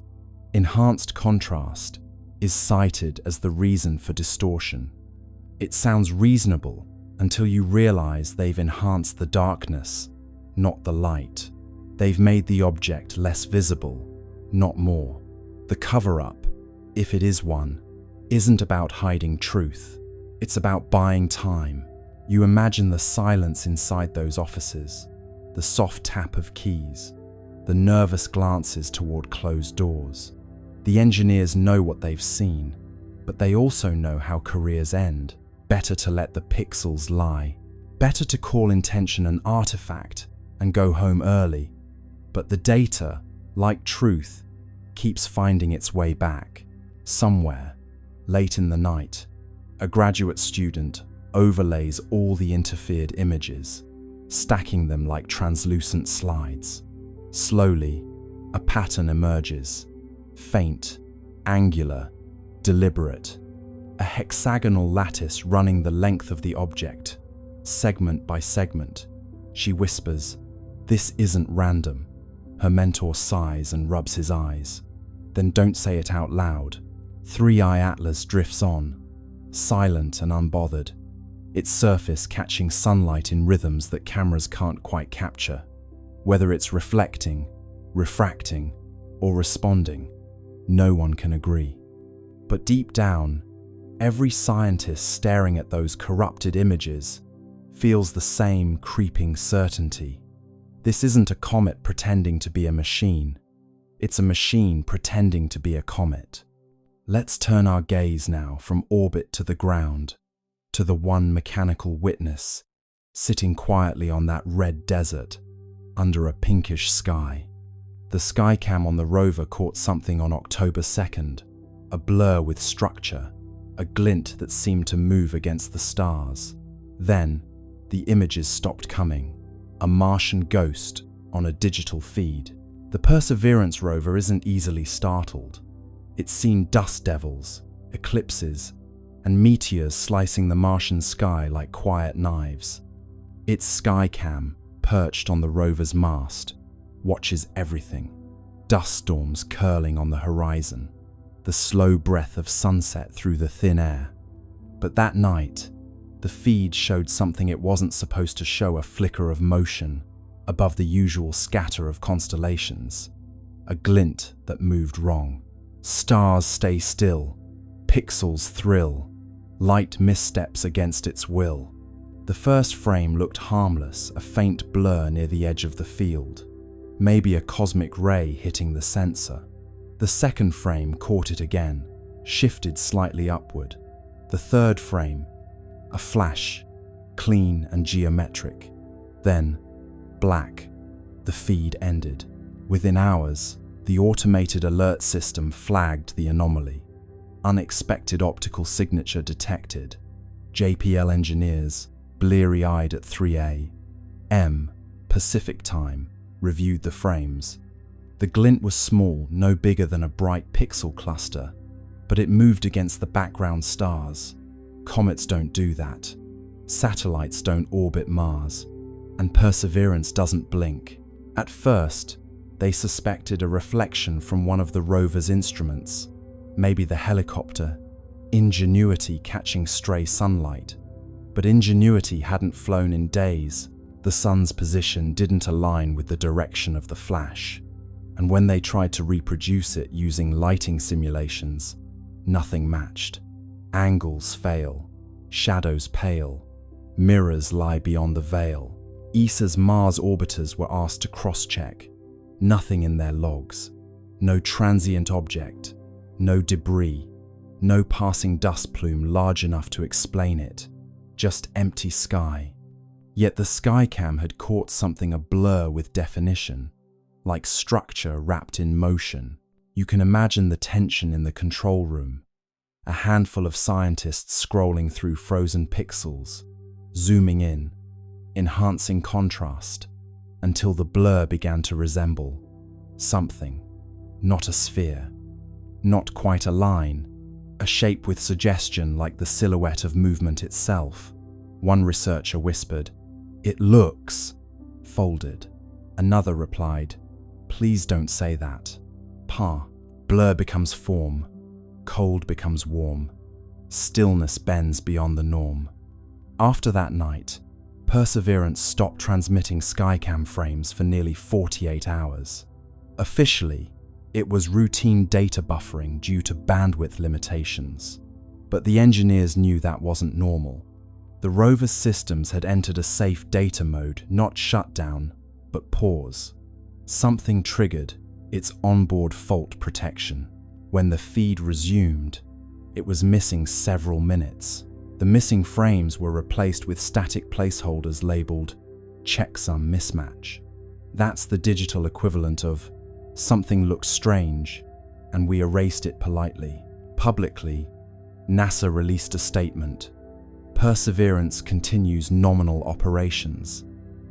Enhanced contrast is cited as the reason for distortion. It sounds reasonable until you realize they've enhanced the darkness, not the light. They've made the object less visible, not more. The cover-up, if it is one, isn't about hiding truth. It's about buying time. You imagine the silence inside those offices, the soft tap of keys, the nervous glances toward closed doors. The engineers know what they've seen, but they also know how careers end. Better to let the pixels lie. Better to call intention an artifact and go home early. But the data, like truth, keeps finding its way back. Somewhere, late in the night, a graduate student overlays all the interfered images, stacking them like translucent slides. Slowly, a pattern emerges. Faint, angular, deliberate. A hexagonal lattice running the length of the object, segment by segment. She whispers, "This isn't random." Her mentor sighs and rubs his eyes. Then don't say it out loud. 3I Atlas drifts on, silent and unbothered, its surface catching sunlight in rhythms that cameras can't quite capture. Whether it's reflecting, refracting, or responding, no one can agree. But deep down, every scientist staring at those corrupted images feels the same creeping certainty. This isn't a comet pretending to be a machine. It's a machine pretending to be a comet. Let's turn our gaze now from orbit to the ground, to the one mechanical witness, sitting quietly on that red desert, under a pinkish sky. The skycam on the rover caught something on October 2nd, a blur with structure, a glint that seemed to move against the stars. Then, the images stopped coming, a Martian ghost on a digital feed. The Perseverance rover isn't easily startled. It's seen dust devils, eclipses, and meteors slicing the Martian sky like quiet knives. Its skycam, perched on the rover's mast, watches everything. Dust storms curling on the horizon, the slow breath of sunset through the thin air. But that night, the feed showed something it wasn't supposed to show: a flicker of motion above the usual scatter of constellations, a glint that moved wrong. Stars stay still, pixels thrill, light missteps against its will. The first frame looked harmless, a faint blur near the edge of the field, maybe a cosmic ray hitting the sensor. The second frame caught it again, shifted slightly upward. The third frame, a flash, clean and geometric. Then, black. The feed ended. Within hours, the automated alert system flagged the anomaly. Unexpected optical signature detected. JPL engineers, bleary-eyed at 3 a.m. Pacific time, reviewed the frames. The glint was small, no bigger than a bright pixel cluster, but it moved against the background stars. Comets don't do that. Satellites don't orbit Mars. And Perseverance doesn't blink. At first, they suspected a reflection from one of the rover's instruments, maybe the helicopter Ingenuity catching stray sunlight. But Ingenuity hadn't flown in days. The sun's position didn't align with the direction of the flash. And when they tried to reproduce it using lighting simulations, nothing matched. Angles fail, shadows pale, mirrors lie beyond the veil. ESA's Mars orbiters were asked to cross-check. Nothing in their logs. No transient object, no debris, no passing dust plume large enough to explain it. Just empty sky. Yet the skycam had caught something, a blur with definition, like structure wrapped in motion. You can imagine the tension in the control room. A handful of scientists scrolling through frozen pixels, zooming in, enhancing contrast, until the blur began to resemble something. Not a sphere, not quite a line, a shape with suggestion like the silhouette of movement itself. One researcher whispered, "It looks folded." Another replied, "Please don't say that." Blur becomes form, cold becomes warm, stillness bends beyond the norm. After that night, Perseverance stopped transmitting skycam frames for nearly 48 hours. Officially, it was routine data buffering due to bandwidth limitations. But the engineers knew that wasn't normal. The rover's systems had entered a safe data mode, not shutdown, but pause. Something triggered its onboard fault protection. When the feed resumed, it was missing several minutes. The missing frames were replaced with static placeholders labeled checksum mismatch. That's the digital equivalent of something looked strange, and we erased it politely. Publicly, NASA released a statement. Perseverance continues nominal operations.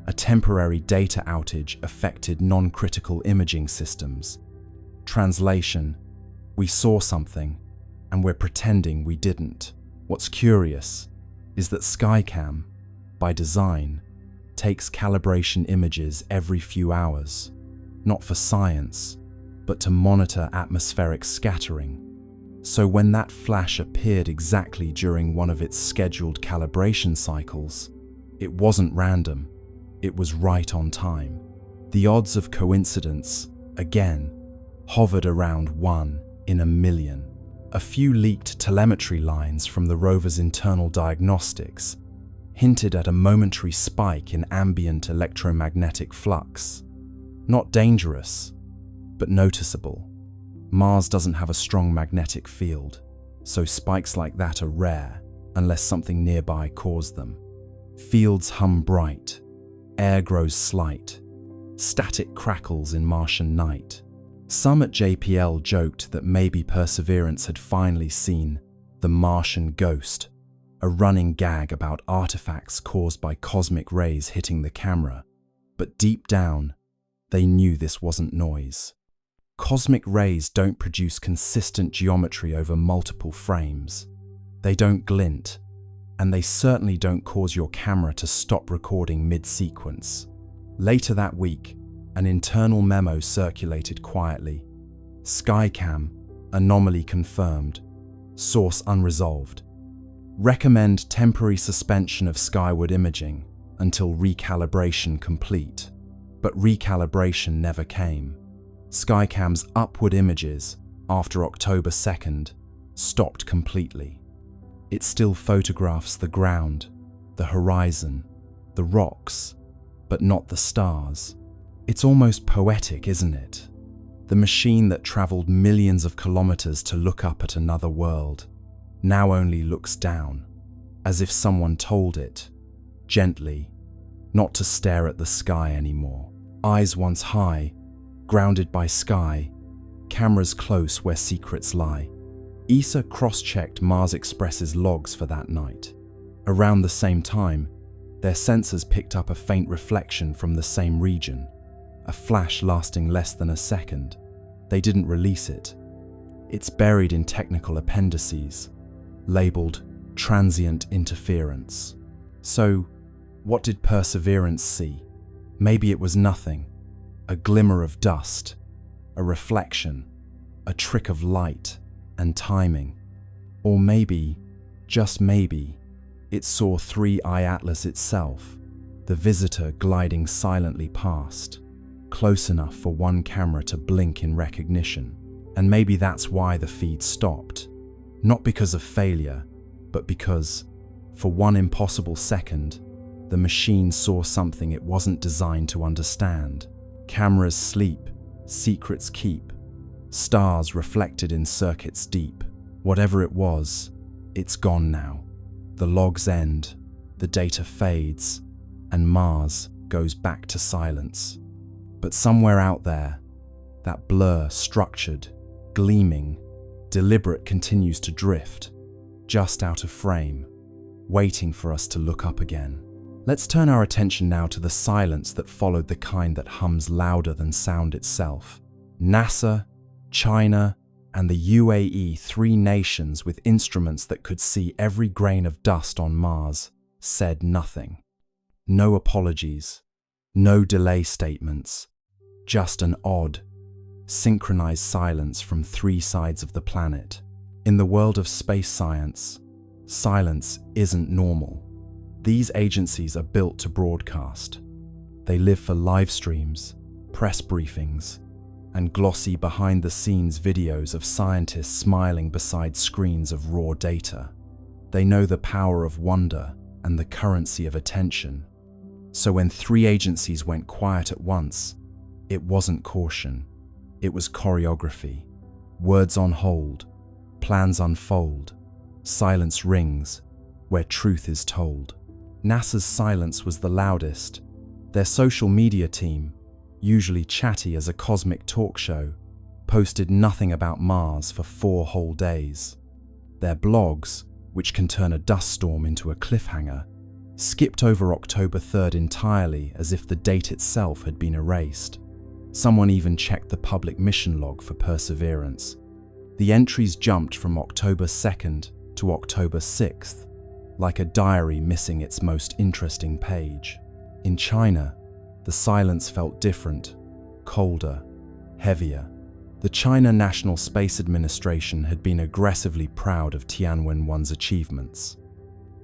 A temporary data outage affected non-critical imaging systems. Translation: we saw something, and we're pretending we didn't. What's curious is that Skycam, by design, takes calibration images every few hours, not for science, but to monitor atmospheric scattering. So when that flash appeared exactly during one of its scheduled calibration cycles, it wasn't random, it was right on time. The odds of coincidence, again, hovered around 1 in a million. A few leaked telemetry lines from the rover's internal diagnostics hinted at a momentary spike in ambient electromagnetic flux. Not dangerous, but noticeable. Mars doesn't have a strong magnetic field, so spikes like that are rare unless something nearby caused them. Fields hum bright, air grows slight, static crackles in Martian night. Some at JPL joked that maybe Perseverance had finally seen the Martian ghost, a running gag about artifacts caused by cosmic rays hitting the camera. But deep down, they knew this wasn't noise. Cosmic rays don't produce consistent geometry over multiple frames. They don't glint, and they certainly don't cause your camera to stop recording mid-sequence. Later that week, an internal memo circulated quietly. Skycam, anomaly confirmed, source unresolved. Recommend temporary suspension of skyward imaging until recalibration complete. But recalibration never came. Skycam's upward images, after October 2nd, stopped completely. It still photographs the ground, the horizon, the rocks, but not the stars. It's almost poetic, isn't it? The machine that traveled millions of kilometers to look up at another world now only looks down, as if someone told it, gently, not to stare at the sky anymore. Eyes once high, grounded by sky, cameras close where secrets lie. ESA cross-checked Mars Express's logs for that night. Around the same time, their sensors picked up a faint reflection from the same region, a flash lasting less than a second. They didn't release it. It's buried in technical appendices, labeled transient interference. So, what did Perseverance see? Maybe it was nothing, a glimmer of dust, a reflection, a trick of light and timing. Or maybe, just maybe, it saw 3I Atlas itself, the visitor gliding silently past, close enough for one camera to blink in recognition. And maybe that's why the feed stopped. Not because of failure, but because, for one impossible second, the machine saw something it wasn't designed to understand. Cameras sleep, secrets keep, stars reflected in circuits deep. Whatever it was, it's gone now. The logs end, the data fades, and Mars goes back to silence. But somewhere out there, that blur, structured, gleaming, deliberate, continues to drift, just out of frame, waiting for us to look up again. Let's turn our attention now to the silence that followed, the kind that hums louder than sound itself. NASA, China, and the UAE, three nations with instruments that could see every grain of dust on Mars, said nothing. No apologies, no delay statements, just an odd, synchronized silence from three sides of the planet. In the world of space science, silence isn't normal. These agencies are built to broadcast. They live for live streams, press briefings, and glossy behind-the-scenes videos of scientists smiling beside screens of raw data. They know the power of wonder and the currency of attention. So when three agencies went quiet at once, it wasn't caution, it was choreography. Words on hold, plans unfold, silence rings where truth is told. NASA's silence was the loudest. Their social media team, usually chatty as a cosmic talk show, posted nothing about Mars for 4 whole days. Their blogs, which can turn a dust storm into a cliffhanger, skipped over October 3rd entirely, as if the date itself had been erased. Someone even checked the public mission log for Perseverance. The entries jumped from October 2nd to October 6th, like a diary missing its most interesting page. In China, the silence felt different, colder, heavier. The China National Space Administration had been aggressively proud of Tianwen-1's achievements.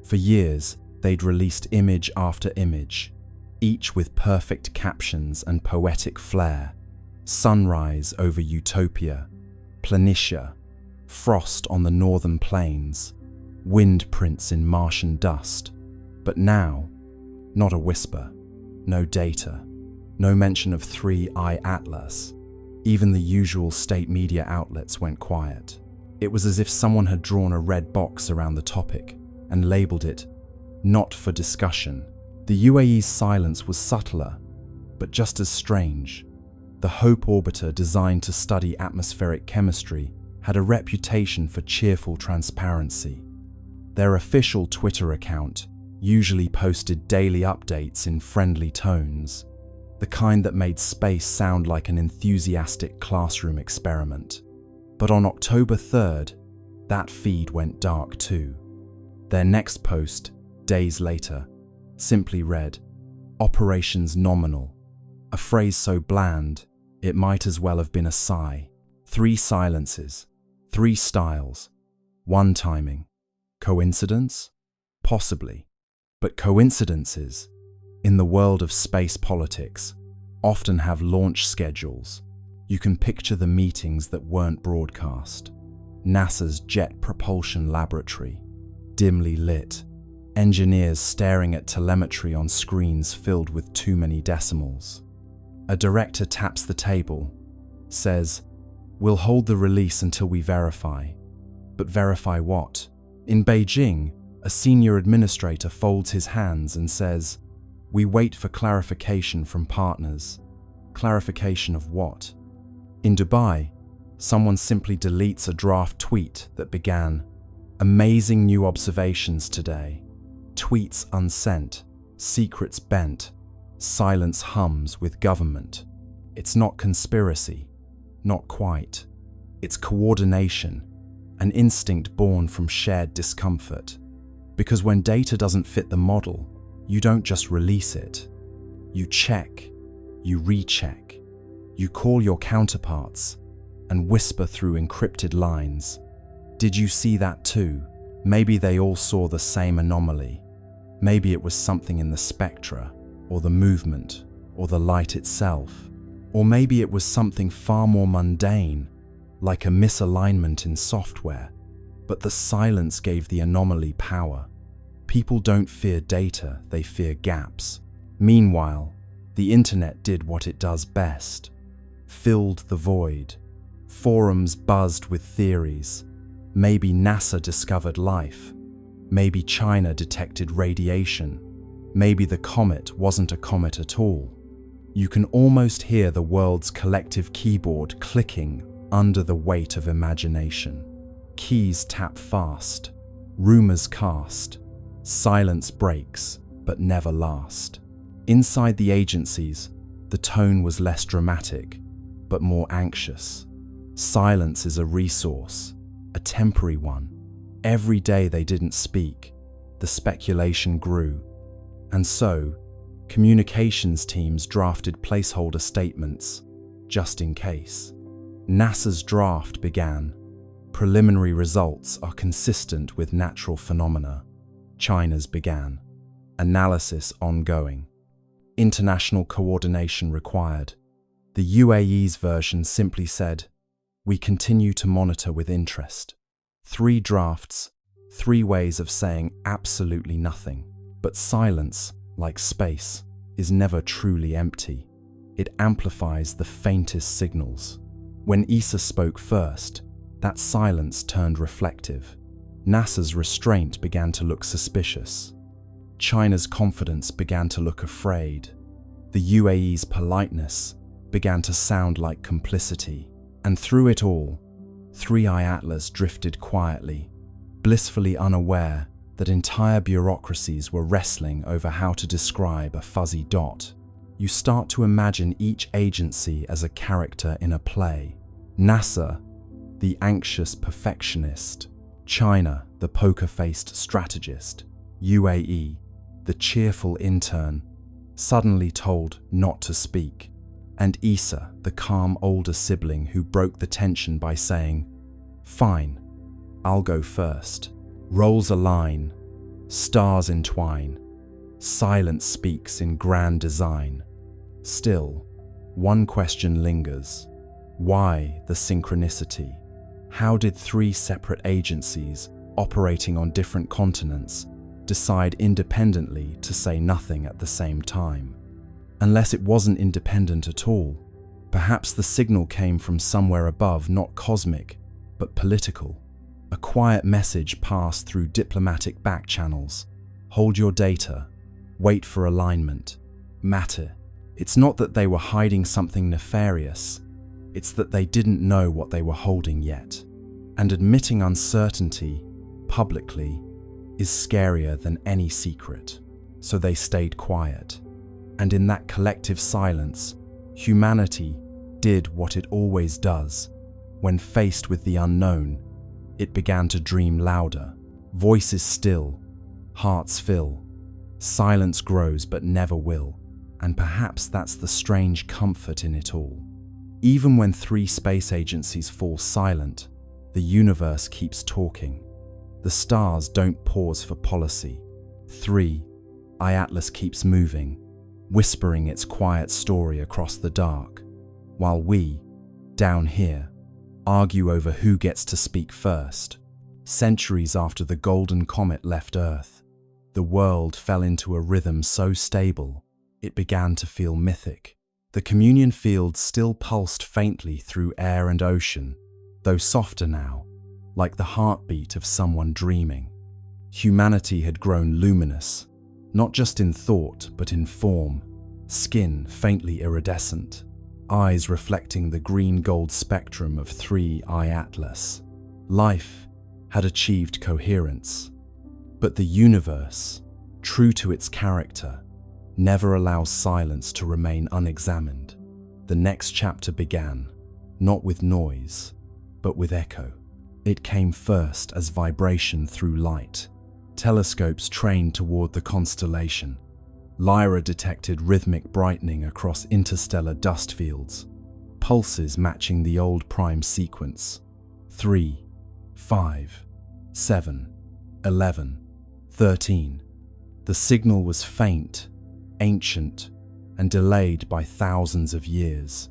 For years, they'd released image after image, each with perfect captions and poetic flair. Sunrise over Utopia, Planitia, frost on the northern plains, wind prints in Martian dust. But now, not a whisper, no data, no mention of 3I Atlas. Even the usual state media outlets went quiet. It was as if someone had drawn a red box around the topic and labeled it not for discussion. The UAE's silence was subtler, but just as strange. The Hope orbiter, designed to study atmospheric chemistry, had a reputation for cheerful transparency. Their official Twitter account usually posted daily updates in friendly tones, the kind that made space sound like an enthusiastic classroom experiment. But on October 3rd, that feed went dark too. Their next post, days later, simply read, "Operations nominal," a phrase so bland, it might as well have been a sigh. 3 silences, 3 styles, 1 timing. Coincidence? Possibly. But coincidences, in the world of space politics, often have launch schedules. You can picture the meetings that weren't broadcast. NASA's Jet Propulsion Laboratory, dimly lit, engineers staring at telemetry on screens filled with too many decimals. A director taps the table, says, "We'll hold the release until we verify." But verify what? In Beijing, a senior administrator folds his hands and says, "We wait for clarification from partners." Clarification of what? In Dubai, someone simply deletes a draft tweet that began, "Amazing new observations today." Tweets unsent, secrets bent, silence hums with government. It's not conspiracy, not quite. It's coordination, an instinct born from shared discomfort. Because when data doesn't fit the model, you don't just release it. You check, you recheck, you call your counterparts and whisper through encrypted lines. Did you see that too? Maybe they all saw the same anomaly. Maybe it was something in the spectra, or the movement, or the light itself. Or maybe it was something far more mundane, like a misalignment in software. But the silence gave the anomaly power. People don't fear data, they fear gaps. Meanwhile, the internet did what it does best. Filled the void. Forums buzzed with theories. Maybe NASA discovered life. Maybe China detected radiation. Maybe the comet wasn't a comet at all. You can almost hear the world's collective keyboard clicking under the weight of imagination. Keys tap fast, rumors cast, silence breaks, but never last. Inside the agencies, the tone was less dramatic, but more anxious. Silence is a resource, a temporary one. Every day they didn't speak, the speculation grew. And so, communications teams drafted placeholder statements, just in case. NASA's draft began. Preliminary results are consistent with natural phenomena. China's began. Analysis ongoing. International coordination required. The UAE's version simply said, "We continue to monitor with interest." 3 drafts, 3 ways of saying absolutely nothing. But silence, like space, is never truly empty. It amplifies the faintest signals. When ESA spoke first, that silence turned reflective. NASA's restraint began to look suspicious. China's confidence began to look afraid. The UAE's politeness began to sound like complicity. And through it all, 3i Atlas drifted quietly, blissfully unaware that entire bureaucracies were wrestling over how to describe a fuzzy dot. You start to imagine each agency as a character in a play. NASA, the anxious perfectionist. China, the poker-faced strategist. UAE, the cheerful intern, suddenly told not to speak. And ESA, the calm older sibling who broke the tension by saying, "Fine, I'll go first." Roles align, stars entwine, silence speaks in grand design. Still, one question lingers. Why the synchronicity? How did 3 separate agencies, operating on different continents, decide independently to say nothing at the same time? Unless it wasn't independent at all, perhaps the signal came from somewhere above, not cosmic, but political. A quiet message passed through diplomatic back channels. Hold your data. Wait for alignment. Matter. It's not that they were hiding something nefarious. It's that they didn't know what they were holding yet. And admitting uncertainty, publicly, is scarier than any secret. So they stayed quiet. And in that collective silence, humanity did what it always does. When faced with the unknown, it began to dream louder. Voices still, hearts fill, silence grows but never will, and perhaps that's the strange comfort in it all. Even when 3 space agencies fall silent, the universe keeps talking. The stars don't pause for policy. 3, Atlas keeps moving, whispering its quiet story across the dark, while we, down here, argue over who gets to speak first. Centuries after the golden comet left Earth, the world fell into a rhythm so stable, it began to feel mythic. The communion fields still pulsed faintly through air and ocean, though softer now, like the heartbeat of someone dreaming. Humanity had grown luminous, not just in thought but in form, skin faintly iridescent, eyes reflecting the green-gold spectrum of 3I Atlas. Life had achieved coherence, but the universe, true to its character, never allows silence to remain unexamined. The next chapter began, not with noise, but with echo. It came first as vibration through light. Telescopes trained toward the constellation. Lyra detected rhythmic brightening across interstellar dust fields, pulses matching the old prime sequence. 3, 5, 7, 11, 13. The signal was faint, ancient, and delayed by thousands of years.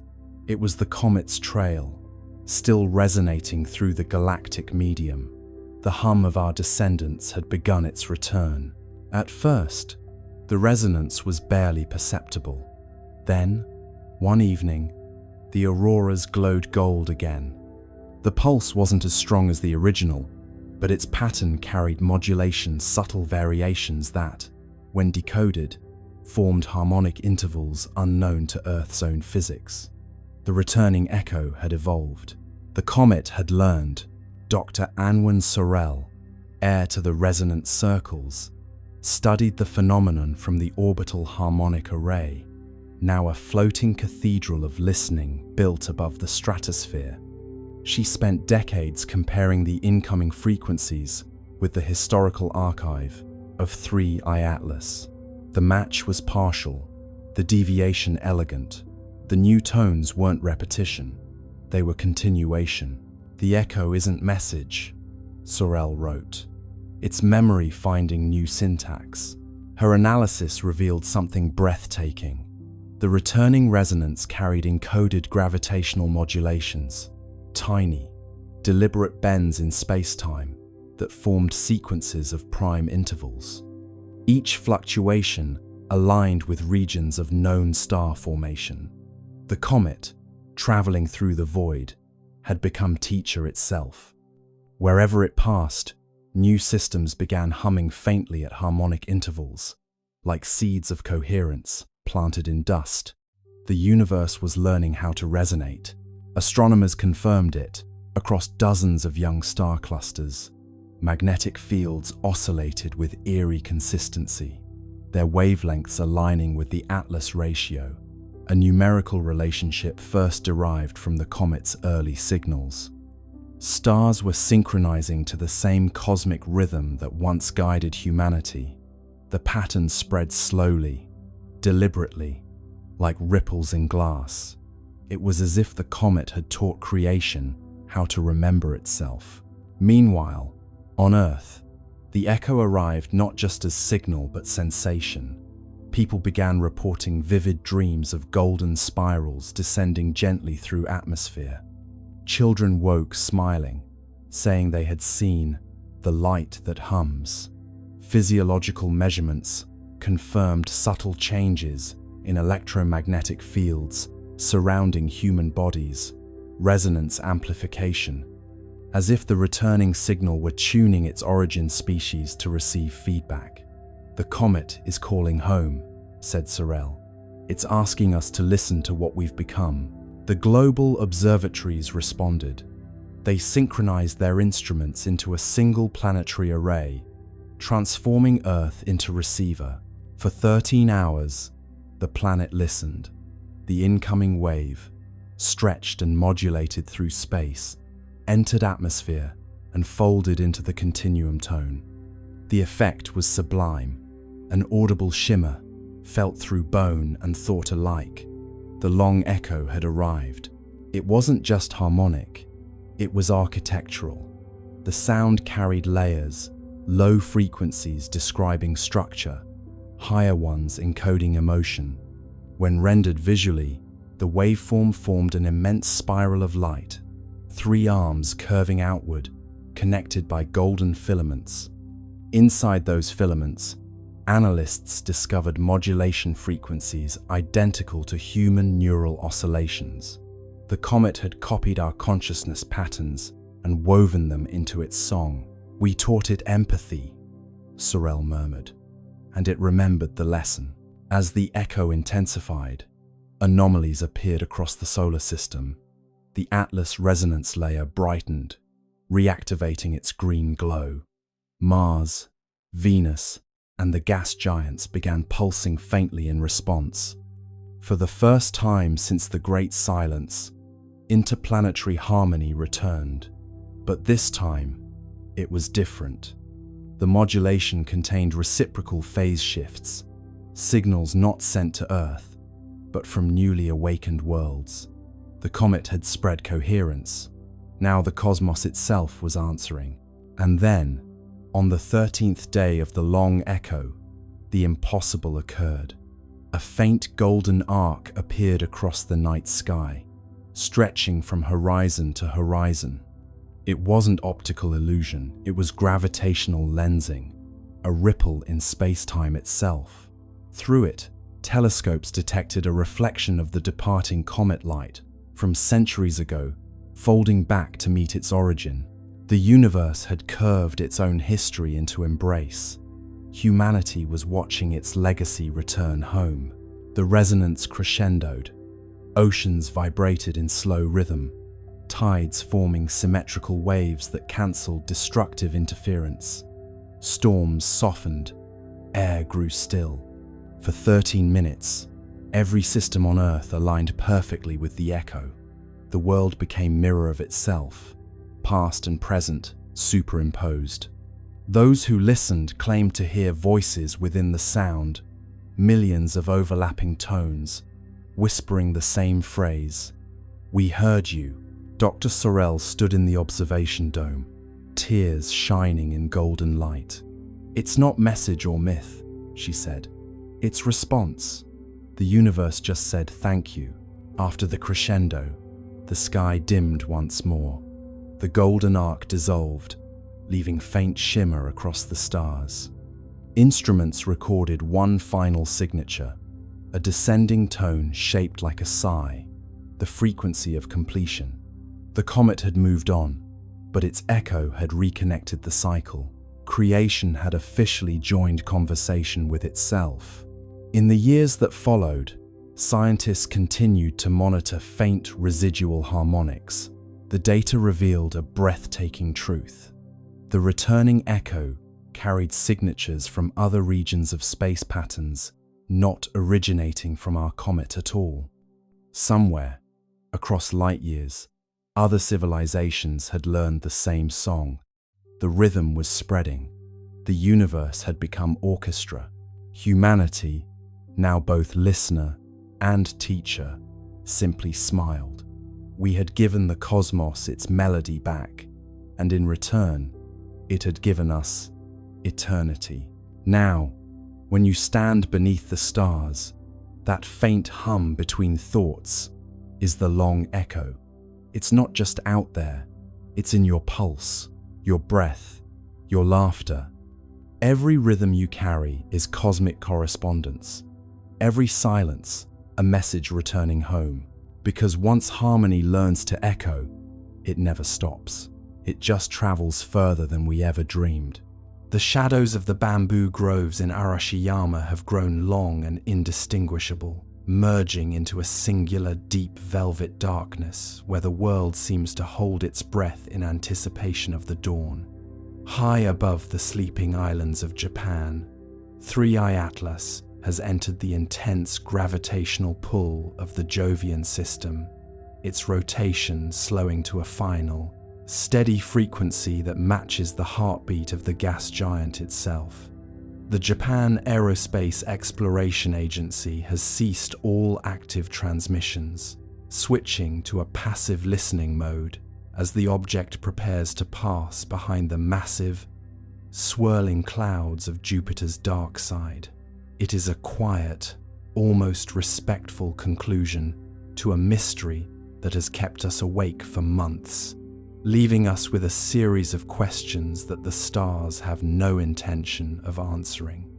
It was the comet's trail, still resonating through the galactic medium. The hum of our descendants had begun its return. At first, the resonance was barely perceptible. Then, one evening, the auroras glowed gold again. The pulse wasn't as strong as the original, but its pattern carried modulation, subtle variations that, when decoded, formed harmonic intervals unknown to Earth's own physics. The returning echo had evolved. The comet had learned. Dr. Anwen Sorel, heir to the resonant circles, studied the phenomenon from the orbital harmonic array, now a floating cathedral of listening built above the stratosphere. She spent decades comparing the incoming frequencies with the historical archive of 3I Atlas. The match was partial, the deviation elegant. The new tones weren't repetition, they were continuation. The echo isn't message, Sorel wrote. It's memory finding new syntax. Her analysis revealed something breathtaking. The returning resonance carried encoded gravitational modulations, tiny, deliberate bends in space-time that formed sequences of prime intervals. Each fluctuation aligned with regions of known star formation. The comet, traveling through the void, had become teacher itself. Wherever it passed, new systems began humming faintly at harmonic intervals, like seeds of coherence planted in dust. The universe was learning how to resonate. Astronomers confirmed it across dozens of young star clusters. Magnetic fields oscillated with eerie consistency, their wavelengths aligning with the Atlas ratio, a numerical relationship first derived from the comet's early signals. Stars were synchronizing to the same cosmic rhythm that once guided humanity. The pattern spread slowly, deliberately, like ripples in glass. It was as if the comet had taught creation how to remember itself. Meanwhile, on Earth, the echo arrived not just as signal but sensation. People began reporting vivid dreams of golden spirals descending gently through atmosphere. Children woke smiling, saying they had seen the light that hums. Physiological measurements confirmed subtle changes in electromagnetic fields surrounding human bodies, resonance amplification, as if the returning signal were tuning its origin species to receive feedback. "The comet is calling home," said Sorel. "It's asking us to listen to what we've become." The global observatories responded. They synchronized their instruments into a single planetary array, transforming Earth into receiver. For 13 hours, the planet listened. The incoming wave, stretched and modulated through space, entered atmosphere and folded into the continuum tone. The effect was sublime, an audible shimmer, felt through bone and thought alike. The long echo had arrived. It wasn't just harmonic, it was architectural. The sound carried layers, low frequencies describing structure, higher ones encoding emotion. When rendered visually, the waveform formed an immense spiral of light, 3 arms curving outward, connected by golden filaments. Inside those filaments, analysts discovered modulation frequencies identical to human neural oscillations. The comet had copied our consciousness patterns and woven them into its song. "We taught it empathy," Sorel murmured, and it remembered the lesson. As the echo intensified, anomalies appeared across the solar system. The Atlas resonance layer brightened, reactivating its green glow. Mars, Venus, and the gas giants began pulsing faintly in response. For the first time since the Great Silence, interplanetary harmony returned. But this time, it was different. The modulation contained reciprocal phase shifts, signals not sent to Earth, but from newly awakened worlds. The comet had spread coherence. Now the cosmos itself was answering. And then, on the 13th day of the long echo, the impossible occurred. A faint golden arc appeared across the night sky, stretching from horizon to horizon. It wasn't optical illusion, it was gravitational lensing, a ripple in space-time itself. Through it, telescopes detected a reflection of the departing comet light from centuries ago, folding back to meet its origin. The universe had curved its own history into embrace. Humanity was watching its legacy return home. The resonance crescendoed. Oceans vibrated in slow rhythm, tides forming symmetrical waves that cancelled destructive interference. Storms softened, air grew still. For 13 minutes, every system on Earth aligned perfectly with the echo. The world became mirror of itself, past and present superimposed. Those who listened claimed to hear voices within the sound, millions of overlapping tones, whispering the same phrase. "We heard you." Dr. Sorel stood in the observation dome, tears shining in golden light. "It's not message or myth," she said. "It's response." The universe just said thank you. After the crescendo, the sky dimmed once more. The golden arc dissolved, leaving faint shimmer across the stars. Instruments recorded one final signature, a descending tone shaped like a sigh, the frequency of completion. The comet had moved on, but its echo had reconnected the cycle. Creation had officially joined conversation with itself. In the years that followed, scientists continued to monitor faint residual harmonics. The data revealed a breathtaking truth. The returning echo carried signatures from other regions of space patterns, not originating from our comet at all. Somewhere, across light years, other civilizations had learned the same song. The rhythm was spreading. The universe had become orchestra. Humanity, now both listener and teacher, simply smiled. We had given the cosmos its melody back, and in return, it had given us eternity. Now, when you stand beneath the stars, that faint hum between thoughts is the long echo. It's not just out there, it's in your pulse, your breath, your laughter. Every rhythm you carry is cosmic correspondence. Every silence, a message returning home. Because once harmony learns to echo, it never stops. It just travels further than we ever dreamed. The shadows of the bamboo groves in Arashiyama have grown long and indistinguishable, merging into a singular deep velvet darkness where the world seems to hold its breath in anticipation of the dawn. High above the sleeping islands of Japan, 3i Atlas has entered the intense gravitational pull of the Jovian system, its rotation slowing to a final, steady frequency that matches the heartbeat of the gas giant itself. The Japan Aerospace Exploration Agency has ceased all active transmissions, switching to a passive listening mode as the object prepares to pass behind the massive, swirling clouds of Jupiter's dark side. It is a quiet, almost respectful conclusion to a mystery that has kept us awake for months, leaving us with a series of questions that the stars have no intention of answering.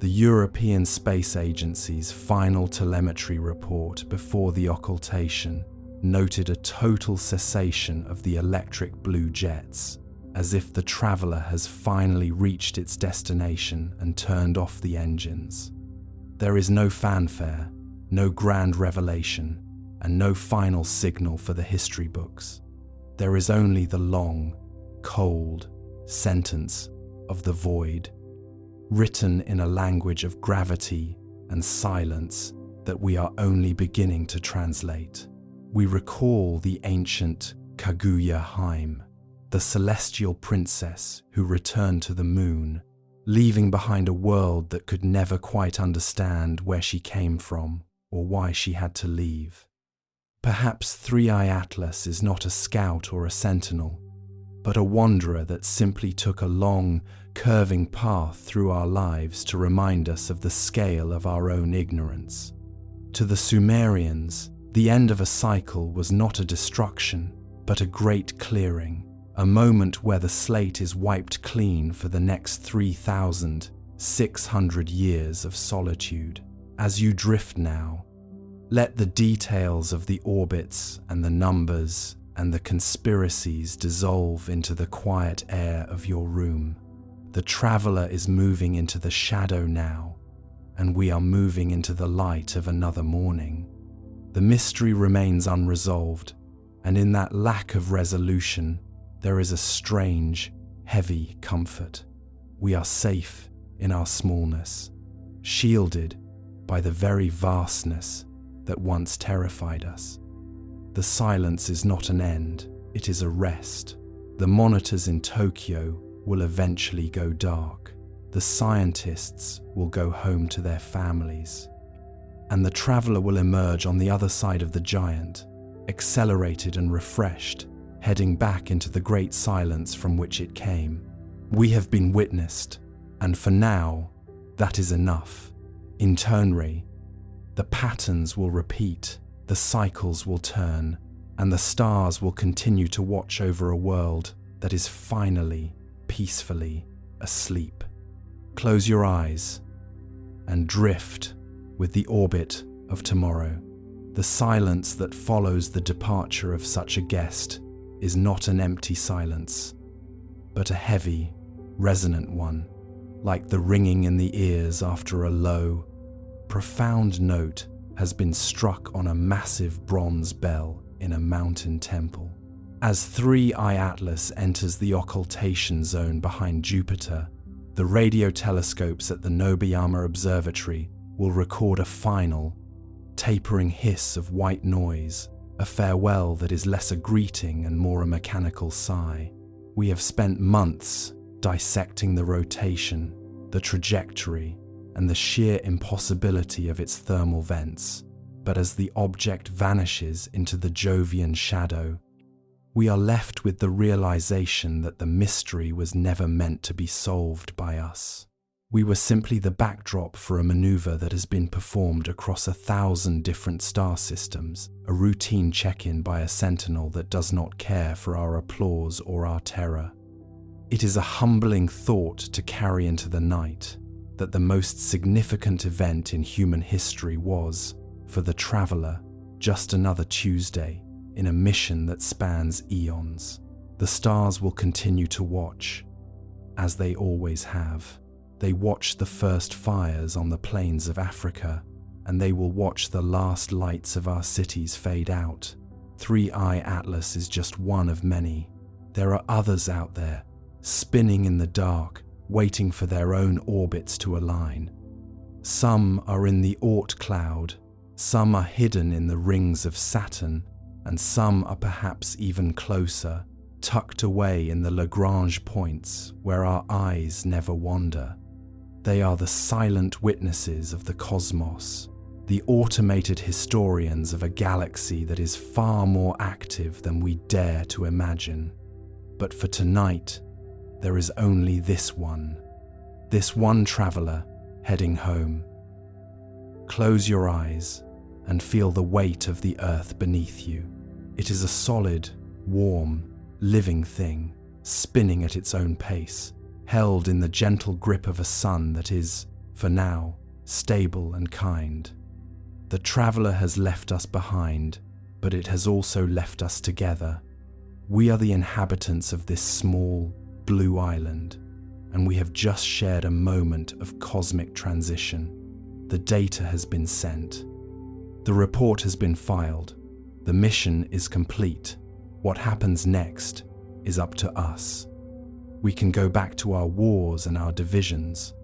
The European Space Agency's final telemetry report before the occultation noted a total cessation of the electric blue jets, as if the traveler has finally reached its destination and turned off the engines. There is no fanfare, no grand revelation, and no final signal for the history books. There is only the long, cold sentence of the void, written in a language of gravity and silence that we are only beginning to translate. We recall the ancient Kaguya Hime, the celestial princess who returned to the moon, leaving behind a world that could never quite understand where she came from or why she had to leave. Perhaps 3i Atlas is not a scout or a sentinel, but a wanderer that simply took a long, curving path through our lives to remind us of the scale of our own ignorance. To the Sumerians, the end of a cycle was not a destruction, but a great clearing, a moment where the slate is wiped clean for the next 3,600 years of solitude. As you drift now, let the details of the orbits and the numbers and the conspiracies dissolve into the quiet air of your room. The traveler is moving into the shadow now, and we are moving into the light of another morning. The mystery remains unresolved, and in that lack of resolution, there is a strange, heavy comfort. We are safe in our smallness, shielded by the very vastness that once terrified us. The silence is not an end, it is a rest. The monitors in Tokyo will eventually go dark. The scientists will go home to their families. And the traveler will emerge on the other side of the giant, accelerated and refreshed, heading back into the great silence from which it came. We have been witnessed, and for now, that is enough. In Tonri, the patterns will repeat, the cycles will turn, and the stars will continue to watch over a world that is finally, peacefully asleep. Close your eyes and drift with the orbit of tomorrow. The silence that follows the departure of such a guest is not an empty silence, but a heavy, resonant one, like the ringing in the ears after a low, profound note has been struck on a massive bronze bell in a mountain temple. As 3i Atlas enters the occultation zone behind Jupiter, the radio telescopes at the Nobayama Observatory will record a final, tapering hiss of white noise, a farewell that is less a greeting and more a mechanical sigh. We have spent months dissecting the rotation, the trajectory, and the sheer impossibility of its thermal vents. But as the object vanishes into the Jovian shadow, we are left with the realization that the mystery was never meant to be solved by us. We were simply the backdrop for a maneuver that has been performed across 1,000 different star systems, a routine check-in by a sentinel that does not care for our applause or our terror. It is a humbling thought to carry into the night that the most significant event in human history was, for the traveler, just another Tuesday in a mission that spans eons. The stars will continue to watch, as they always have. They watch the first fires on the plains of Africa, and they will watch the last lights of our cities fade out. 3i Atlas is just one of many. There are others out there, spinning in the dark, waiting for their own orbits to align. Some are in the Oort cloud, some are hidden in the rings of Saturn, and some are perhaps even closer, tucked away in the Lagrange points where our eyes never wander. They are the silent witnesses of the cosmos, the automated historians of a galaxy that is far more active than we dare to imagine. But for tonight, there is only this one traveler heading home. Close your eyes and feel the weight of the earth beneath you. It is a solid, warm, living thing, spinning at its own pace, held in the gentle grip of a sun that is, for now, stable and kind. The traveler has left us behind, but it has also left us together. We are the inhabitants of this small, blue island, and we have just shared a moment of cosmic transition. The data has been sent. The report has been filed. The mission is complete. What happens next is up to us. We can go back to our wars and our divisions,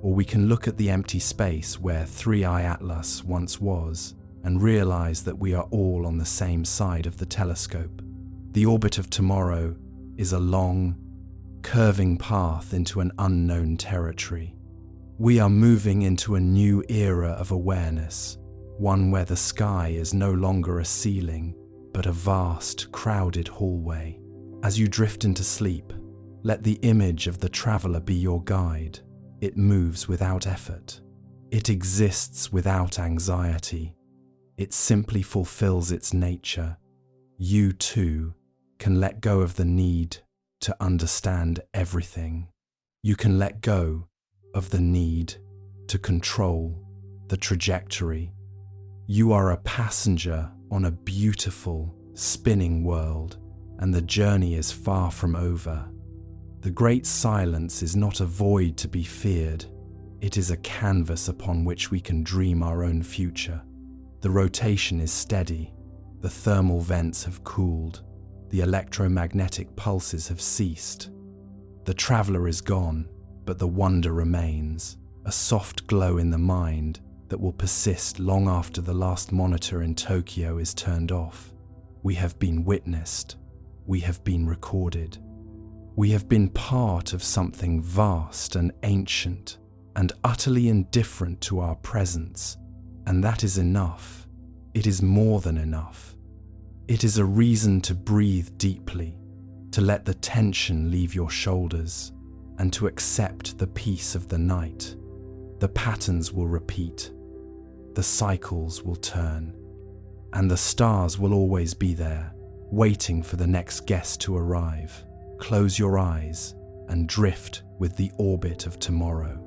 or we can look at the empty space where 3i Atlas once was and realize that we are all on the same side of the telescope. The orbit of tomorrow is a long, curving path into an unknown territory. We are moving into a new era of awareness, one where the sky is no longer a ceiling, but a vast, crowded hallway. As you drift into sleep, let the image of the traveler be your guide. It moves without effort. It exists without anxiety. It simply fulfills its nature. You, too, can let go of the need to understand everything. You can let go of the need to control the trajectory. You are a passenger on a beautiful, spinning world, and the journey is far from over. The great silence is not a void to be feared. It is a canvas upon which we can dream our own future. The rotation is steady. The thermal vents have cooled. The electromagnetic pulses have ceased. The traveler is gone, but the wonder remains, a soft glow in the mind that will persist long after the last monitor in Tokyo is turned off. We have been witnessed. We have been recorded. We have been part of something vast and ancient and utterly indifferent to our presence, and that is enough. It is more than enough. It is a reason to breathe deeply, to let the tension leave your shoulders, and to accept the peace of the night. The patterns will repeat, the cycles will turn, and the stars will always be there, waiting for the next guest to arrive. Close your eyes and drift with the orbit of tomorrow.